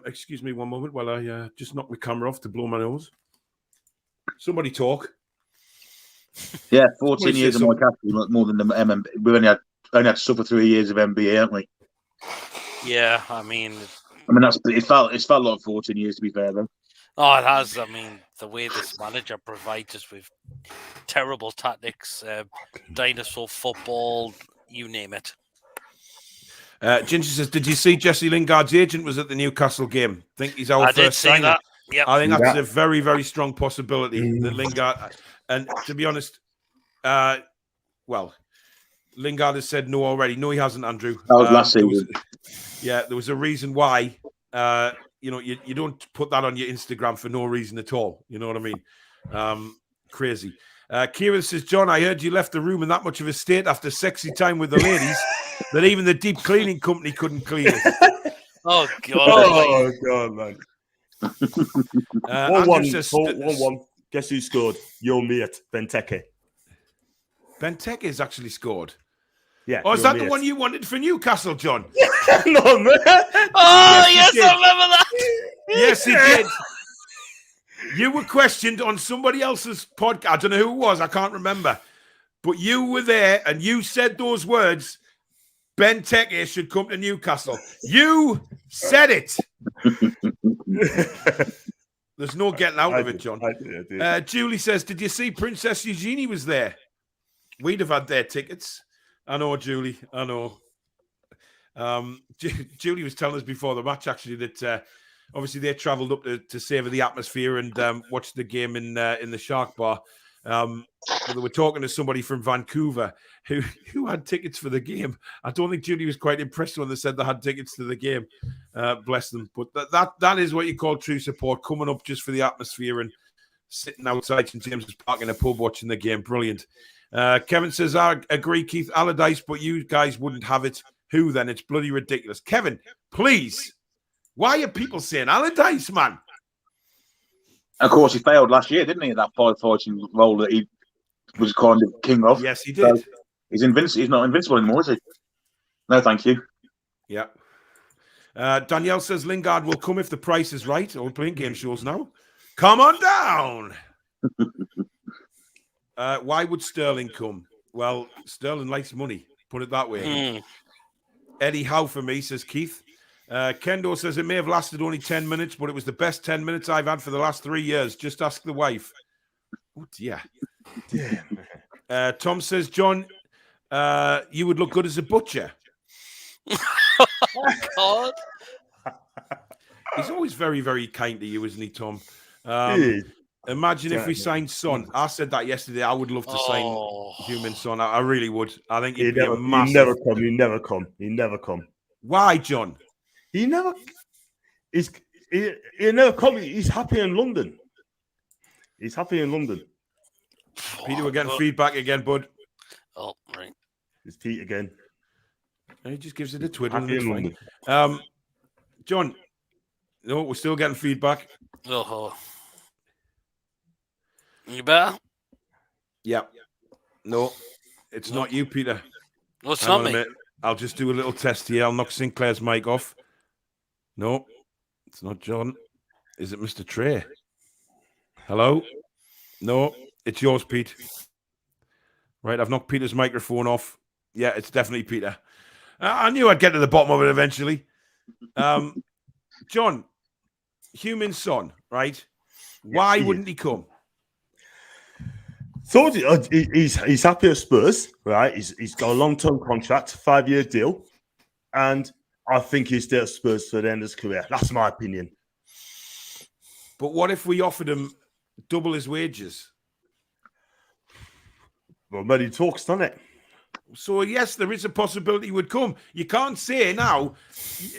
Excuse me one moment while I just knock my camera off to blow my nose. Somebody talk. Yeah, 14 years of my capital, more than the MMB. We only had to suffer 3 years of MBA, haven't we? Yeah, I mean, it felt like 14 years, to be fair, though. Oh, it has. I mean, the way this manager provides us with terrible tactics, dinosaur football, you name it. Ginger says, did you see Jesse Lingard's agent was at the Newcastle game? Think he's our first signing. That. Yep. I think that's a very, very strong possibility that Lingard, and to be honest, Lingard has said no already. No, he hasn't, Andrew. That was last season. There was a reason why. You don't put that on your Instagram for no reason at all. You know what I mean? Crazy. Kieran says, John, I heard you left the room in that much of a state after sexy time with the ladies that even the deep cleaning company couldn't clean it. Oh, God. Man. 1-1. Guess who scored? Your mate, Benteke. Benteke has actually scored. Yeah. Oh, is that the one you wanted for Newcastle, John? No, man. Oh, yes, I remember that. Yes, he did. You were questioned on somebody else's podcast. I don't know who it was. I can't remember. But you were there and you said those words, Benteke should come to Newcastle. You said it. There's no getting out of it, John. I did. Julie says, did you see Princess Eugenie was there? We'd have had their tickets. I know, Julie. I know. Julie was telling us before the match, actually, that obviously they travelled up to savour the atmosphere and watch the game in the Shark Bar. But they were talking to somebody from Vancouver who had tickets for the game. I don't think Julie was quite impressed when they said they had tickets to the game. Bless them. But that is what you call true support, coming up just for the atmosphere and sitting outside St James's Park in a pub watching the game. Brilliant. Kevin says, I agree, Keith, Allardyce, but you guys wouldn't have it. Who then? It's bloody ridiculous. Kevin, please. Why are people saying Allardyce, man? Of course, he failed last year, didn't he? That fighting role that he was kind of king of. Yes, he did. So he's not invincible anymore, is he? No, thank you. Yeah. Danielle says Lingard will come if the price is right. Oh, we're playing game shows now. Come on down. Why would Sterling come? Well, Sterling likes money. Put it that way. Eddie Howe for me, says Keith. Kendo says it may have lasted only 10 minutes, but it was the best 10 minutes I've had for the last 3 years. Just ask the wife. Oh, dear. Tom says, John, you would look good as a butcher. Oh, God. He's always very, very kind to you, isn't he, Tom? Imagine if we signed Son. I said that yesterday. I would love to sign Human Son. I really would. I think he'd be a massive... He'd never come. Why, John? He never come. He's happy in London. Peter, we're getting feedback again, bud. Oh, right. It's Pete again. He just gives it a twiddle. Happy in London. John, no, we're still getting feedback. Oh. You better? Yeah. No, it's not you, Peter. No, it's not me. I'll just do a little test here. I'll knock Sinclair's mic off. No, it's not John. Is it Mr. Trey? Hello? No, it's yours, Pete. Right, I've knocked Peter's microphone off. Yeah, it's definitely Peter. I knew I'd get to the bottom of it eventually. John, Human Son, right? Why wouldn't he come? Thought he's happy at Spurs, right? He's got a long-term contract, 5-year deal, and I think he's still at Spurs for the end of his career. That's my opinion. But what if we offered him double his wages? Well, money talks, doesn't it? So, yes, there is a possibility he would come. You can't say now,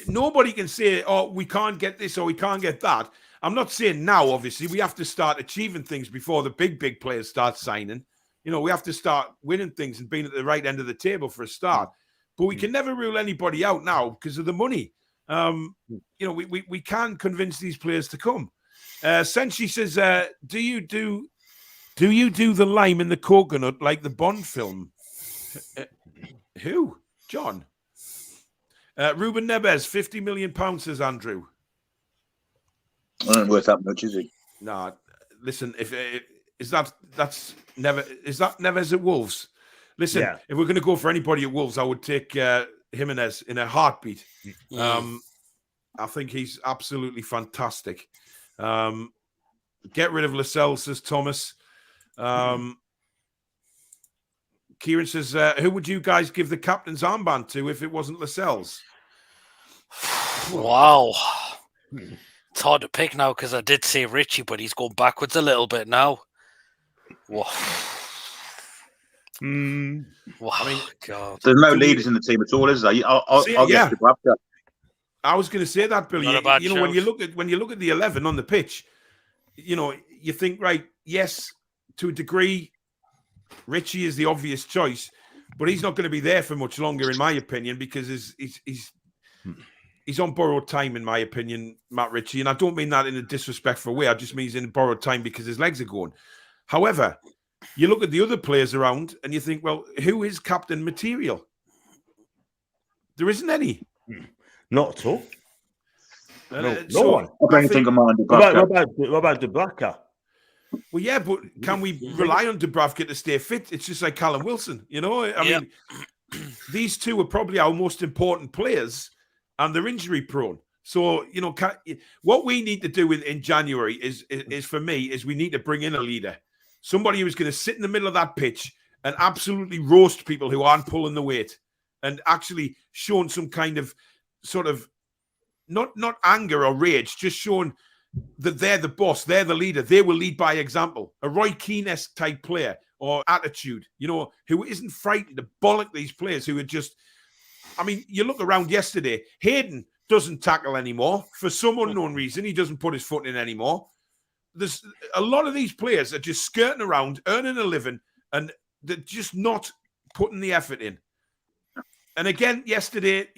nobody can say, oh, we can't get this or we can't get that. I'm not saying now, obviously, we have to start achieving things before the big players start signing. You know, we have to start winning things and being at the right end of the table for a start. But we can never rule anybody out now because of the money. You know, we can convince these players to come. Senshi says, do you do the lime in the coconut like the Bond film? Who? John? Ruben Neves, £50 million, says Andrew. I don't worth that much, is he? Nah, listen, is that Neves at Wolves? Listen, if we're going to go for anybody at Wolves, I would take Jimenez in a heartbeat. I think he's absolutely fantastic. Get rid of Lascelles, says Thomas. Kieran says, who would you guys give the captain's armband to if it wasn't Lascelles? Wow. It's hard to pick now because I did say Richie, but he's going backwards a little bit now. Wow. Wow. I mean, God. There's no leaders in the team at all, is there? I'll get Dubravka. I was going to say that, Billy. You know, when you look at the 11 on the pitch, you know, you think, right, yes, to a degree, Richie is the obvious choice, but he's not going to be there for much longer, in my opinion, because he's on borrowed time, in my opinion, Matt Ritchie. And I don't mean that in a disrespectful way. I just mean he's in borrowed time because his legs are going. However, you look at the other players around and you think, well, who is captain material? There isn't any. Not at all. No one. I don't think I'm on Dubravka. What about Dubravka? Well, yeah, but can we rely on Dubravka to stay fit? It's just like Callum Wilson, you know? I mean, these two are probably our most important players, and they're injury prone. So, what we need to do in January is for me, is we need to bring in a leader. Somebody who's going to sit in the middle of that pitch and absolutely roast people who aren't pulling the weight and actually showing some kind of sort of not anger or rage, just showing that they're the boss, they're the leader, they will lead by example. A Roy Keane-esque type player or attitude, who isn't frightened to bollock these players who are just, you look around yesterday, Hayden doesn't tackle anymore. For some unknown reason, he doesn't put his foot in anymore. There's a lot of these players are just skirting around, earning a living, and they're just not putting the effort in. And again, yesterday,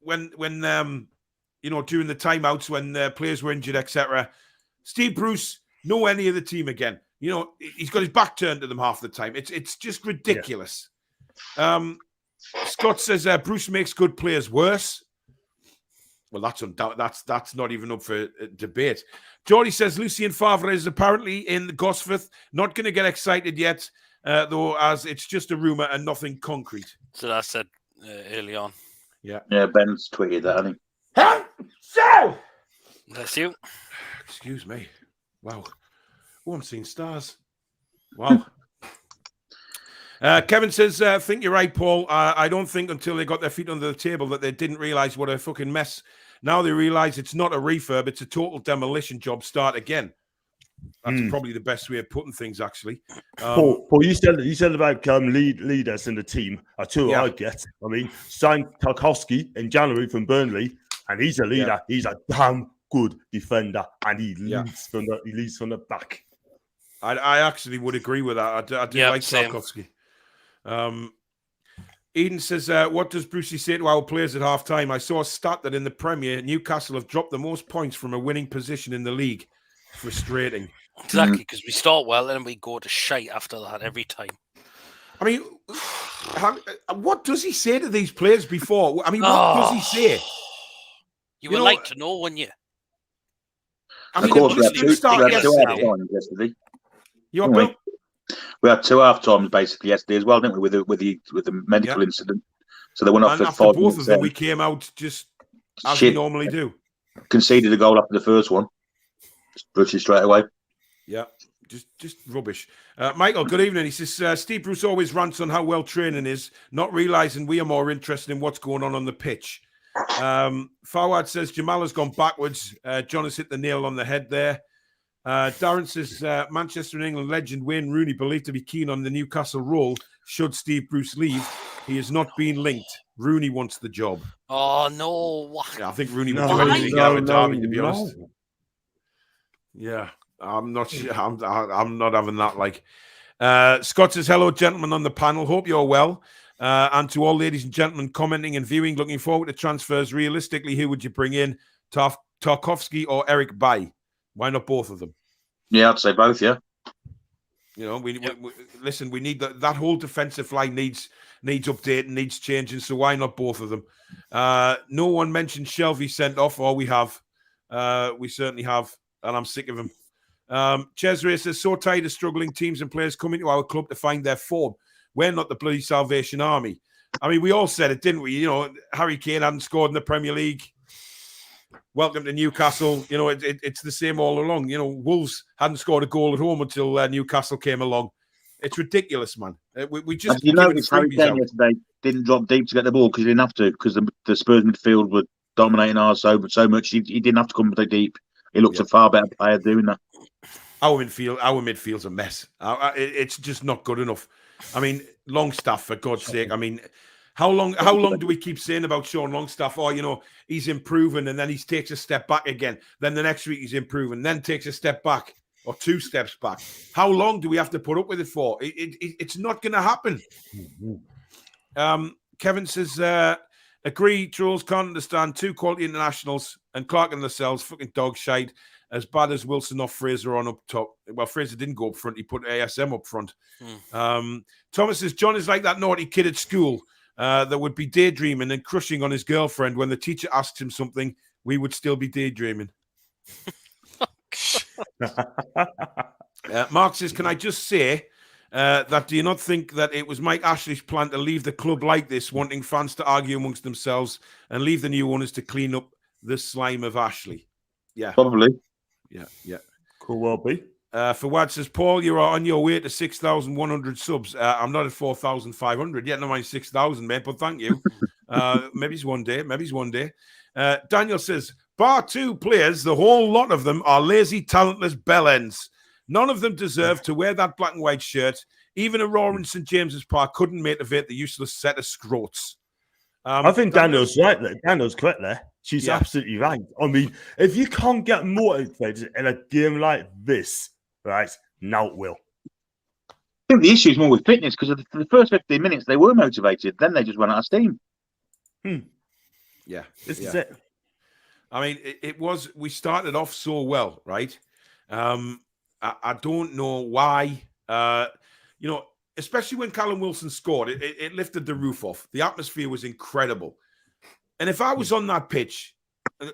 when during the timeouts when players were injured, etc., Steve Bruce, no any of the team again. He's got his back turned to them half the time. It's just ridiculous. Yeah. Scott says Bruce makes good players worse. Well, that's not even up for debate. Geordie says Lucien Favre is apparently in Gosforth. Not going to get excited yet, though, as it's just a rumor and nothing concrete. So I said early on. Yeah, Ben's tweeted that, hasn't he? So, that's you. Excuse me. Wow. Oh, I'm seeing stars. Wow. Kevin says, I think you're right, Paul. I don't think until they got their feet under the table that they didn't realize what a fucking mess. Now they realize it's not a refurb, it's a total demolition job. Start again. That's probably the best way of putting things, actually. Paul, you said about leaders in the team. I tell you what I get. Signed Tarkowski in January from Burnley, and he's a leader. Yeah. He's a damn good defender, and he leads from the back. I actually would agree with that. I do like Tarkowski. Eden says, what does Brucey say to our players at half-time? I saw a stat that in the Premier, Newcastle have dropped the most points from a winning position in the league. Frustrating. Exactly, because we start well and we go to shite after that every time. What does he say to these players before? What does he say? You would like to know, wouldn't you? Of course, we had two yesterday. We had 2 half times basically yesterday as well, didn't we? With the medical incident, so they went off for 5 minutes. Both of them, we came out just as we normally do. Conceded a goal after the first one, just straight away. Yeah, just rubbish. Michael, good evening. He says Steve Bruce always rants on how well training is, not realizing we are more interested in what's going on the pitch. Fawad says Jamal has gone backwards. John has hit the nail on the head there. Darren says Manchester and England legend Wayne Rooney believed to be keen on the Newcastle role should Steve Bruce leave. He has not been linked. Rooney wants the job. Oh no! Yeah, I think Rooney would do anything out of Derby, to be honest. Yeah, I'm not sure. I'm not having that. Like Scott says, hello, gentlemen on the panel. Hope you're well. And to all ladies and gentlemen commenting and viewing, looking forward to transfers. Realistically, who would you bring in? Tarkowski or Eric Bailly? Why not both of them? Yeah, I'd say both. Yeah. We listen. We need that whole defensive line needs updating, needs changing. So why not both of them? No one mentioned Shelvey sent off, or we have. We certainly have, and I'm sick of him. Cesare says, so tired of struggling teams and players coming to our club to find their form. We're not the bloody Salvation Army. We all said it, didn't we? Harry Kane hadn't scored in the Premier League. Welcome to Newcastle. It's the same all along. Wolves hadn't scored a goal at home until Newcastle came along. It's ridiculous, man. We just noticed Harry Kane yesterday didn't drop deep to get the ball because he didn't have to, because the Spurs midfield were dominating ours so much. He didn't have to come deep. He looked a far better player doing that. Our midfield's a mess. It's just not good enough. Longstaff, for God's sake. How long do we keep saying about Sean Longstaff? Oh, he's improving, and then he takes a step back again. Then the next week he's improving, then takes a step back or 2 steps back. How long do we have to put up with it for? It's not going to happen. Kevin says, agree, trolls can't understand 2 quality internationals and Clark and Lascelles, fucking dog shite, as bad as Wilson or Fraser on up top. Well, Fraser didn't go up front. He put ASM up front. Thomas says, John is like that naughty kid at school that would be daydreaming and crushing on his girlfriend. When the teacher asks him something, we would still be daydreaming. Mark says, can I just say that do you not think that it was Mike Ashley's plan to leave the club like this, wanting fans to argue amongst themselves and leave the new owners to clean up the slime of Ashley. Yeah. Probably. Yeah. Cool, well be. Fawad says, Paul, you are on your way to 6,100 subs. I'm not at 4,500 yet. No, mind 6,000, mate, but thank you. Maybe it's one day. Daniel says, bar 2 players, the whole lot of them are lazy, talentless bellends. None of them deserve to wear that black and white shirt. Even a Raw in St. James's Park couldn't motivate the useless set of scroats. I think Daniel's right there. Daniel's correct there. She's absolutely right. I mean, if you can't get motivated in a game like this, right, now it will. I think the issue is more with fitness because for the first 15 minutes they were motivated. Then they just ran out of steam. Yeah. This is it. I mean, it was, we started off so well, right? I don't know why, especially when Callum Wilson scored, it lifted the roof off. The atmosphere was incredible. And if I was on that pitch,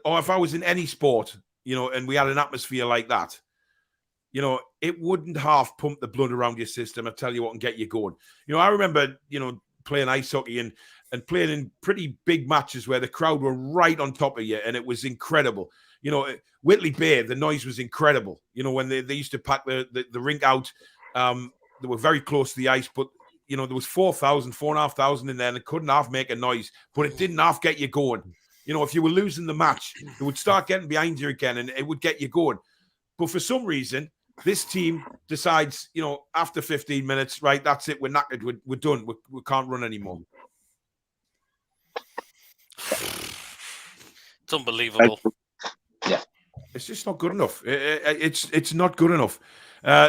or if I was in any sport, and we had an atmosphere like that, it wouldn't half pump the blood around your system, I tell you what, and get you going. I remember, playing ice hockey and playing in pretty big matches where the crowd were right on top of you, and it was incredible. Whitley Bay, the noise was incredible. When they used to pack the rink out, they were very close to the ice, but there was 4,500 in there, and it couldn't half make a noise, but it didn't half get you going. If you were losing the match, it would start getting behind you again, and it would get you going. But for some reason, this team decides, after 15 minutes, right, that's it, we're knackered, we're done, we can't run anymore. It's unbelievable. Yeah, it's just not good enough. It's not good enough.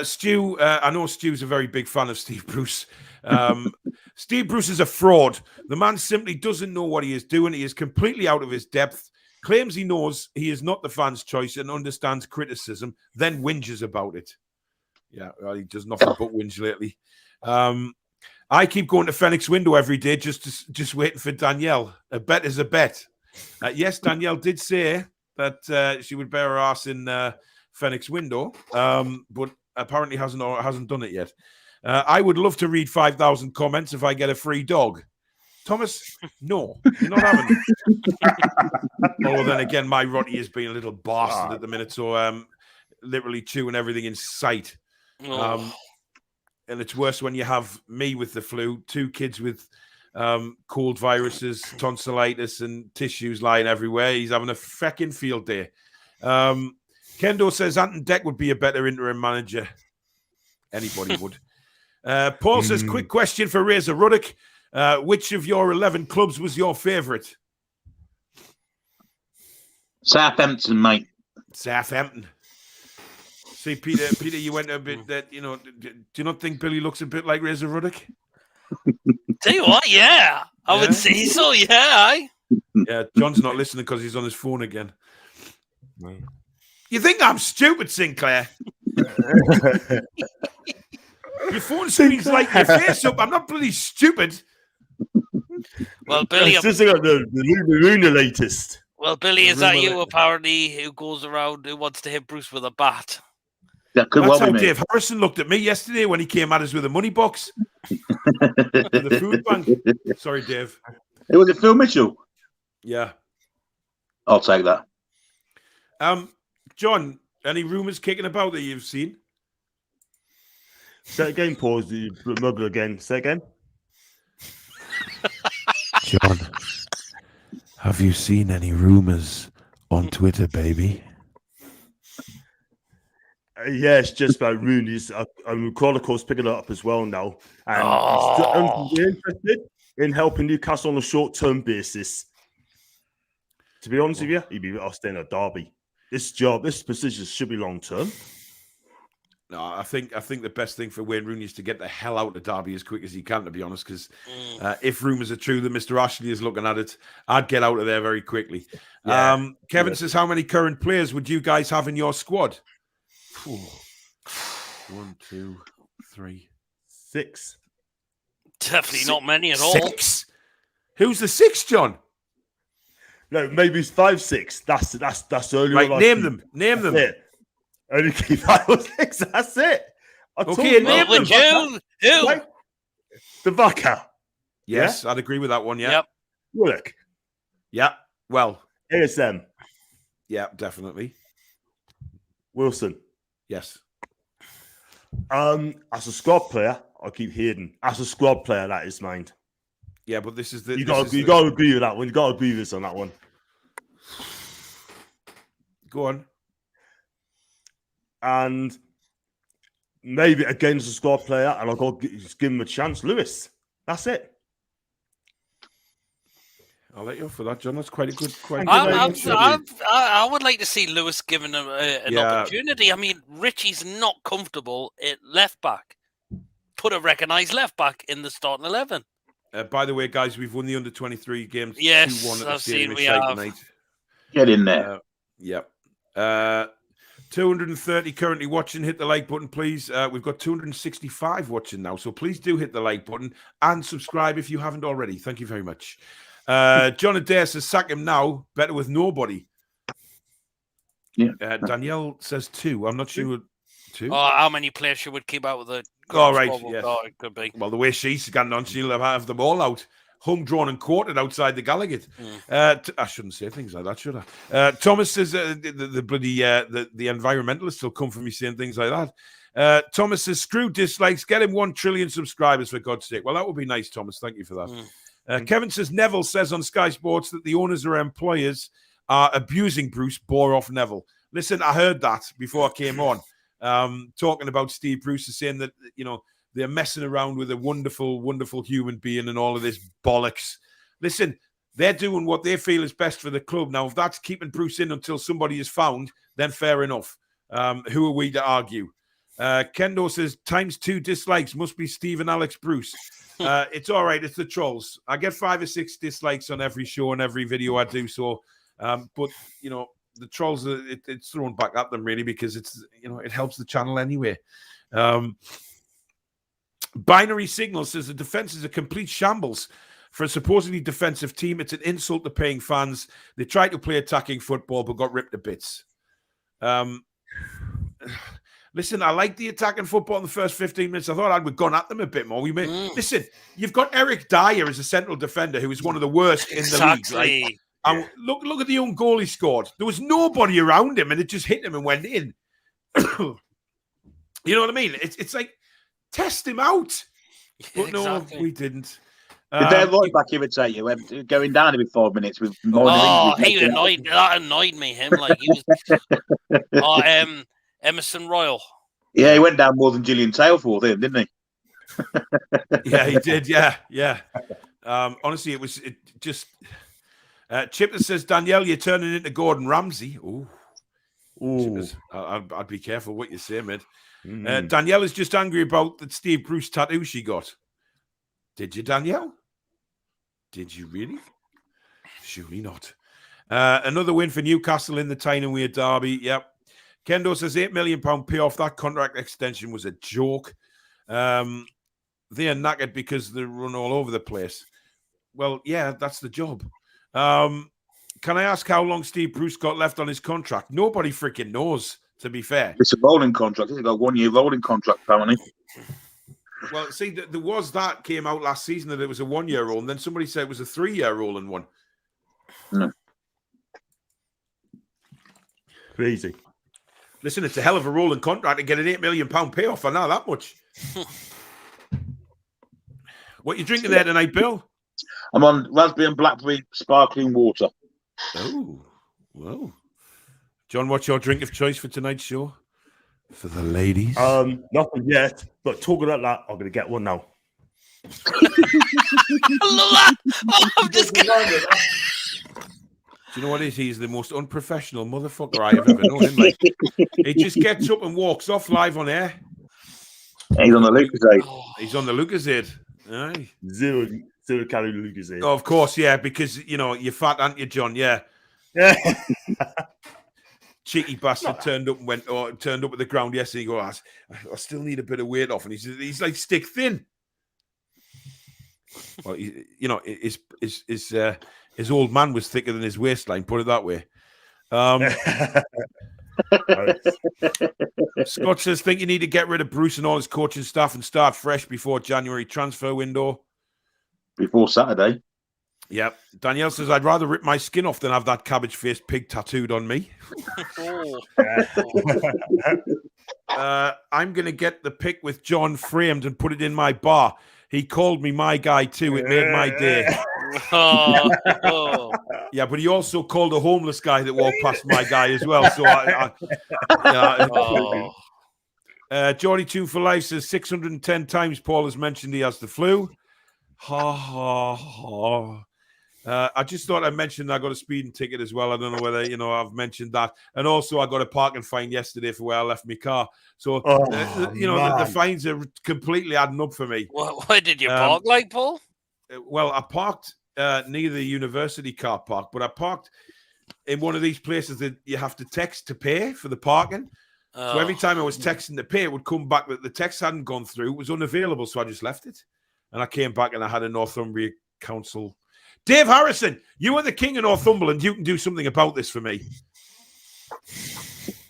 Stu, I know Stu's a very big fan of Steve Bruce. Steve Bruce is a fraud. The man simply doesn't know what he is doing. He is completely out of his depth. Claims he knows he is not the fans' choice and understands criticism, then whinges about it. Yeah, well, he does nothing but whinge lately. I keep going to Phoenix Window every day just waiting for Danielle. A bet is a bet. Yes, Danielle did say that she would bear her ass in Phoenix Window, but apparently hasn't done it yet. I would love to read 5,000 comments if I get a free dog. Thomas, no, you're not having it. Oh, then again, my Rotty is being a little bastard at the minute, so literally chewing everything in sight. And it's worse when you have me with the flu, 2 kids with cold viruses, tonsillitis, and tissues lying everywhere. He's having a feckin' field day. Kendo says Anton Deck would be a better interim manager. Anybody would. Paul says, quick question for Razor Ruddock. Which of your 11 clubs was your favourite? Southampton, mate. Southampton. See, Peter, you went a bit that, do you not think Billy looks a bit like Razor Ruddock? Tell you what, yeah. I would say so, yeah. Yeah, John's not listening because he's on his phone again. No. You think I'm stupid, Sinclair? Your phone screen's like your face up. I'm not bloody stupid. Well, Billy, this is the latest. Well, Billy, is that you apparently who goes around who wants to hit Bruce with a bat? That could That's well how be Dave Harrison looked at me yesterday when he came at us with a money box and the food bank. Sorry, Dave. It was Phil Mitchell. Yeah, I'll take that. John, any rumours kicking about that you've seen? Say it again, pause the muggle again. Say it again. John, have you seen any rumours on Twitter, baby? Yes, just about Rooney's. Chronicle's picking it up as well now. And he's interested in helping Newcastle on a short-term basis. To be honest with you, he'd be better off staying at Derby. This position should be long-term. No, I think the best thing for Wayne Rooney is to get the hell out of Derby as quick as he can, to be honest, because if rumours are true that Mr. Ashley is looking at it, I'd get out of there very quickly. Yeah. Kevin says, how many current players would you guys have in your squad? 1, 2, 3, 6. Definitely not many at all. 6? Who's the 6, John? No, maybe it's 5, 6. That's the only right, one. Name them. It. Only keep 5 or 6. That's it. Okay, name them. Who? Right? The Vaca. Yes, I'd agree with that one. Yeah. Yep. Willock. Yeah. Well, ASM. Yeah, definitely. Wilson. Yes. As a squad player, I keep hearing. As a squad player, that is mine. Yeah, but this is the you got to agree with that one. You got to agree with us on that one. Go on. And maybe against a squad player, and I'll go just give him a chance. Lewis. That's it. I'll let you off for that, John. That's quite a good. I would like to see Lewis given an opportunity. I mean, Richie's not comfortable at left back. Put a recognised left back in the starting 11. By the way, guys, we've won the under-23 games. Yes, 2-1 at the I've seen Stadium we have. tonight. Get in there. Yep. 230 currently watching. Hit the like button, please. We've got 265 watching now, so please do hit the like button and subscribe if you haven't already. Thank you very much. John Adair says, sack him now. Better with nobody. Yeah. Danielle says 2. I'm not sure. 2? Oh, how many players she would keep out with the... Oh, right, yes. Oh, it could be. Well, the way she's gone on, she'll have them all out. Hung, drawn, and quartered outside the Gallagher. I shouldn't say things like that, should I? Thomas says the environmentalists will come for me saying things like that. Thomas says, screw dislikes, get him 1 trillion subscribers, for God's sake. Well, that would be nice, Thomas. Thank you for that. Kevin says, Neville says on Sky Sports that the owners or employers are abusing Bruce, bore off Neville. Listen, I heard that before I came on. Talking about Steve Bruce is saying that, they're messing around with a wonderful, wonderful human being and all of this bollocks. Listen, they're doing what they feel is best for the club. Now, if that's keeping Bruce in until somebody is found, then fair enough. Who are we to argue? Kendo says, ×2 dislikes must be Steve and Alex Bruce. It's all right. It's the trolls. I get 5 or 6 dislikes on every show and every video I do. So, but, the trolls, it's thrown back at them really because it's, it helps the channel anyway. Binary Signal says the defense is a complete shambles for a supposedly defensive team. It's an insult to paying fans. They tried to play attacking football but got ripped to bits. Listen, I like the attacking football in the first 15 minutes. I thought I'd have gone at them a bit more. Listen, you've got Eric Dyer as a central defender who is one of the worst in the league, right? And look at the own goal he scored. There was nobody around him and it just hit him and went in. You know what I mean? It's like, test him out. But Exactly. No, we didn't. Did their right back irritate you? Going down every 5 minutes with more he annoyed. That annoyed me. Him like he was. Emerson Royal. Yeah, he went down more than Gillian Tailforth, didn't he? Yeah, he did. Yeah. Honestly, it just. Chipper says, Danielle, you're turning into Gordon Ramsay. Ooh. I'd be careful what you say, mate. Danielle is just angry about that Steve Bruce tattoo she got. Did you, Danielle? Did you really? Surely not. Another win for Newcastle in the Tyne-and-Wear derby. Yep. Kendo says £8 million payoff. That contract extension was a joke. They are knackered because they run all over the place. Well, yeah, that's the job. Can I ask how long Steve Bruce got left on his contract? Nobody freaking knows, to be fair. It's a rolling contract. He's got a 1-year rolling contract, apparently. Well, see, there was that came out last season that it was a 1-year roll, and then somebody said it was a 3-year rolling one. No. Crazy. Listen, it's a hell of a rolling contract to get an £8 million payoff for now that much. What you drinking there tonight, Bill? I'm on raspberry and blackberry sparkling water. Oh, well. John, what's your drink of choice for tonight's show? For the ladies? Nothing yet, but talking about that, I'm going to get one now. I love that. Oh, I'm just Do you know what it is? He's the most unprofessional motherfucker I have ever known. Him, like, he just gets up and walks off live on air. He's on the Lucasade. He's on the Lucasade. Aye. Zero calorie Lucasade. Oh, of course, yeah, because, you're fat, aren't you, John? Yeah. Cheeky bastard turned up at the ground yesterday. He goes, I still need a bit of weight off. And he's like stick thin. Well, his old man was thicker than his waistline, put it that way. Scott says, think you need to get rid of Bruce and all his coaching staff and start fresh before January transfer window. Before Saturday. Yep. Danielle says, I'd rather rip my skin off than have that cabbage-faced pig tattooed on me. I'm going to get the pic with John framed and put it in my bar. He called me my guy too. It made my day. Yeah, but he also called a homeless guy that walked past my guy as well. So Geordie Toon for Life says 610 times Paul has mentioned he has the flu. Ha ha ha. I just thought I mentioned I got a speeding ticket as well. I don't know whether I've mentioned that, and also I got a parking fine yesterday for where I left my car. So the fines are completely adding up for me. Where did you park, like Paul? Well, I parked near the university car park, but I parked in one of these places that you have to text to pay for the parking. So every time I was texting to pay, it would come back that the text hadn't gone through. It was unavailable, so I just left it, and I came back and I had a Northumbria council. Dave Harrison, you are the king of Northumberland. You can do something about this for me.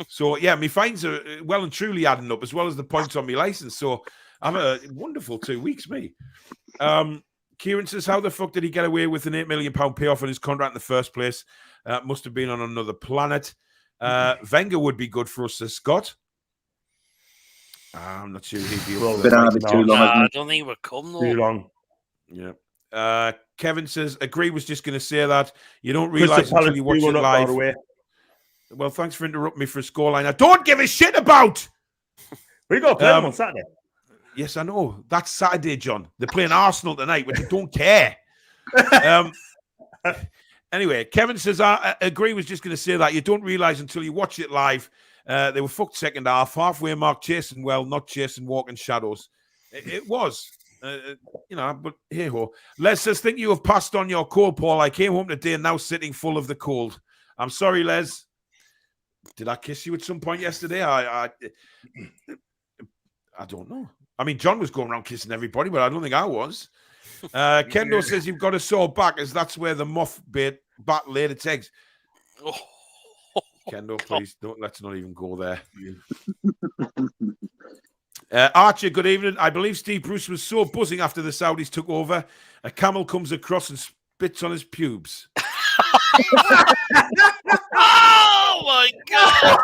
So, yeah, my fines are well and truly adding up, as well as the points on my license. So, I'm a wonderful 2 weeks, me. Kieran says, how the fuck did he get away with an £8 million payoff on his contract in the first place? Must have been on another planet. Wenger would be good for us, says Scott. I'm not sure he'd be able to too long. I don't think it would come, though. Too long. Yeah. Kevin says, agree, was just going to say that. You don't realise until you watch it live. Well, thanks for interrupting me for a scoreline I don't give a shit about. We got to play them on Saturday. Yes, I know. That's Saturday, John. They're playing Arsenal tonight, which I don't care. Anyway, Kevin says, I agree, was just going to say that. You don't realise until you watch it live. They were fucked second half. Halfway mark chasing well, not chasing walking shadows. It was. But hey ho. Les says, think you have passed on your cold, Paul. I came home today and now sitting full of the cold. I'm sorry, Les. Did I kiss you at some point yesterday? I don't know. I mean, John was going around kissing everybody, but I don't think I was. Kendo says you've got a sore back, as that's where the moth bat laid its eggs. Kendo, please let's not even go there. Archer, good evening. I believe Steve Bruce was so buzzing after the Saudis took over. A camel comes across and spits on his pubes. Oh my God!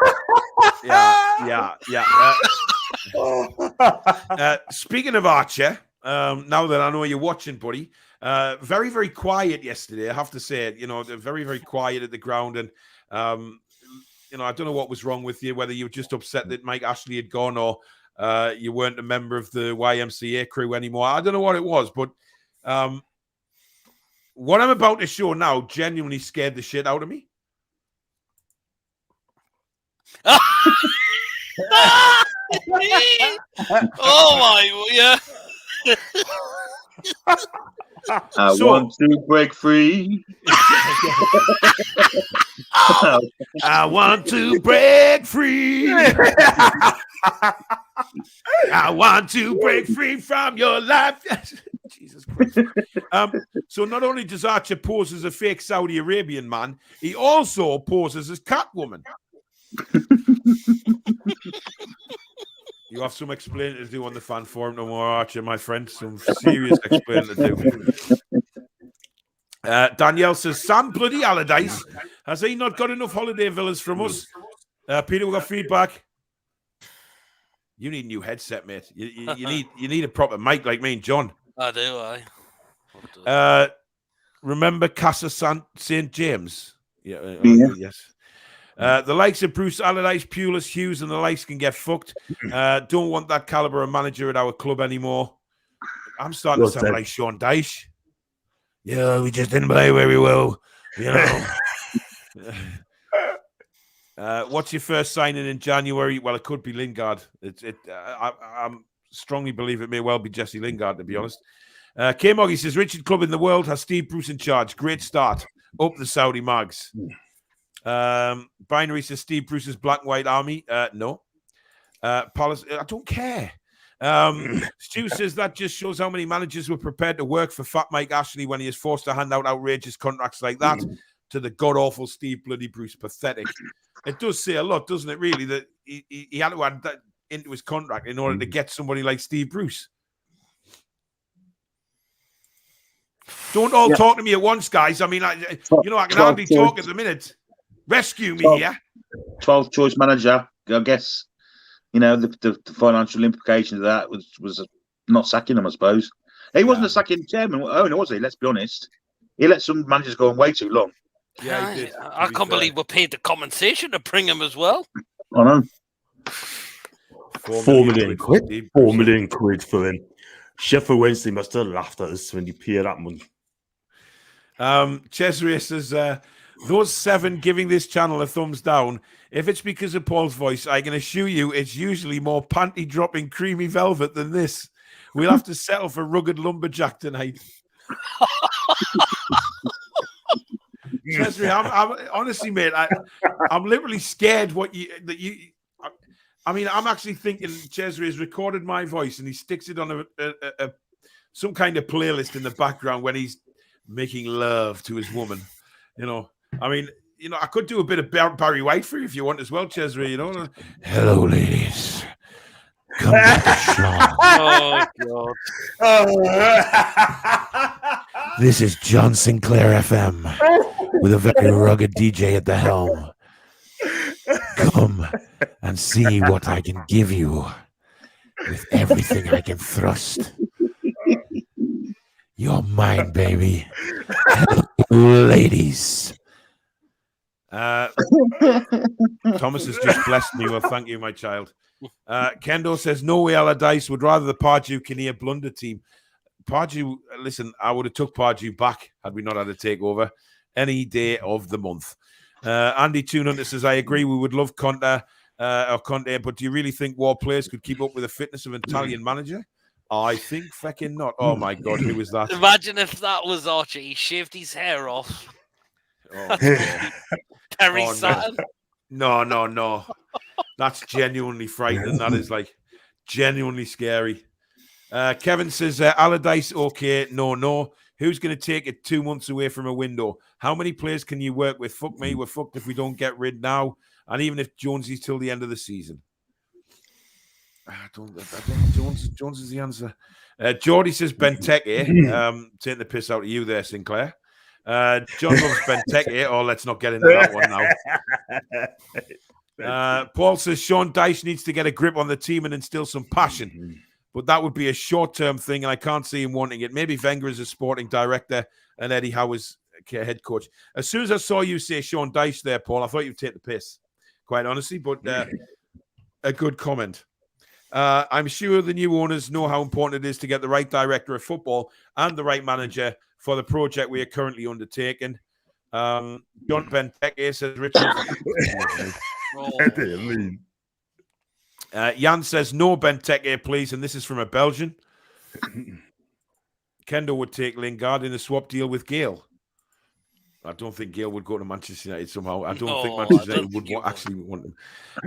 Yeah. Speaking of Archer, now that I know you're watching, buddy, very, very quiet yesterday. I have to say, they're very, very quiet at the ground, and I don't know what was wrong with you. Whether you were just upset that Mike Ashley had gone, or you weren't a member of the YMCA crew anymore. I don't know what it was, but what I'm about to show now genuinely scared the shit out of me. Oh my, yeah. I want to break free. I want to break free. I want to break free from your life. Jesus Christ. So not only does Archer pose as a fake Saudi Arabian man, he also poses as Catwoman. You have some explaining to do on the fan forum no more, Archer, my friend. Some serious explaining to do. Danielle says, Sam bloody Allardyce, has he not got enough holiday villas from us? Peter, we got feedback. You need a new headset, mate. You need a proper mic like me and John. I do. Remember Casa St. James? Yes. The likes of Bruce Allardyce, Pulis, Hughes, and the likes can get fucked. Don't want that caliber of manager at our club anymore. I'm starting to sound like Sean Dyche. Yeah, we just didn't play very well, What's your first signing in January? Well, it could be Lingard. I strongly believe it may well be Jesse Lingard, to be honest. K-Moggy says, Richard Club in the world has Steve Bruce in charge. Great start. Up the Saudi mags. Binary says, Steve Bruce's Black and White Army. No. Palace, I don't care. Stu says, that just shows how many managers were prepared to work for Fat Mike Ashley when he is forced to hand out outrageous contracts like that to the god-awful Steve bloody Bruce. Pathetic. It does say a lot, doesn't it, really, that he had to add that into his contract in order to get somebody like Steve Bruce. Don't all talk to me at once, guys. I mean, I can hardly talk at the minute. Rescue me here. 12th choice manager. I guess, the financial implications of that was not sacking him, I suppose. He wasn't a sacking chairman owner, was he? Let's be honest. He let some managers go on way too long. Yeah, he did. I can't believe we paid the compensation to bring him as well. I know. 4 million quid. 4 million quid for him. Sheffield Wednesday must have laughed at us when you pay that money. Cesare says, those 7 giving this channel a thumbs down. If it's because of Paul's voice, I can assure you it's usually more panty-dropping creamy velvet than this. We'll have to settle for rugged lumberjack tonight. Cesare, I'm honestly, mate, I'm literally scared I'm actually thinking Cesare has recorded my voice and he sticks it on a some kind of playlist in the background when he's making love to his woman. I could do a bit of Barry White for you if you want as well, Cesare. Hello, ladies. Come back to Sean. Oh, God. This is John Sinclair FM with a very rugged DJ at the helm. Come and see what I can give you with everything I can thrust. You're mine, baby. Hello, ladies. Thomas has just blessed me. Well, thank you, my child. Kendo says, no way Allardyce would rather the Pardew Kinnear blunder team. Pardew, listen, I would have took Pardew back had we not had a takeover any day of the month. Andy Toon says, I agree, we would love Conte, but do you really think War players could keep up with the fitness of an Italian manager? I think fucking not. Oh my God, who was that? Imagine if that was Archie. He shaved his hair off. Oh, Terry Saturn. No. That's genuinely frightening. That is genuinely scary. Kevin says, Allardyce, okay. No. Who's going to take it 2 months away from a window? How many players can you work with? Fuck me, we're fucked if we don't get rid now. And even if Jonesy's till the end of the season. I don't Jones is the answer. Geordie says Benteke. Taking the piss out of you there, Sinclair. John loves Benteke. Oh, let's not get into that one now. Paul says Sean Dyche needs to get a grip on the team and instill some passion. But that would be a short-term thing, and I can't see him wanting it. Maybe Wenger is a sporting director and Eddie Howe is head coach. As soon as I saw you say Sean Dyche there, Paul, I thought you'd take the piss, quite honestly, but a good comment. I'm sure the new owners know how important it is to get the right director of football and the right manager for the project we are currently undertaking. John Benteke says, Richard. Jan says, no Benteke, please. And this is from a Belgian. Kendo would take Lingard in a swap deal with Gale. I don't think Gale would go to Manchester United somehow. I don't think Manchester United would actually want him.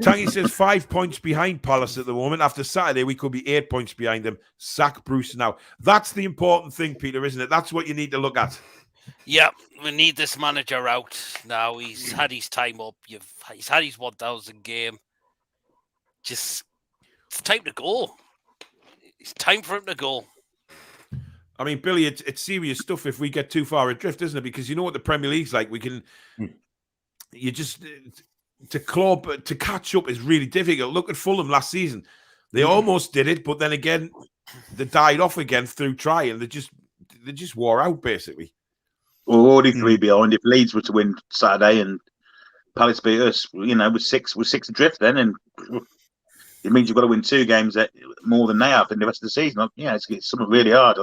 Tangy says 5 points behind Palace at the moment. After Saturday, we could be 8 points behind them. Sack Bruce now. That's the important thing, Peter, isn't it? That's what you need to look at. Yeah, we need this manager out now. He's had his time up. He's had his 1,000 game. It's time to go. It's time for him to go. I mean, Billy, it's serious stuff if we get too far adrift, isn't it? Because you know what the Premier League's like. To catch up is really difficult. Look at Fulham last season. They almost did it, but then again, they died off again through trying. They just wore out, basically. We're already 3 behind. If Leeds were to win Saturday and Palace beat us, we're six adrift then, and it means you've got to win 2 games more than they have in the rest of the season. Yeah, it's something really hard.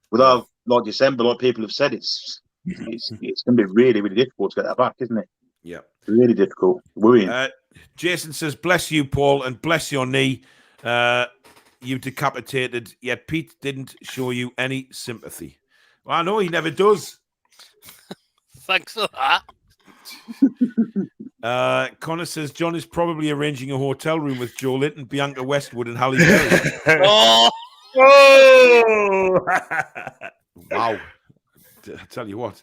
Without December, like people have said, it's going to be really, really difficult to get that back, isn't it? Yeah, really difficult. Worrying. Jason says, "Bless you, Paul, and bless your knee. You decapitated. Yet Pete didn't show you any sympathy." Well, I know he never does. Thanks for that. Connor says John is probably arranging a hotel room with Joe Linton, Bianca Westwood, and Halle Berry. Oh! Wow! I tell you what,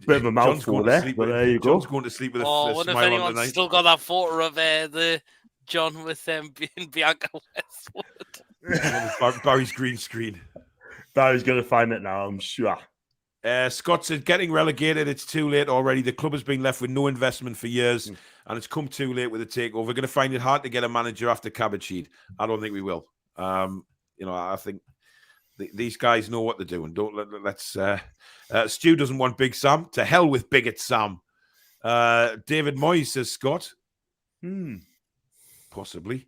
bit of a mouthful there, but there you go. John's going to sleep with a smile on the night. Still got that photo of the John with Bianca Westwood. Barry's green screen. Barry's going to find it now, I'm sure. Scott said, getting relegated, it's too late already. The club has been left with no investment for years, and it's come too late with the takeover. We're going to find it hard to get a manager after Cabbage Seed. I don't think we will. I think these guys know what they're doing. Let's. Stu doesn't want Big Sam. To hell with Bigot Sam. David Moyes says Scott. Possibly.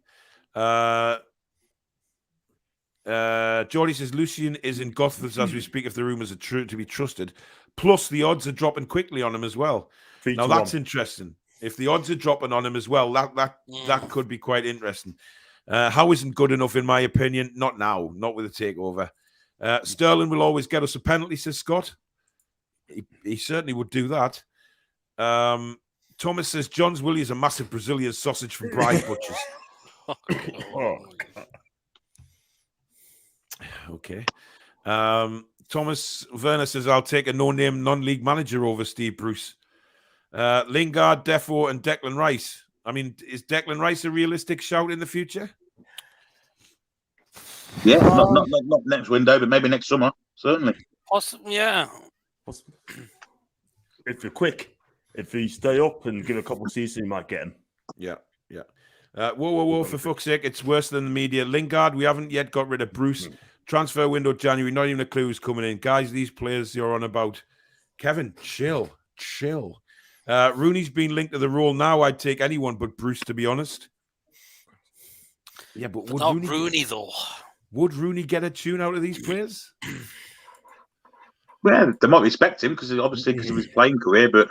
Geordie says Lucian is in Gothams as we speak if the rumours are true to be trusted. Plus, the odds are dropping quickly on him as well. Now, that's interesting. If the odds are dropping on him as well, that could be quite interesting. Howe isn't good enough, in my opinion. Not now. Not with the takeover. Sterling will always get us a penalty, says Scott. He certainly would do that. Thomas says John's Willie is a massive Brazilian sausage from Bride Butchers. Okay. Thomas Werner says, I'll take a no-name non-league manager over Steve Bruce. Lingard, Defo, and Declan Rice. I mean, is Declan Rice a realistic shout in the future? Yeah, not next window, but maybe next summer, certainly. Yeah. If you're quick, if you stay up and give a couple of seasons, you might get him. Yeah. Whoa, for fuck's sake, it's worse than the media. Lingard, we haven't yet got rid of Bruce. Transfer window January, not even a clue who's coming in. Guys, these players you're on about. Kevin, chill. Rooney's been linked to the role now. I'd take anyone but Bruce, to be honest. Yeah, but would not Rooney, though. Would Rooney get a tune out of these players? Well, they might respect him because of his playing career, but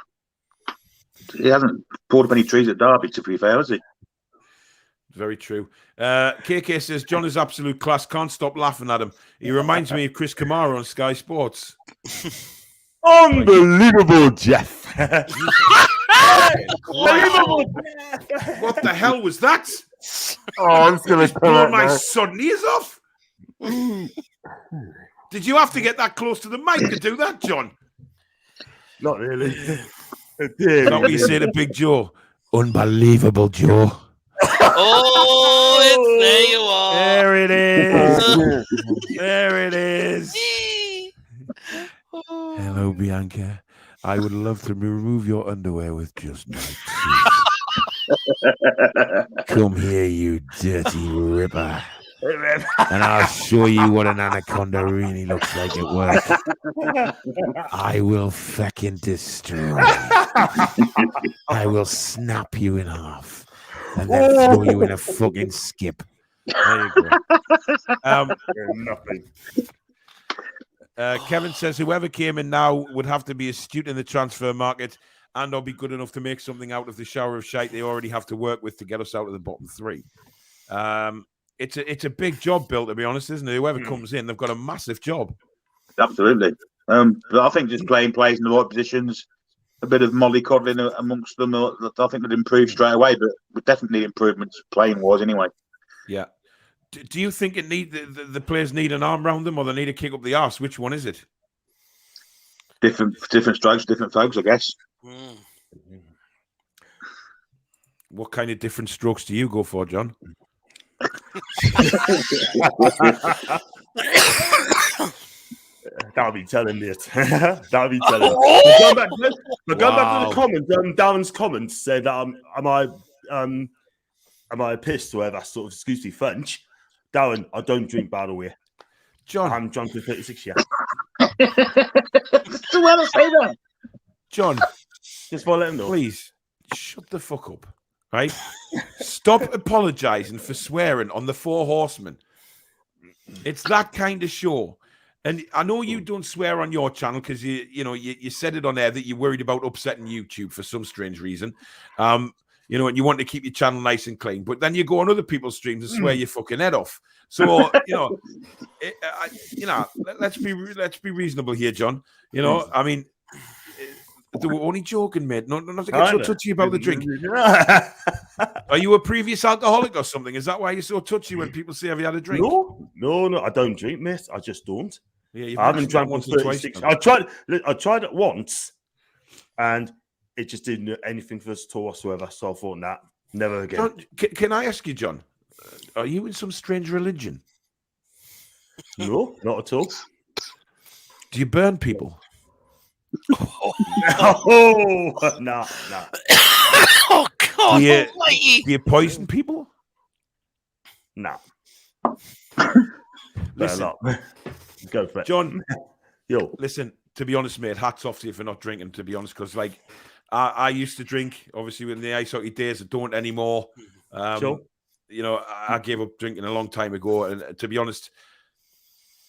he hasn't pulled up any trees at Derby, to be fair, has he? Very true. KK says, John is absolute class. Can't stop laughing at him. He reminds me of Chris Kamara on Sky Sports. Unbelievable, Jeff. What the hell was that? I'm just going to blow my sudden ears off. Did you have to get that close to the mic to do that, John? Not really. Not what you say to Big Joe. Unbelievable, Joe. Oh, there you are. There it is. There it is. Hello, Bianca. I would love to remove your underwear with just my teeth. Come here, you dirty ripper. And I'll show you what an anaconda really looks like at work. I will fucking destroy you. I will snap you in half and then throw you in a fucking skip. There you go. Nothing. Kevin says whoever came in now would have to be astute in the transfer market and or be good enough to make something out of the shower of shite they already have to work with to get us out of the bottom three. It's a big job, Bill, to be honest, isn't it? Whoever comes in, they've got a massive job. Absolutely. But I think just playing plays in the right positions, a bit of mollycoddling amongst them, I think would improve straight away, but we definitely need improvements playing-wise anyway. Yeah. Do you think the players need an arm round them or they need a kick up the arse? Which one is it? Different strokes, different folks, I guess. What kind of different strokes do you go for, John? That'll be telling me it. That'll be telling. Going back to the comments, Darren's comments said, "Am I pissed?" Or whatever. Sort of excuse me, French. Darren, I don't drink bottle beer. John, I'm drunk for 36 years. So well to say that, John. Just want to let him know. Please shut the fuck up. Right? Stop apologizing for swearing on the Four Horsemen. It's that kind of show. And I know you don't swear on your channel because you said it on air that you're worried about upsetting YouTube for some strange reason. And you want to keep your channel nice and clean. But then you go on other people's streams and swear your fucking head off. So, let's be reasonable here, John. I mean, they were only joking, mate. Not to get so touchy about the drink. Are you a previous alcoholic or something? Is that why you're so touchy when people say, have you had a drink? No, I don't drink, mate. I just don't. Yeah, I haven't drank once or twice. I tried it once, and it just didn't do anything for us at all whatsoever. So I thought, nah, never again. John, can I ask you, John? Are you in some strange religion? No, not at all. Do you burn people? Oh, no. Oh God! Do Almighty. you poison people? No. Listen, go for it, John. Yo, listen. To be honest, mate, hats off to you for not drinking. To be honest, because like I used to drink, obviously in the ice hockey days. I don't anymore. Sure. You know, I gave up drinking a long time ago, and to be honest,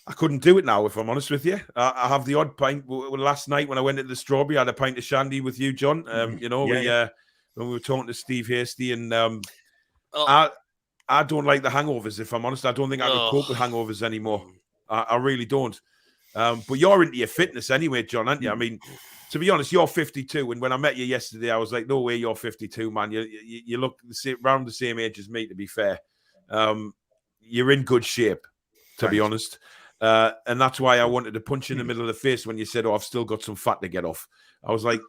I couldn't do it now. If I'm honest with you, I have the odd pint. Last night when I went to the Strawberry, I had a pint of shandy with you, John. You know, when we were talking to Steve Hasty, and I don't like the hangovers. If I'm honest, I don't think I could cope with hangovers anymore. I really don't. But you're into your fitness anyway, John, aren't you? I mean, to be honest, you're 52, and when I met you yesterday, I was like, no way, you're 52, man. You look around the same age as me, to be fair. You're in good shape, to be honest. And that's why I wanted to punch you in the middle of the face when you said, oh, I've still got some fat to get off. I was like,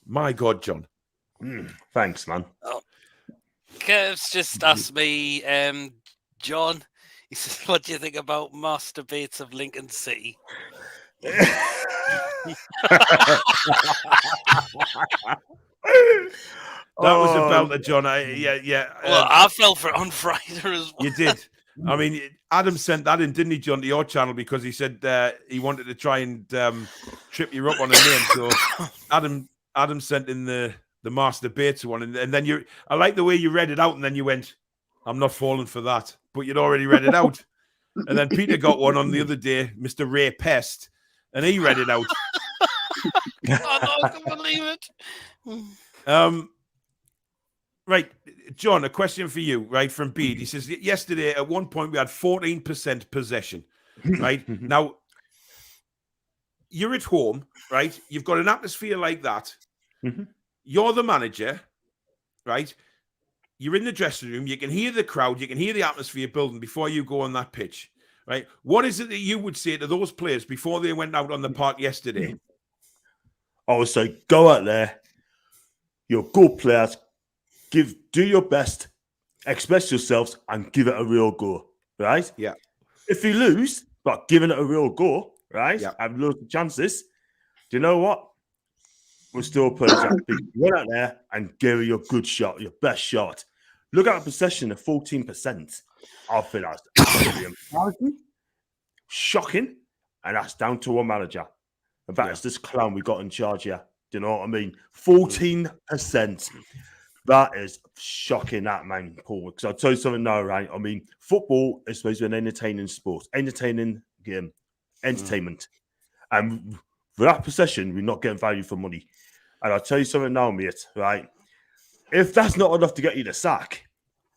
my God, John. Thanks, man. Kev's just asked me, John, he says, what do you think about Master Bates of Lincoln City? That was a belter, John. Well, I fell for it on Friday as well. You did. I mean, Adam sent that in, didn't he, John, to your channel because he said he wanted to try and trip you up on a name. So Adam sent in the Master Bates one, and then I like the way you read it out, and then you went, "I'm not falling for that," but you'd already read it out. And then Peter got one on the other day, Mr. Ray Pest, and he read it out. I can't believe it. Right, John, a question for you, right, from Bede. He says, yesterday, at one point, we had 14% possession, right? Now, you're at home, right? You've got an atmosphere like that. You're the manager, right? You're in the dressing room. You can hear the crowd. You can hear the atmosphere building before you go on that pitch, right? What is it that you would say to those players before they went out on the park yesterday? I would say, go out there. You're good players. Do your best, express yourselves, and give it a real go, right? Yeah. If you lose, but giving it a real go, right? Yeah. Have loads of chances. Do you know what? We're still players. Run out there and give it your good shot, your best shot. Look at a possession of 14%. I think that's absolutely embarrassing, shocking, and that's down to one manager. In fact, it's this clown we got in charge here. Do you know what I mean? 14%. That is shocking, that, man, Paul. Because I'll tell you something now, right? I mean, football is supposed to be an entertaining sport, entertaining game, entertainment. And for that possession, we're not getting value for money. And I'll tell you something now, mate, right? If that's not enough to get you the sack,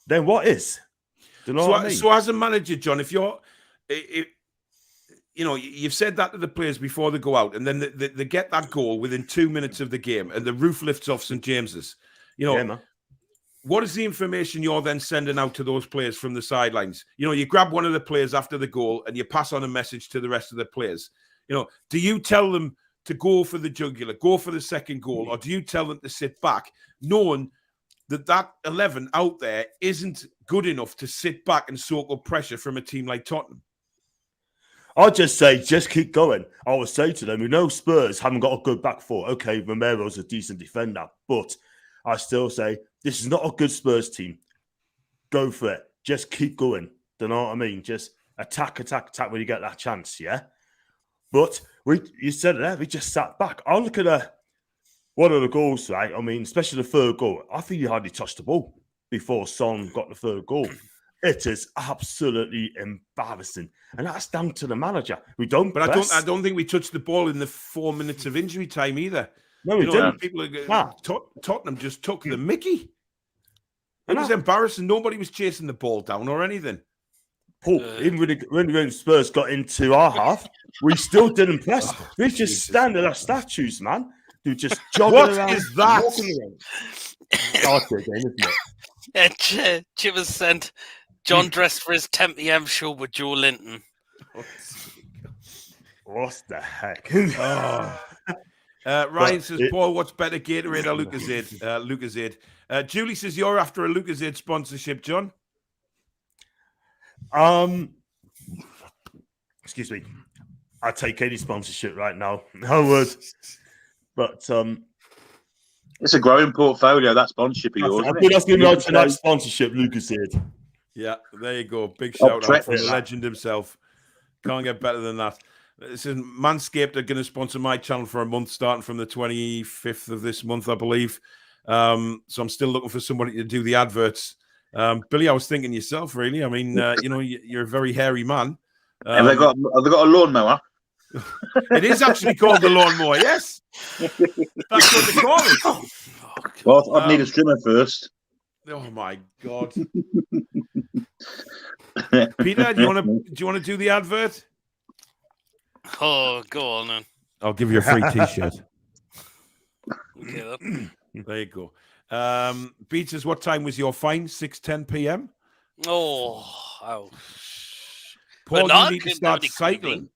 then what is? Do you know what I mean? So as a manager, John, if you're... you know, you've said that to the players before they go out, and then they get that goal within 2 minutes of the game, and the roof lifts off St. James's. You know, what is the information you're then sending out to those players from the sidelines? You know, you grab one of the players after the goal and you pass on a message to the rest of the players. You know, do you tell them to go for the jugular, go for the second goal, or do you tell them to sit back, knowing that 11 out there isn't good enough to sit back and soak up pressure from a team like Tottenham? I'd just say, just keep going. I would say to them, we know Spurs haven't got a good back four. Okay, Romero's a decent defender, but I still say, this is not a good Spurs team. Go for it. Just keep going. Do you know what I mean? Just attack when you get that chance, yeah? But you said it there, we just sat back. I'll look at one of the goals, right? I mean, especially the third goal. I think he hardly touched the ball before Son got the third goal. It is absolutely embarrassing. And that's down to the manager. We don't press. I don't think we touched the ball in the 4 minutes of injury time either. No, we didn't. Tottenham just took the mickey. It was embarrassing. Nobody was chasing the ball down or anything. Paul, even when Spurs got into our half, we still didn't press. We just stand there like statues, man. Who just jogging around. What is that? Isn't it? Chip has sent John dressed for his 10 p.m. show with Joe Linton. What the heck? Ryan says, Paul, what's better, Gatorade or Lucozade? Lucozade. Julie says, you're after a Lucozade sponsorship, John? Excuse me. I'd take any sponsorship right now. I would. But it's a growing portfolio, that sponsorship of yours. I think that's going to be tonight's sponsorship, Lucas said. Yeah, there you go. Big shout out from the legend himself. Can't get better than that. This is Manscaped are going to sponsor my channel for a month, starting from the 25th of this month, I believe. So I'm still looking for somebody to do the adverts. Billy, I was thinking yourself, really. I mean, you're a very hairy man. Have they got a lawnmower? It is actually called the lawnmower, yes. That's what they call it. Well, I'd need a trimmer first. Oh my God. Peter, do you want to do the advert? Oh, go on then. I'll give you a free T-shirt. Okay, there you go. Beaches, what time was your fine? 6:10 p.m. Oh. Paul, you need to start cycling.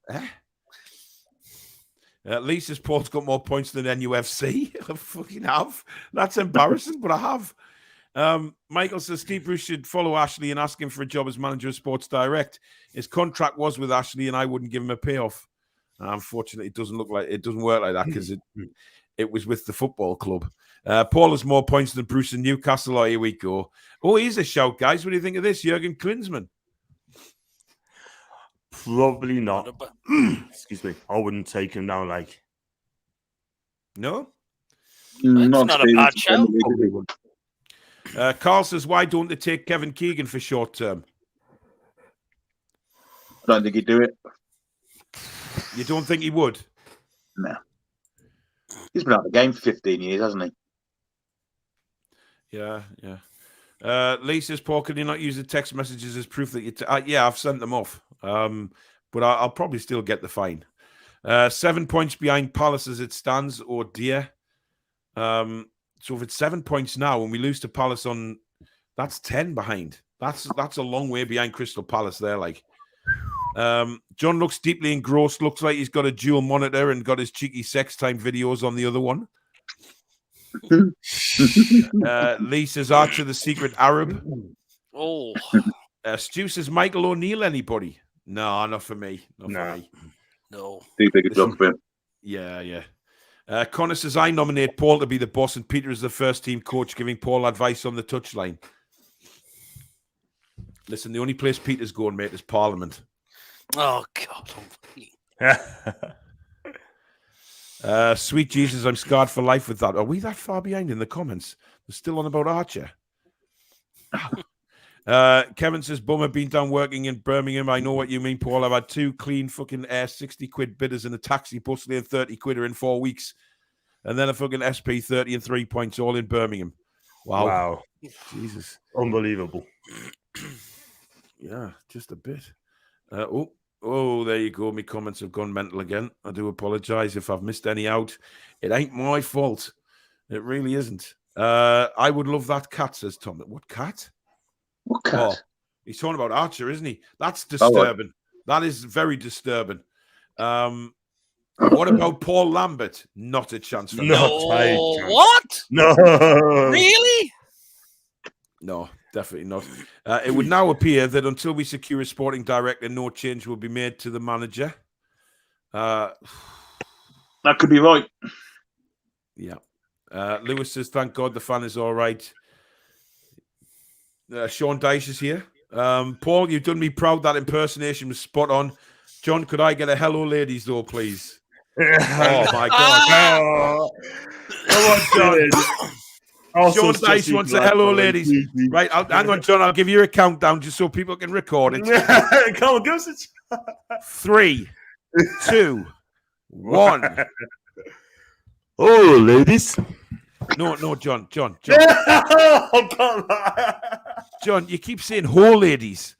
At least as Paul's got more points than NUFC. I fucking have. That's embarrassing, but I have. Michael says Steve Bruce should follow Ashley and ask him for a job as manager of Sports Direct. His contract was with Ashley, and I wouldn't give him a payoff. Unfortunately, it doesn't work like that because it was with the football club. Paul has more points than Bruce in Newcastle. Oh, here we go. Oh, here's a shout, guys. What do you think of this, Jurgen Klinsmann? Probably not. Excuse me. I wouldn't take him now. No? Not a bad shout. Carl says, why don't they take Kevin Keegan for short term? I don't think he'd do it. You don't think he would? No. He's been out of the game for 15 years, hasn't he? Yeah. Lisa's, Paul, can you not use the text messages as proof that you... yeah, I've sent them off. But I'll probably still get the fine. 7 points behind Palace as it stands. Oh, dear. So if it's 7 points now and we lose to Palace on... That's 10 behind. That's a long way behind Crystal Palace there, John looks deeply engrossed. Looks like he's got a dual monitor and got his cheeky sex time videos on the other one. Lee says Archer the secret Arab. Oh. Stu says Michael O'Neill, anybody? No, not for me. Not for me. No. Too big a job for him. Yeah. Connor says I nominate Paul to be the boss and Peter is the first team coach, giving Paul advice on the touchline. Listen, the only place Peter's going, mate, is Parliament. Oh, God. Sweet Jesus, I'm scarred for life with that. Are we that far behind in the comments? They're still on about Archer. Kevin says, Bummer been down working in Birmingham. I know what you mean, Paul. I've had 2 clean fucking 60 quid bidders in a taxi bus and 30 quidder in 4 weeks. And then a fucking SP 30 and 3 points all in Birmingham. Wow. Jesus. Unbelievable. Yeah, just a bit. Oh, there you go. My comments have gone mental again. I do apologize if I've missed any out. It ain't my fault. It really isn't. I would love that cat, says Tom. What cat? What cat? Oh, he's talking about Archer, isn't he? That's disturbing. That is very disturbing. What about Paul Lambert? Not a chance for No. What? No. Really? No, definitely not. It would now appear that until we secure a sporting director, no change will be made to the manager. That could be right. Yeah. Lewis says, thank God the fan is all right. Sean Dyche is here. Paul, you've done me proud. That impersonation was spot on. John, could I get a hello, ladies, though, please? Oh, my God. Come on, John. Sean Dyche wants a hello, ladies. Right, hang on, John. I'll give you a countdown just so people can record it. Come on, give us a 3, 2, 1. Oh, ladies. No, John. Oh, come on. John, you keep saying "ho, ladies."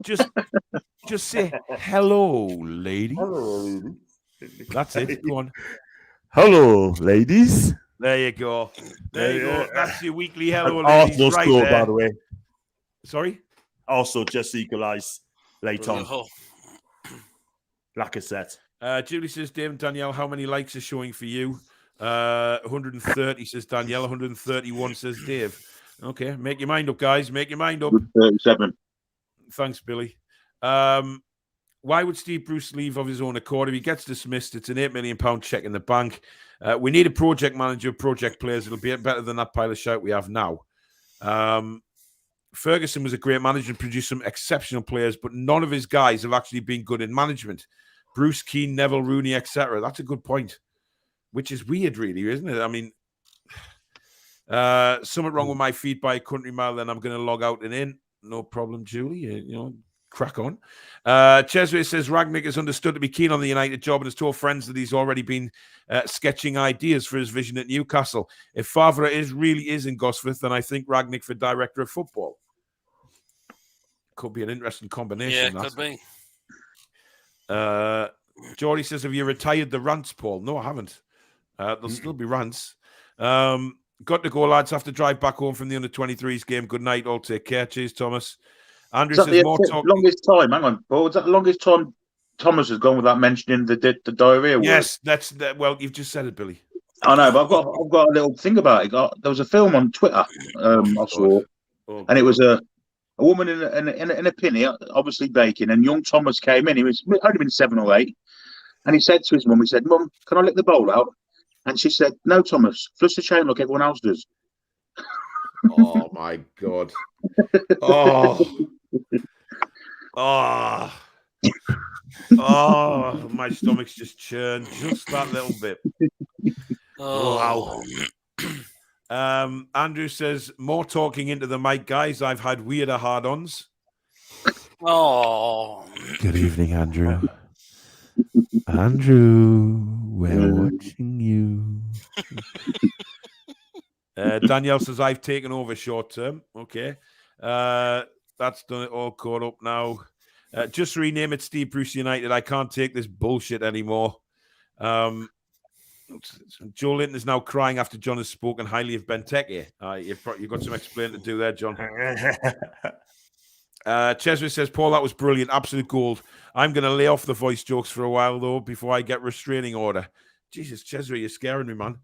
Just say "hello, lady." Hello, lady. That's it. Go on. Hello, ladies. There you go. There you go. That's your weekly hello, Arsenal ladies. Right score, there. by the way. Sorry. Also, just equalise late on. Oh. Lacazette. Julie says, Dave and Danielle, how many likes are showing for you? 130 says Danielle. 131 says Dave. Okay, make your mind up, guys. Make your mind up. 37. Thanks, Billy. Why would Steve Bruce leave of his own accord? If he gets dismissed, it's an £8 million check in the bank. We need a project manager, project players. It'll be better than that pile of shit we have now. Ferguson was a great manager and produced some exceptional players, but none of his guys have actually been good in management. Bruce, Keane, Neville, Rooney, etc. That's a good point, which is weird, really, isn't it? I mean, something wrong with my feed by a country mile, then I'm going to log out and in. No problem, Julie. Crack on. Chesway says Ragnick is understood to be keen on the United job and has told friends that he's already been sketching ideas for his vision at Newcastle. If Favre really is in Gosforth, then I think Ragnick for director of football. Could be an interesting combination. Yeah, could be. Geordie says, have you retired the rants, Paul? No, I haven't. There'll still be rants. Got to go, lads. Have to drive back home from the under-23s game. Good night. All take care. Cheers, Thomas. Andrew says more talk. Longest time. Hang on, Paul. Was that the longest time Thomas has gone without mentioning the diarrhea word? Yes, that's that. Well, you've just said it, Billy. I know, but I've got a little thing about it. There was a film on Twitter I saw, and it was a woman in a pinny, obviously baking, and young Thomas came in. He was only been 7 or 8, and he said to his mum, he said, "Mum, can I lick the bowl out?" And she said, "No, Thomas, flush the chain like everyone else does." Oh my God! Oh, my stomach's just churned just that little bit. Oh, wow. Andrew says, more talking into the mic, guys. I've had weirder hard-ons. Oh. Good evening, Andrew. Andrew, we're watching you. Danielle says, I've taken over short term. Okay. That's done it, all caught up now. Just rename it Steve Bruce United. I can't take this bullshit anymore. Joe Linton is now crying after John has spoken highly of Benteke. You've got some explaining to do there, John. Cheswick says, Paul, that was brilliant. Absolute gold. I'm going to lay off the voice jokes for a while, though, before I get restraining order. Jesus, Cheswick, you're scaring me, man.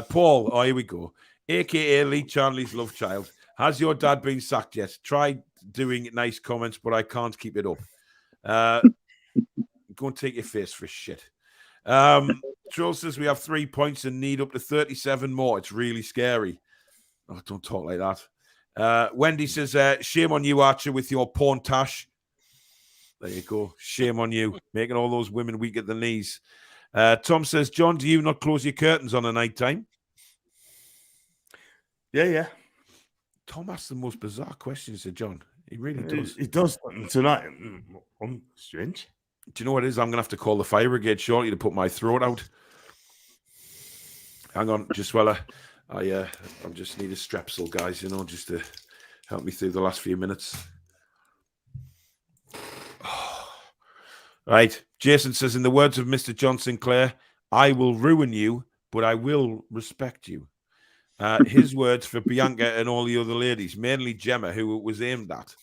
Paul, here we go. AKA Lee Charnley's love child. Has your dad been sacked yet? Tried doing nice comments, but I can't keep it up. Go and take your face for shit. Troll says we have 3 points and need up to 37 more. It's really scary. Oh, don't talk like that. Wendy says, shame on you, Archer, with your porn tash. There you go. Shame on you. Making all those women weak at the knees. Tom says, John, do you not close your curtains on a night time? Yeah. Tom asks the most bizarre questions to John. He really does. He does tonight. Strange. Do you know what it is? I'm going to have to call the fire brigade shortly to put my throat out. Hang on, just while I just need a strepsil, guys, just to help me through the last few minutes. Right. Jason says, in the words of Mr. John Sinclair, I will ruin you, but I will respect you. His words for Bianca and all the other ladies, mainly Gemma, who it was aimed at.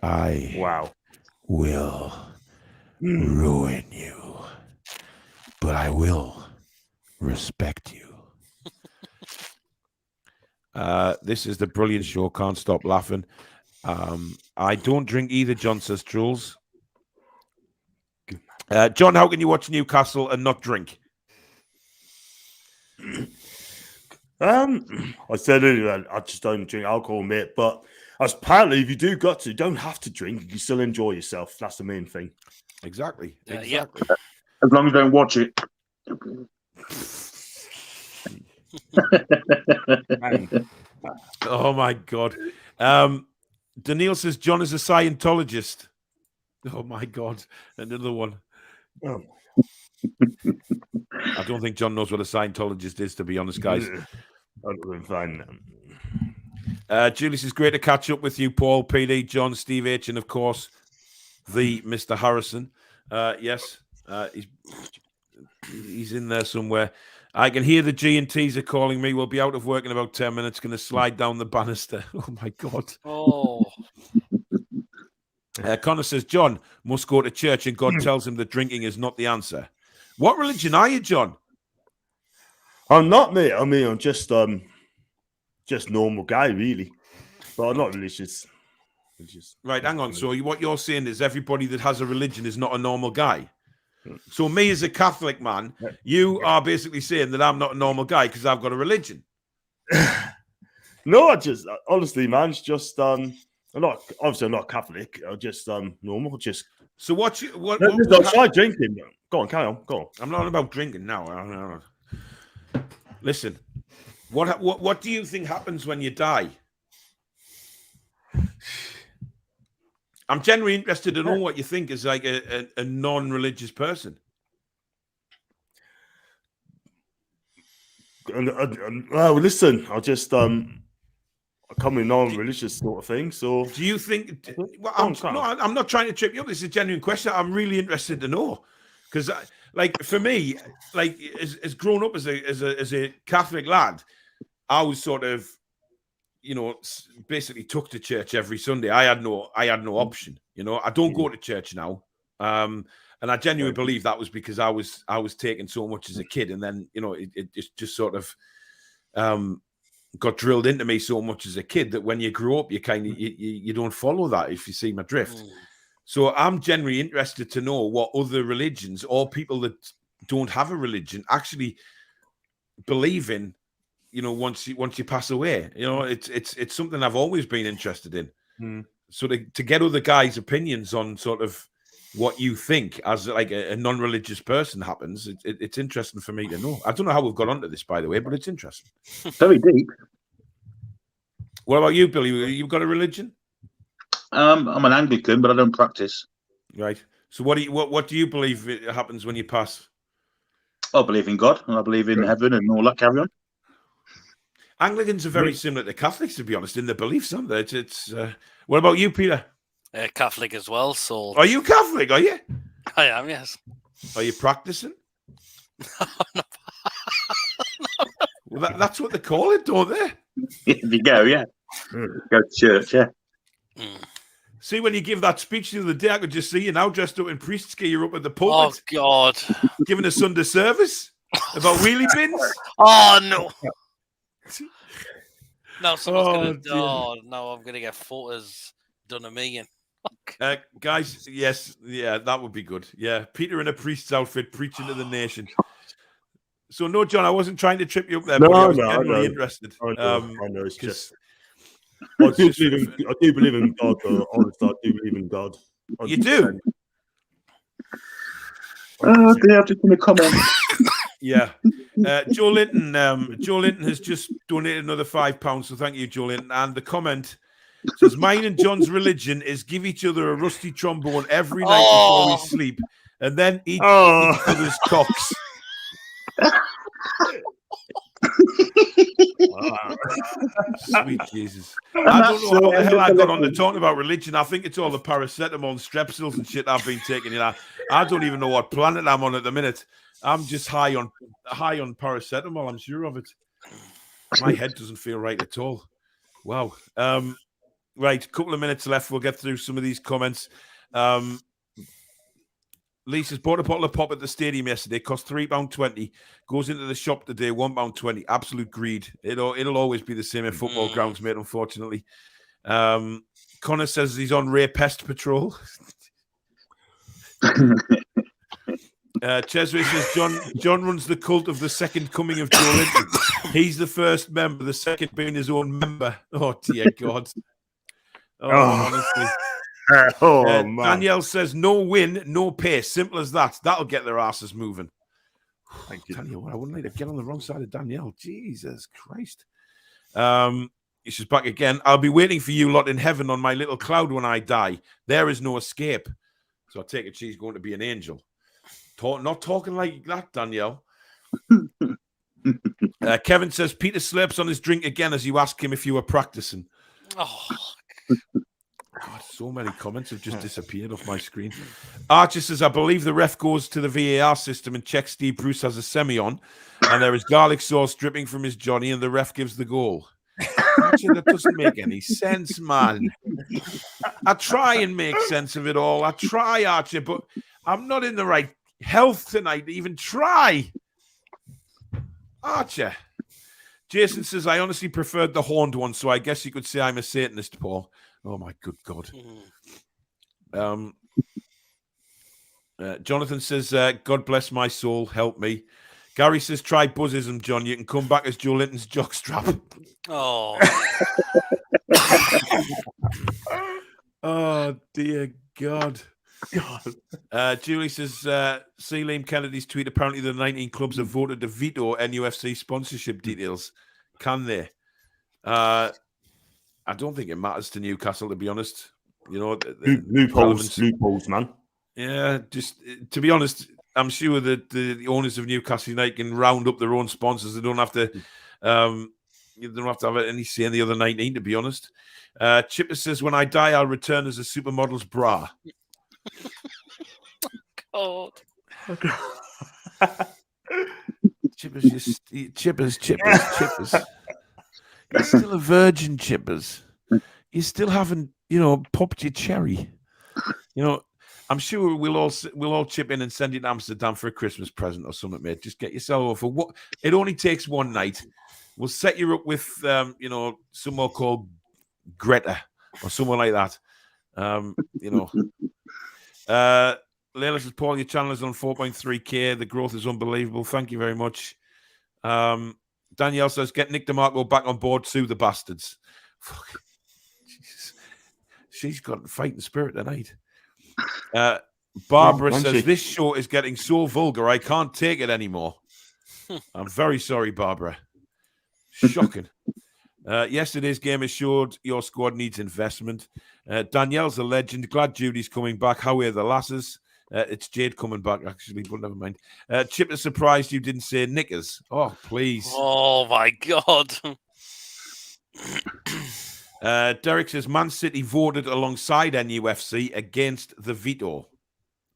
I will ruin you, but I will respect you. This is the brilliant show. Can't stop laughing. I don't drink either, John says Trolls. John, how can you watch Newcastle and not drink? I said earlier, I just don't drink alcohol, mate. But apparently, if you you don't have to drink. You can still enjoy yourself. That's the main thing. Exactly. Yeah. As long as you don't watch it. Oh my God. Daniil says John is a Scientologist. Oh my God. Another one. Oh. I don't think John knows what a Scientologist is, to be honest, guys. Julie says, great to catch up with you, Paul, PD, John, Steve H, and of course, the Mr. Harrison. Yes, he's in there somewhere. I can hear the G&Ts are calling me. We'll be out of work in about 10 minutes. Going to slide down the banister. Oh, my God. Oh. Connor says, John must go to church and God tells him that drinking is not the answer. What religion are you, John? I'm not, mate. I mean, I'm just, just normal guy, really. But I'm not religious. Right, hang on. So what you're saying is everybody that has a religion is not a normal guy. So me as a Catholic man, you are basically saying that I'm not a normal guy because I've got a religion. No, honestly, man, it's just I'm not Catholic. I'm just normal. Just so what? Try drinking. Go on, carry on. Go on. I'm not about drinking now. Listen, what do you think happens when you die? I'm genuinely interested to know what you think as like a non-religious person. Well, listen, I just I come in non-religious sort of thing. So, do you think? Well, I'm not trying to trip you up. This is a genuine question. I'm really interested to know because, like, for me, like, as grown up as a Catholic lad, I was sort of, basically took to church every Sunday. I had no option. I don't go to church now. And I genuinely believe that was because I was taking so much as a kid, and then it just sort of got drilled into me so much as a kid that when you grow up, you kind of you don't follow that, if you see my drift. So I'm genuinely interested to know what other religions or people that don't have a religion actually believe in. Once you pass away, it's something I've always been interested in. So to get other guys' opinions on sort of what you think as like a non-religious person happens, it's interesting for me to know. I don't know how we've got onto this, by the way, but it's interesting. Very deep. What about you, Billy? You've got a religion? I'm an Anglican, but I don't practice. Right. So what do you believe happens when you pass? I believe in God, and I believe in heaven and all that carry on. Anglicans are very similar to Catholics, to be honest, in their beliefs, aren't they? It's what about you, Peter? Catholic as well. So are you Catholic? Are you? I am. Yes. Are you practicing? Well, that's what they call it, don't they? If you go, yeah. Go to church, yeah. See, when you give that speech the other day, I could just see you now dressed up in priest's gear. You're up at the pulpit. Oh God! Giving a Sunday service about wheelie bins. Oh no! No, someone's I'm gonna get photos done of me and guys. Yes, yeah, that would be good. Yeah, Peter in a priest's outfit preaching to the nation. So no, John, I wasn't trying to trip you up there, but I was genuinely interested. I know it's just. I do believe in God, though. Honestly, I do believe in God. You do? They have to come a comment. Yeah. Joe Linton has just donated another £5, so thank you, Joe Linton. And the comment says, mine and John's religion is give each other a rusty trombone every night before we sleep, and then eat each other's cocks. Sweet Jesus. I don't know how the hell I got on to talking about religion. I think it's all the paracetamol and strepsils and shit I've been taking. I don't even know what planet I'm on at the minute. I'm just high on paracetamol, I'm sure of it. My head doesn't feel right at all. Wow. Right, couple of minutes left. We'll get through some of these comments. Lisa's bought a bottle of pop at the stadium yesterday. Cost £3.20. Goes into the shop today, £1.20. Absolute greed. It'll always be the same in football grounds, mate, unfortunately. Connor says he's on Ray Pest Patrol. Chesway says John runs the cult of the second coming of Joe Linton. He's the first member, the second being his own member. Oh, dear God. Honestly. Man. Danielle says no win, no pay. Simple as that. That'll get their asses moving. Thank you. Tell you what, I wouldn't like to get on the wrong side of Danielle. Jesus Christ. She's back again. I'll be waiting for you lot in heaven on my little cloud when I die. There is no escape. So I take it she's going to be an angel. Not talking like that, Danielle. Kevin says Peter slurps on his drink again as you ask him if you were practicing. oh, God, so many comments have just disappeared off my screen. Archer says, I believe the ref goes to the VAR system and checks Steve Bruce has a semi on, and there is garlic sauce dripping from his Johnny, and the ref gives the goal. Archer, that doesn't make any sense, man. I try and make sense of it all. I try, Archer, but I'm not in the right health tonight to even try. Archer. Jason says, I honestly preferred the horned one, so I guess you could say I'm a Satanist, Paul. Oh, my good God. Jonathan says, God bless my soul, help me. Gary says, try buzzism, John. You can come back as Joe Linton's jockstrap. Oh. Oh, dear God. Julie says, see Liam Kennedy's tweet. Apparently, the 19 clubs have voted to veto NUFC sponsorship details. Can they? I don't think it matters to Newcastle, to be honest. You know, loopholes, man. Yeah, just to be honest, I'm sure that the owners of Newcastle United can round up their own sponsors. They don't have to. You don't have to have any say in the other 19. To be honest, Chipper says, "When I die, I'll return as a supermodel's bra." God. Chippers. You're still a virgin, Chippers. You still haven't, popped your cherry. I'm sure we'll all chip in and send you to Amsterdam for a Christmas present or something, mate. Just get yourself over. What? It only takes one night. We'll set you up with, someone called Greta or someone like that. Layla says, Paul, your channel is on 4.3K. The growth is unbelievable. Thank you very much. Danielle says, get Nick DeMarco back on board. Sue the bastards. Fuck. Jesus. She's got fighting spirit tonight. Barbara says, this show is getting so vulgar, I can't take it anymore. I'm very sorry, Barbara. Shocking. Yesterday's game has showed your squad needs investment. Danielle's a legend. Glad Judy's coming back. How are the lasses? It's Jade coming back, actually, but never mind. Chip is surprised you didn't say knickers. Oh, please. Oh, my God. Derek says, Man City voted alongside NUFC against the veto.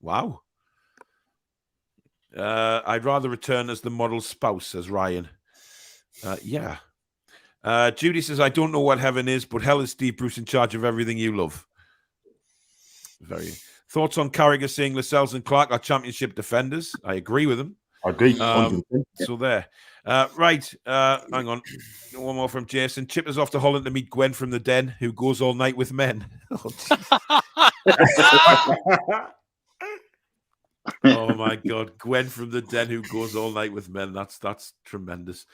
Wow. I'd rather return as the model spouse, says Ryan. Yeah. Judy says, I don't know what heaven is, but hell is Steve Bruce in charge of everything you love. Very. Thoughts on Carragher saying Lascelles and Clark are championship defenders? I agree with them. I agree. So there. Right. Hang on. One more from Jason. Chippers off to Holland to meet Gwen from the Den, who goes all night with men. Oh my God. Gwen from the Den, who goes all night with men. That's tremendous.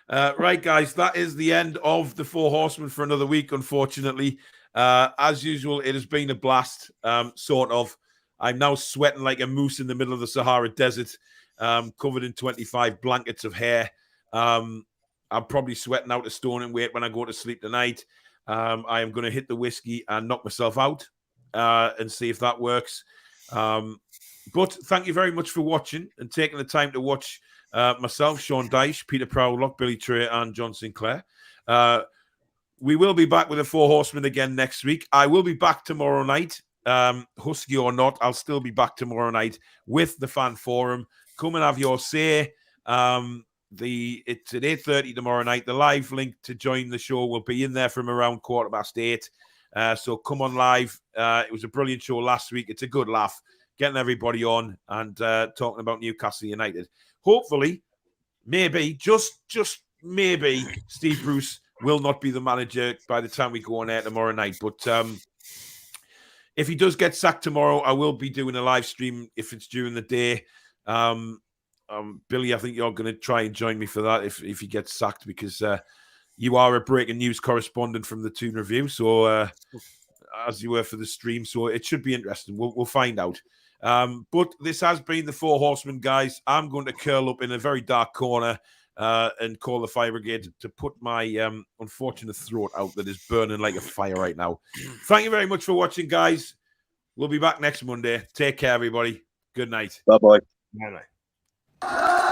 Right, guys, that is the end of the Four Horsemen for another week, unfortunately. As usual, it has been a blast, sort of. I'm now sweating like a moose in the middle of the Sahara Desert, covered in 25 blankets of hair. I'm probably sweating out a stone and weight when I go to sleep tonight. I am going to hit the whiskey and knock myself out and see if that works. But thank you very much for watching and taking the time to watch myself, Sean Dyche, Peter Prowlock, Billy Trey, and John Sinclair. We will be back with the Four Horsemen again next week. I will be back tomorrow night. Husky or not, I'll still be back tomorrow night with the fan forum. Come and have your say. It's at 8:30 tomorrow night. The live link to join the show will be in there from around 8:15. So come on live. It was a brilliant show last week. It's a good laugh, getting everybody on and talking about Newcastle United. Hopefully, maybe, just maybe, Steve Bruce will not be the manager by the time we go on air tomorrow night. But if he does get sacked tomorrow, I will be doing a live stream if it's during the day. Billy, I think you're going to try and join me for that if he gets sacked, because you are a breaking news correspondent from the Toon Review. So as you were for the stream, so it should be interesting. We'll find out. But this has been the Four Horsemen, guys. I'm going to curl up in a very dark corner and call the fire brigade to put my unfortunate throat out that is burning like a fire right now. Thank you very much for watching, guys. We'll be back next Monday. Take care, everybody. Good night. Bye-bye. Bye-bye.